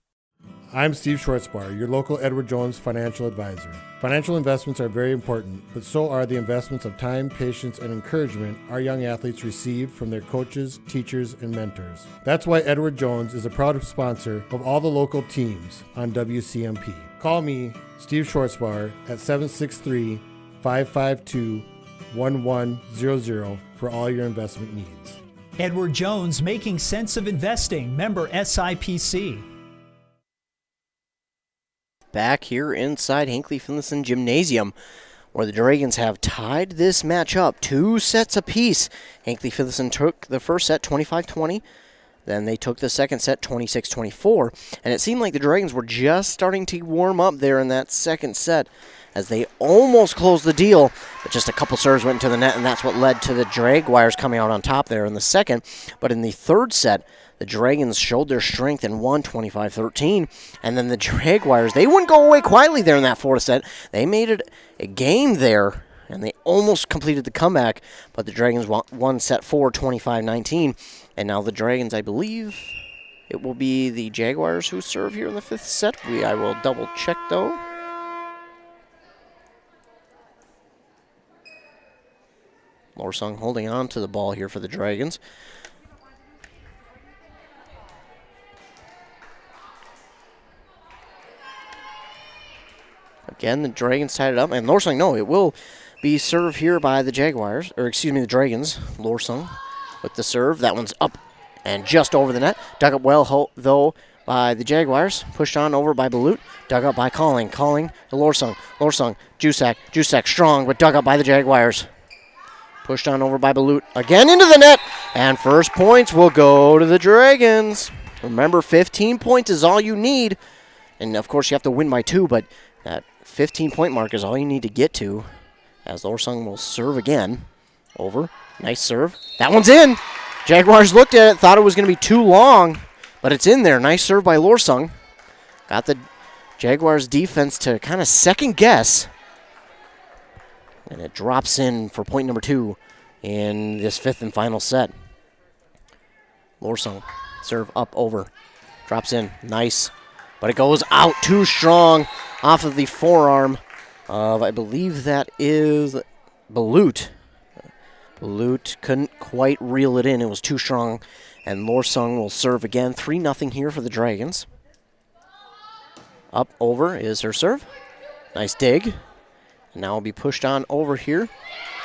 Speaker 22: I'm Steve Schwartzbar, your local Edward Jones financial advisor. Financial investments are very important, but so are the investments of time, patience, and encouragement our young athletes receive from their coaches, teachers, and mentors. That's why Edward Jones is a proud sponsor of all the local teams on WCMP. Call me, Steve Schwartzbar, at 763-552-1100 for all your investment needs.
Speaker 21: Edward Jones, making sense of investing, member SIPC.
Speaker 2: Back here inside Hinckley-Finlayson Gymnasium, where the Dragons have tied this match up 2 sets apiece. Hinckley-Finlayson took the first set 25-20. Then they took the second set 26-24. And it seemed like the Dragons were just starting to warm up there in that second set as they almost closed the deal. But just a couple serves went into the net, and that's what led to the Jaguars coming out on top there in the second. But in the third set, the Dragons showed their strength and won 25-13. And then the Jaguars, they wouldn't go away quietly there in that fourth set. They made it a game there, and they almost completed the comeback. But the Dragons won set 4, 25-19. And now the Dragons, I believe, it will be the Jaguars who serve here in the fifth set. I will double check, though. Lorsung holding on to the ball here for the Dragons. Again, the Dragons tied it up, and Lorsung, no, it will be served here by the Jaguars, or excuse me, the Dragons. Lorsung with the serve. That one's up and just over the net. Dug up well, though, by the Jaguars. Pushed on over by Balut. Dug up by Calling to Lorsung. Lorsung, Jusak strong, but dug up by the Jaguars. Pushed on over by Balut. Again into the net, and first points will go to the Dragons. Remember, 15 points is all you need, and of course you have to win by 2, but that 15-point mark is all you need to get to, as Lorsung will serve again. Over. Nice serve. That one's in. Jaguars looked at it, thought it was going to be too long, but it's in there. Nice serve by Lorsung. Got the Jaguars defense to kind of second guess. And it drops in for point number 2 in this fifth and final set. Lorsung, serve up over. Drops in. Nice. But it goes out too strong off of the forearm of, I believe that is Balut. Balut couldn't quite reel it in. It was too strong. And Lorsung will serve again. 3-0 here for the Dragons. Up over is her serve. Nice dig. And now will be pushed on over here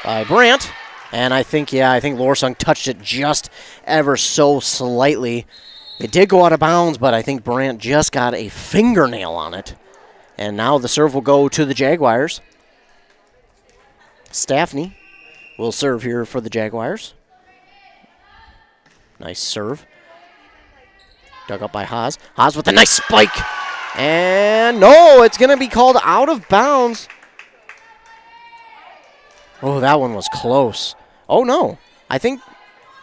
Speaker 2: by Brandt. And I think Lorsung touched it just ever so slightly. It did go out of bounds, but I think Brandt just got a fingernail on it. And now the serve will go to the Jaguars. Staffney will serve here for the Jaguars. Nice serve. Dug up by Haas. Haas with a nice spike. And no, it's going to be called out of bounds. Oh, that one was close. Oh, no.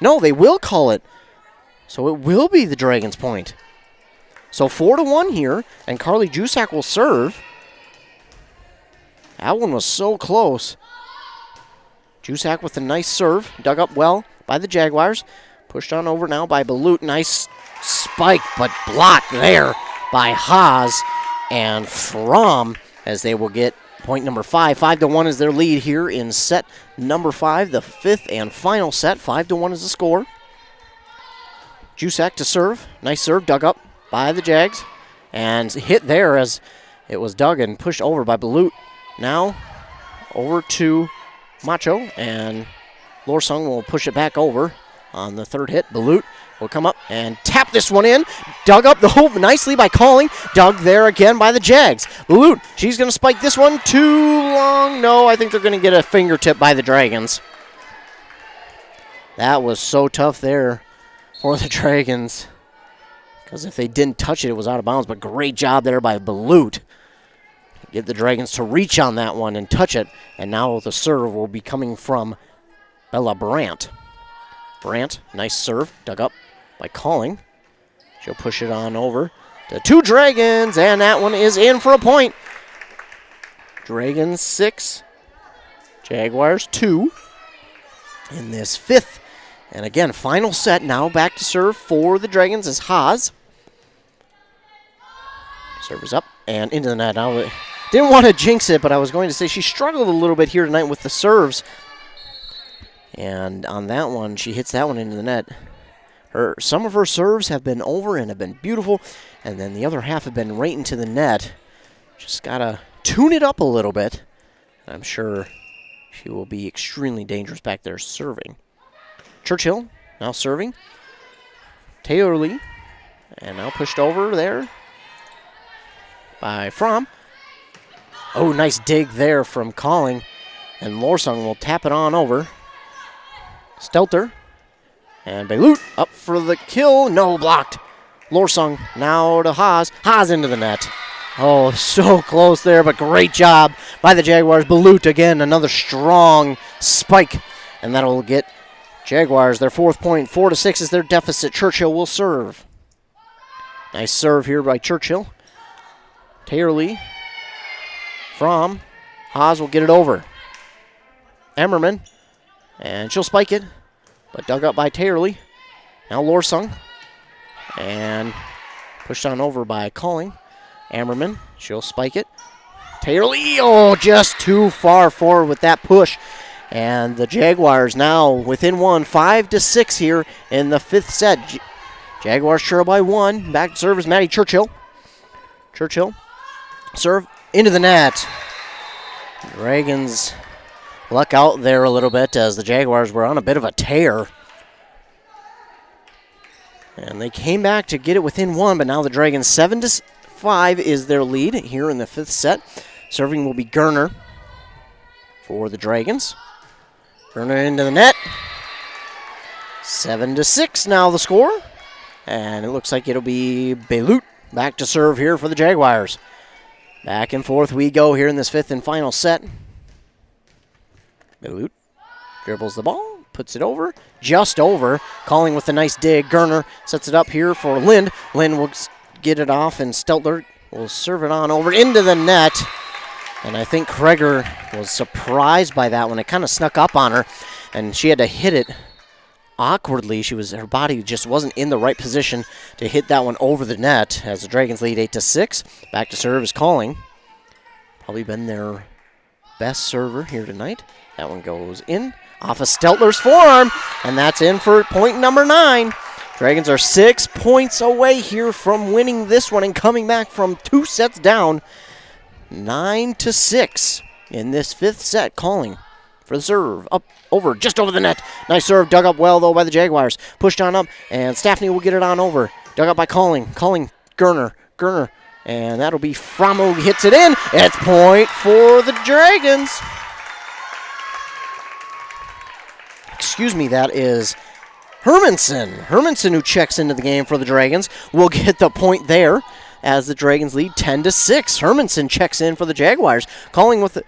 Speaker 2: No, they will call it. So it will be the Dragons' point. So 4-1 here, and Carly Jusak will serve. That one was so close. Jusak with a nice serve. Dug up well by the Jaguars. Pushed on over now by Balut. Nice spike, but blocked there by Haas and Fromm as they will get point number 5. 5-1 is their lead here in set number 5, the 5th and final set. 5-1 is the score. Jusak to serve. Nice serve, dug up by the Jags. And hit there as it was dug and pushed over by Balut. Now over to Macho, and Lorsung will push it back over on the third hit. Balut will come up and tap this one in. Dug up the hoop nicely by Calling. Dug there again by the Jags. Balut, she's going to spike this one. Too long. No, I think they're going to get a fingertip by the Dragons. That was so tough there for the Dragons, because if they didn't touch it, it was out of bounds. But great job there by Balut. Get the Dragons to reach on that one and touch it. And now the serve will be coming from Bella Brandt. Brandt, nice serve, dug up by Calling. She'll push it on over to 2 Dragons, and that one is in for a point. Dragons 6, Jaguars 2 in this 5th. And again, final set now back to serve for the Dragons is Haas. Serve is up and into the net. Now, didn't want to jinx it, but I was going to say she struggled a little bit here tonight with the serves. And on that one, she hits that one into the net. Some of her serves have been over and have been beautiful, and then the other half have been right into the net. Just got to tune it up a little bit. I'm sure she will be extremely dangerous back there serving. Churchill now serving. Taylor Lee, and now pushed over there by Fromm. Oh, nice dig there from Calling, and Lorsung will tap it on over. Stelter and Balut up for the kill. No, blocked. Lorsung now to Haas. Haas into the net. Oh, so close there, but great job by the Jaguars. Balut again, another strong spike, and that'll get Jaguars their 4th point. 4-6 is their deficit. Churchill will serve. Nice serve here by Churchill. Taylor Lee from Haas will get it over. Emmerman. And she'll spike it, but dug up by Taylor. Now Lorsung. And pushed on over by Calling. Ammerman, she'll spike it. Taylor, oh, just too far forward with that push. And the Jaguars now within 1, 5-6 here in the 5th set. Jaguars trail by 1. Back to serve is Maddie Churchill. Churchill, serve into the net. Dragons luck out there a little bit as the Jaguars were on a bit of a tear. And they came back to get it within 1, but now the Dragons 7-5 is their lead here in the 5th set. Serving will be Gerner for the Dragons. Gerner into the net. 7-6 now the score. And it looks like it'll be Balut back to serve here for the Jaguars. Back and forth we go here in this 5th and final set. Balut dribbles the ball, puts it over, just over. Calling with a nice dig. Gerner sets it up here for Lind. Lind will get it off, and Steltler will serve it on over into the net. And I think Kreger was surprised by that one. It kind of snuck up on her, and she had to hit it awkwardly. Her body just wasn't in the right position to hit that one over the net as the Dragons lead 8-6. Back to serve is Calling. Probably been their best server here tonight. That one goes in off of Steltler's forearm, and that's in for point number 9. Dragons are 6 points away here from winning this one and coming back from 2 sets down, 9-6 in this 5th set. Calling for the serve, up, over, just over the net. Nice serve, dug up well, though, by the Jaguars. Pushed on up, and Staffney will get it on over. Dug up by Calling, Gerner, and that'll be Framo, hits it in. It's point for the Dragons. Excuse me, that is Hermanson who checks into the game for the Dragons, will get the point there as the Dragons lead 10-6. Hermanson checks in for the Jaguars, calling with the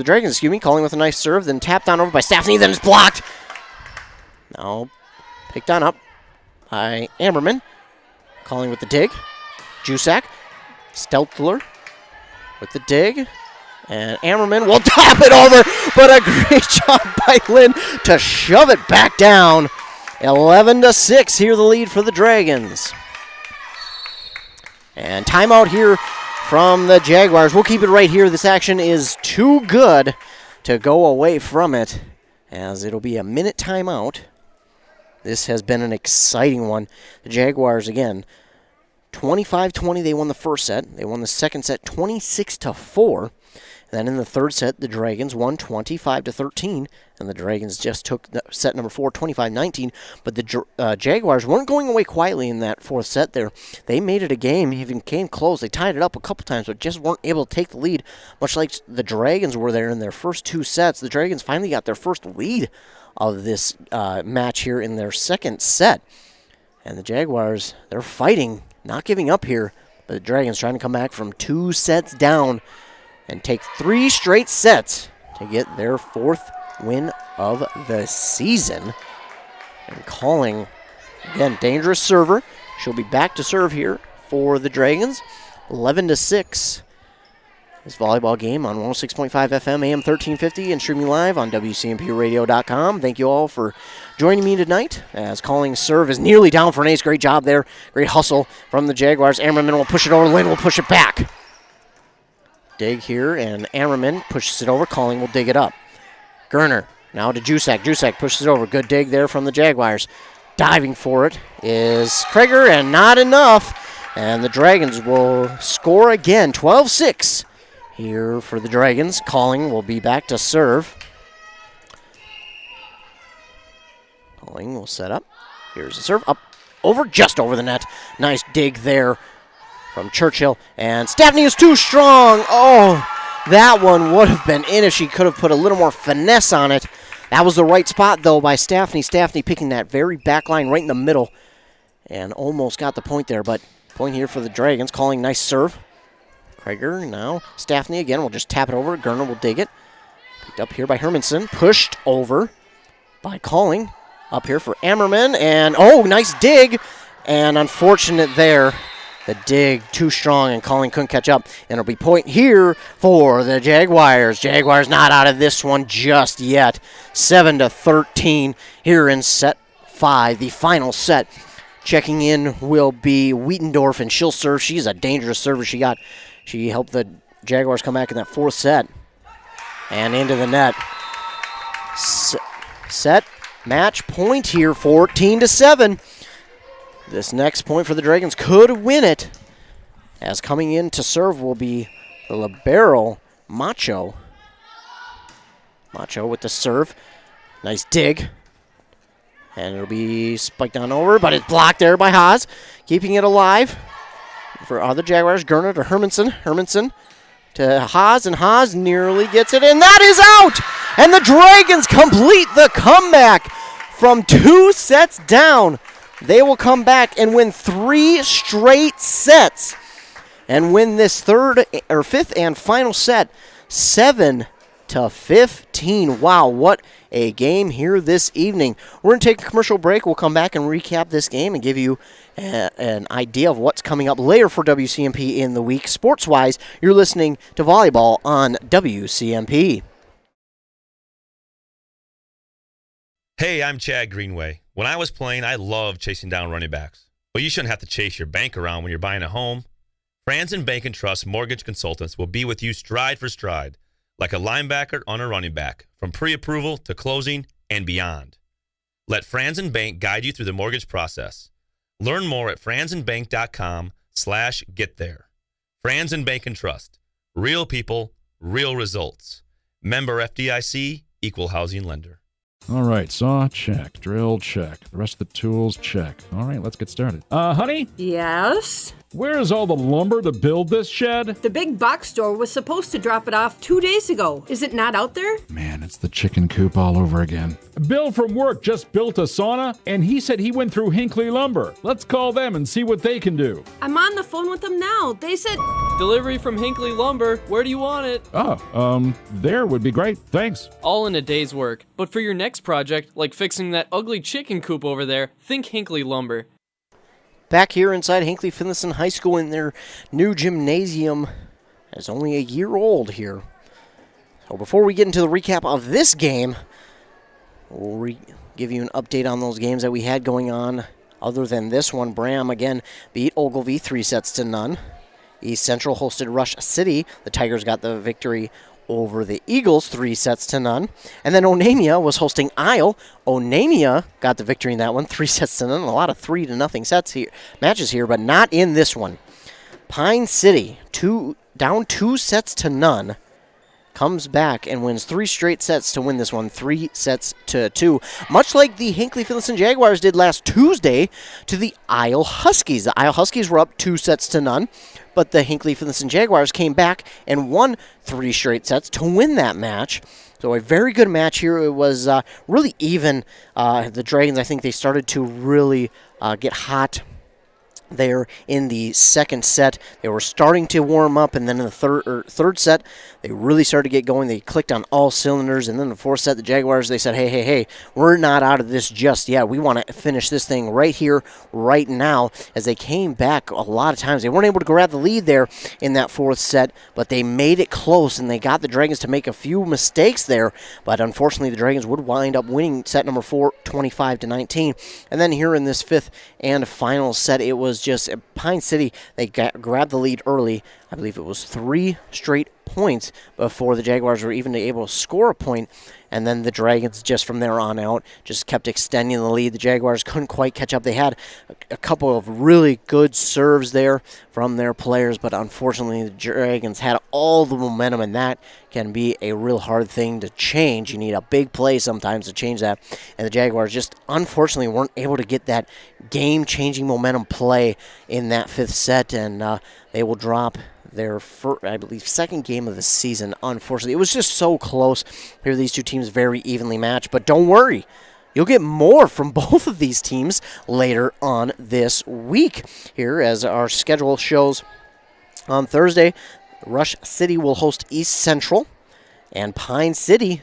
Speaker 2: Dragons, calling with a nice serve, then tapped on over by Staffney, then it's blocked. Now picked on up by Amberman, calling with the dig. Jusak, Steltler with the dig. And Ammerman will tap it over, but a great job by Lynn to shove it back down. 11-6 here, the lead for the Dragons. And timeout here from the Jaguars. We'll keep it right here. This action is too good to go away from it, as it'll be a minute timeout. This has been an exciting one. The Jaguars, again, 25-20, they won the first set. They won the second set 26-4. Then in the third set, the Dragons won 25-13, and the Dragons just took set number 4, 25-19. But the Jaguars weren't going away quietly in that fourth set there. They made it a game, even came close. They tied it up a couple times, but just weren't able to take the lead, much like the Dragons were there in their first 2 sets. The Dragons finally got their first lead of this match here in their second set. And the Jaguars, they're fighting, not giving up here, but the Dragons trying to come back from 2 sets down and take 3 straight sets to get their 4th win of the season. And Calling, again, dangerous server. She'll be back to serve here for the Dragons. 11-6. This volleyball game on 106.5 FM, AM 1350, and streaming live on WCMPradio.com. Thank you all for joining me tonight as Calling's serve is nearly down for an ace. Great job there. Great hustle from the Jaguars. Ammerman will push it over. Lynn will push it back. Dig here, and Ammerman pushes it over. Calling will dig it up. Gerner now to Jusak. Jusak pushes it over. Good dig there from the Jaguars. Diving for it is Krager, and not enough. And the Dragons will score again. 12-6 here for the Dragons. Calling will be back to serve. Calling will set up. Here's the serve. Up, over, just over the net. Nice dig there from Churchill, and Staffney is too strong. Oh, that one would have been in if she could have put a little more finesse on it. That was the right spot, though, by Staffney. Staffney picking that very back line right in the middle and almost got the point there, but point here for the Dragons. Calling nice serve. Krager now. Staffney again will just tap it over. Gerner will dig it. Picked up here by Hermanson. Pushed over by Calling. Up here for Ammerman, and oh, nice dig, and unfortunate there. The dig too strong, and Calling couldn't catch up. And it'll be point here for the Jaguars. Jaguars not out of this one just yet. 7-13 here in set 5, the final set. Checking in will be Wietendorf, and she'll serve. She's a dangerous server. She helped the Jaguars come back in that 4th set. And into the net. Set match point here, 14-7. This next point for the Dragons could win it, as coming in to serve will be the libero, Macho. Macho with the serve. Nice dig. And it'll be spiked on over, but it's blocked there by Haas. Keeping it alive for other Jaguars. Gerner to Hermanson. Hermanson to Haas, and Haas nearly gets it, and that is out! And the Dragons complete the comeback from 2 sets down. They will come back and win 3 straight sets and win this 5th and final set 7-15. Wow, what a game here this evening. We're going to take a commercial break. We'll come back and recap this game and give you an idea of what's coming up later for WCMP in the week. Sports-wise, you're listening to Volleyball on WCMP.
Speaker 4: Hey, I'm Chad Greenway. When I was playing, I loved chasing down running backs. But you shouldn't have to chase your bank around when you're buying a home. Franzen Bank & Trust Mortgage Consultants will be with you stride for stride, like a linebacker on a running back, from pre-approval to closing and beyond. Let Franzen Bank guide you through the mortgage process. Learn more at franzenbank.com/getThere. Franzen Bank and Trust. Real people, real results. Member FDIC, Equal Housing Lender.
Speaker 5: All right, saw, check. Drill, check. The rest of the tools, check. All right, let's get started. Honey?
Speaker 6: Yes?
Speaker 5: Where is all the lumber to build this shed?
Speaker 6: The big box store was supposed to drop it off 2 days ago. Is it not out there?
Speaker 5: Man, it's the chicken coop all over again. Bill from work just built a sauna, and he said he went through Hinckley Lumber. Let's call them and see what they can do.
Speaker 6: I'm on the phone with them now. They said...
Speaker 7: Delivery from Hinckley Lumber. Where do you want it?
Speaker 5: There would be great. Thanks.
Speaker 7: All in a day's work. But for your next project, like fixing that ugly chicken coop over there, think Hinckley Lumber.
Speaker 2: Back here inside Hinckley-Finlayson High School in their new gymnasium. It's only a year old here. So before we get into the recap of this game, we'll give you an update on those games that we had going on. Other than this one, Bram again beat Ogilvie 3-0. East Central hosted Rush City. The Tigers got the victory over the Eagles 3-0. And then Onamia was hosting Isle. Onamia got the victory in that one 3-0. A lot of 3-0 matches here, but not in this one. Pine City down 2-0, comes back and wins 3 straight sets to win this one 3-2, much like the Hinckley-Finlayson Jaguars did last Tuesday to the Isle Huskies. The Isle Huskies were up 2-0, but the Hinckley-Finlayson Jaguars came back and won 3 straight sets to win that match. So a very good match here. It was really even. The Dragons, I think they started to really get hot there in the second set. They were starting to warm up, and then in the third set, they really started to get going. They clicked on all cylinders, and then the fourth set, the Jaguars, they said, hey, we're not out of this just yet. We want to finish this thing right here, right now, as they came back a lot of times. They weren't able to grab the lead there in that fourth set, but they made it close, and they got the Dragons to make a few mistakes there, but unfortunately, the Dragons would wind up winning set number 4, 25-19. And then here in this fifth and final set, it was just Pine City. They grabbed the lead early. I believe it was 3 straight points before the Jaguars were even able to score a point. And then the Dragons, just from there on out, just kept extending the lead. The Jaguars couldn't quite catch up. They had a couple of really good serves there from their players, but unfortunately the Dragons had all the momentum, and that can be a real hard thing to change. You need a big play sometimes to change that. And the Jaguars just unfortunately weren't able to get that game-changing momentum play in that fifth set, and they will drop their first, I believe, second game of the season. Unfortunately, it was just so close. Here, these two teams very evenly matched, but don't worry, you'll get more from both of these teams later on this week. Here, as our schedule shows, on Thursday, Rush City will host East Central, and Pine City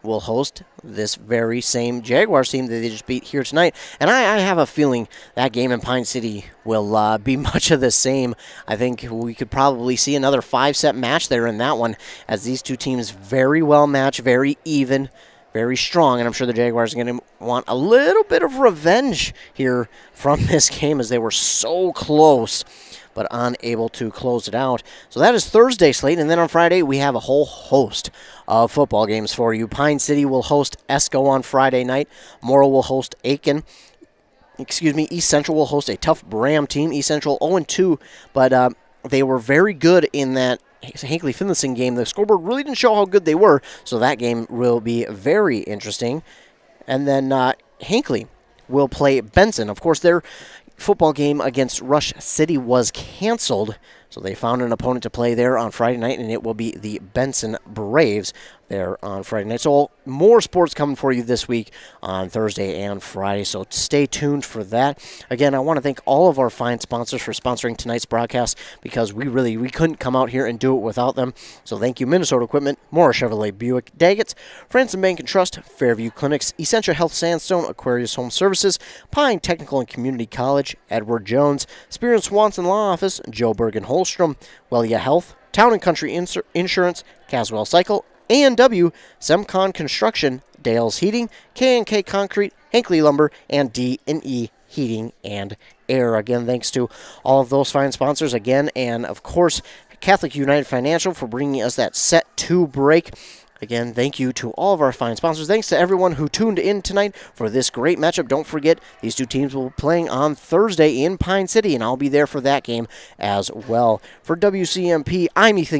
Speaker 2: will host this very same Jaguars team that they just beat here tonight. And I have a feeling that game in Pine City will be much of the same. I think we could probably see another 5-set match there in that one, as these two teams very well matched, very even, very strong, and I'm sure the Jaguars are going to want a little bit of revenge here from this game, as they were so close but unable to close it out. So that is Thursday slate, and then on Friday we have a whole host of football games for you. Pine City will host Esco on Friday night. Morrow will host Aiken. East Central will host a tough Bram team. East Central 0-2, but they were very good in that Hinckley-Finlayson game. The scoreboard really didn't show how good they were, so that game will be very interesting. And then Hinckley will play Benson. Of course, their football game against Rush City was canceled, so they found an opponent to play there on Friday night, and it will be the Benson Braves there on Friday night. So more sports coming for you this week on Thursday and Friday, so stay tuned for that. Again, I want to thank all of our fine sponsors for sponsoring tonight's broadcast, because we couldn't come out here and do it without them. So thank you, Minnesota Equipment, Morris Chevrolet Buick, Daggett's, Franzen Bank and Trust, Fairview Clinics, Essentia Health Sandstone, Aquarius Home Services, Pine Technical and Community College, Edward Jones, Spear and Swanson Law Office, Joe Bergen Holstrom, Wellia Health, Town and Country Insurance, Caswell Cycle, A&W, Semcon Construction, Dale's Heating, K&K Concrete, Hinckley Lumber, and D&E Heating and Air. Again, thanks to all of those fine sponsors again, and of course, Catholic United Financial for bringing us that set 2 break. Again, thank you to all of our fine sponsors. Thanks to everyone who tuned in tonight for this great matchup. Don't forget, these two teams will be playing on Thursday in Pine City, and I'll be there for that game as well. For WCMP, I'm Ethan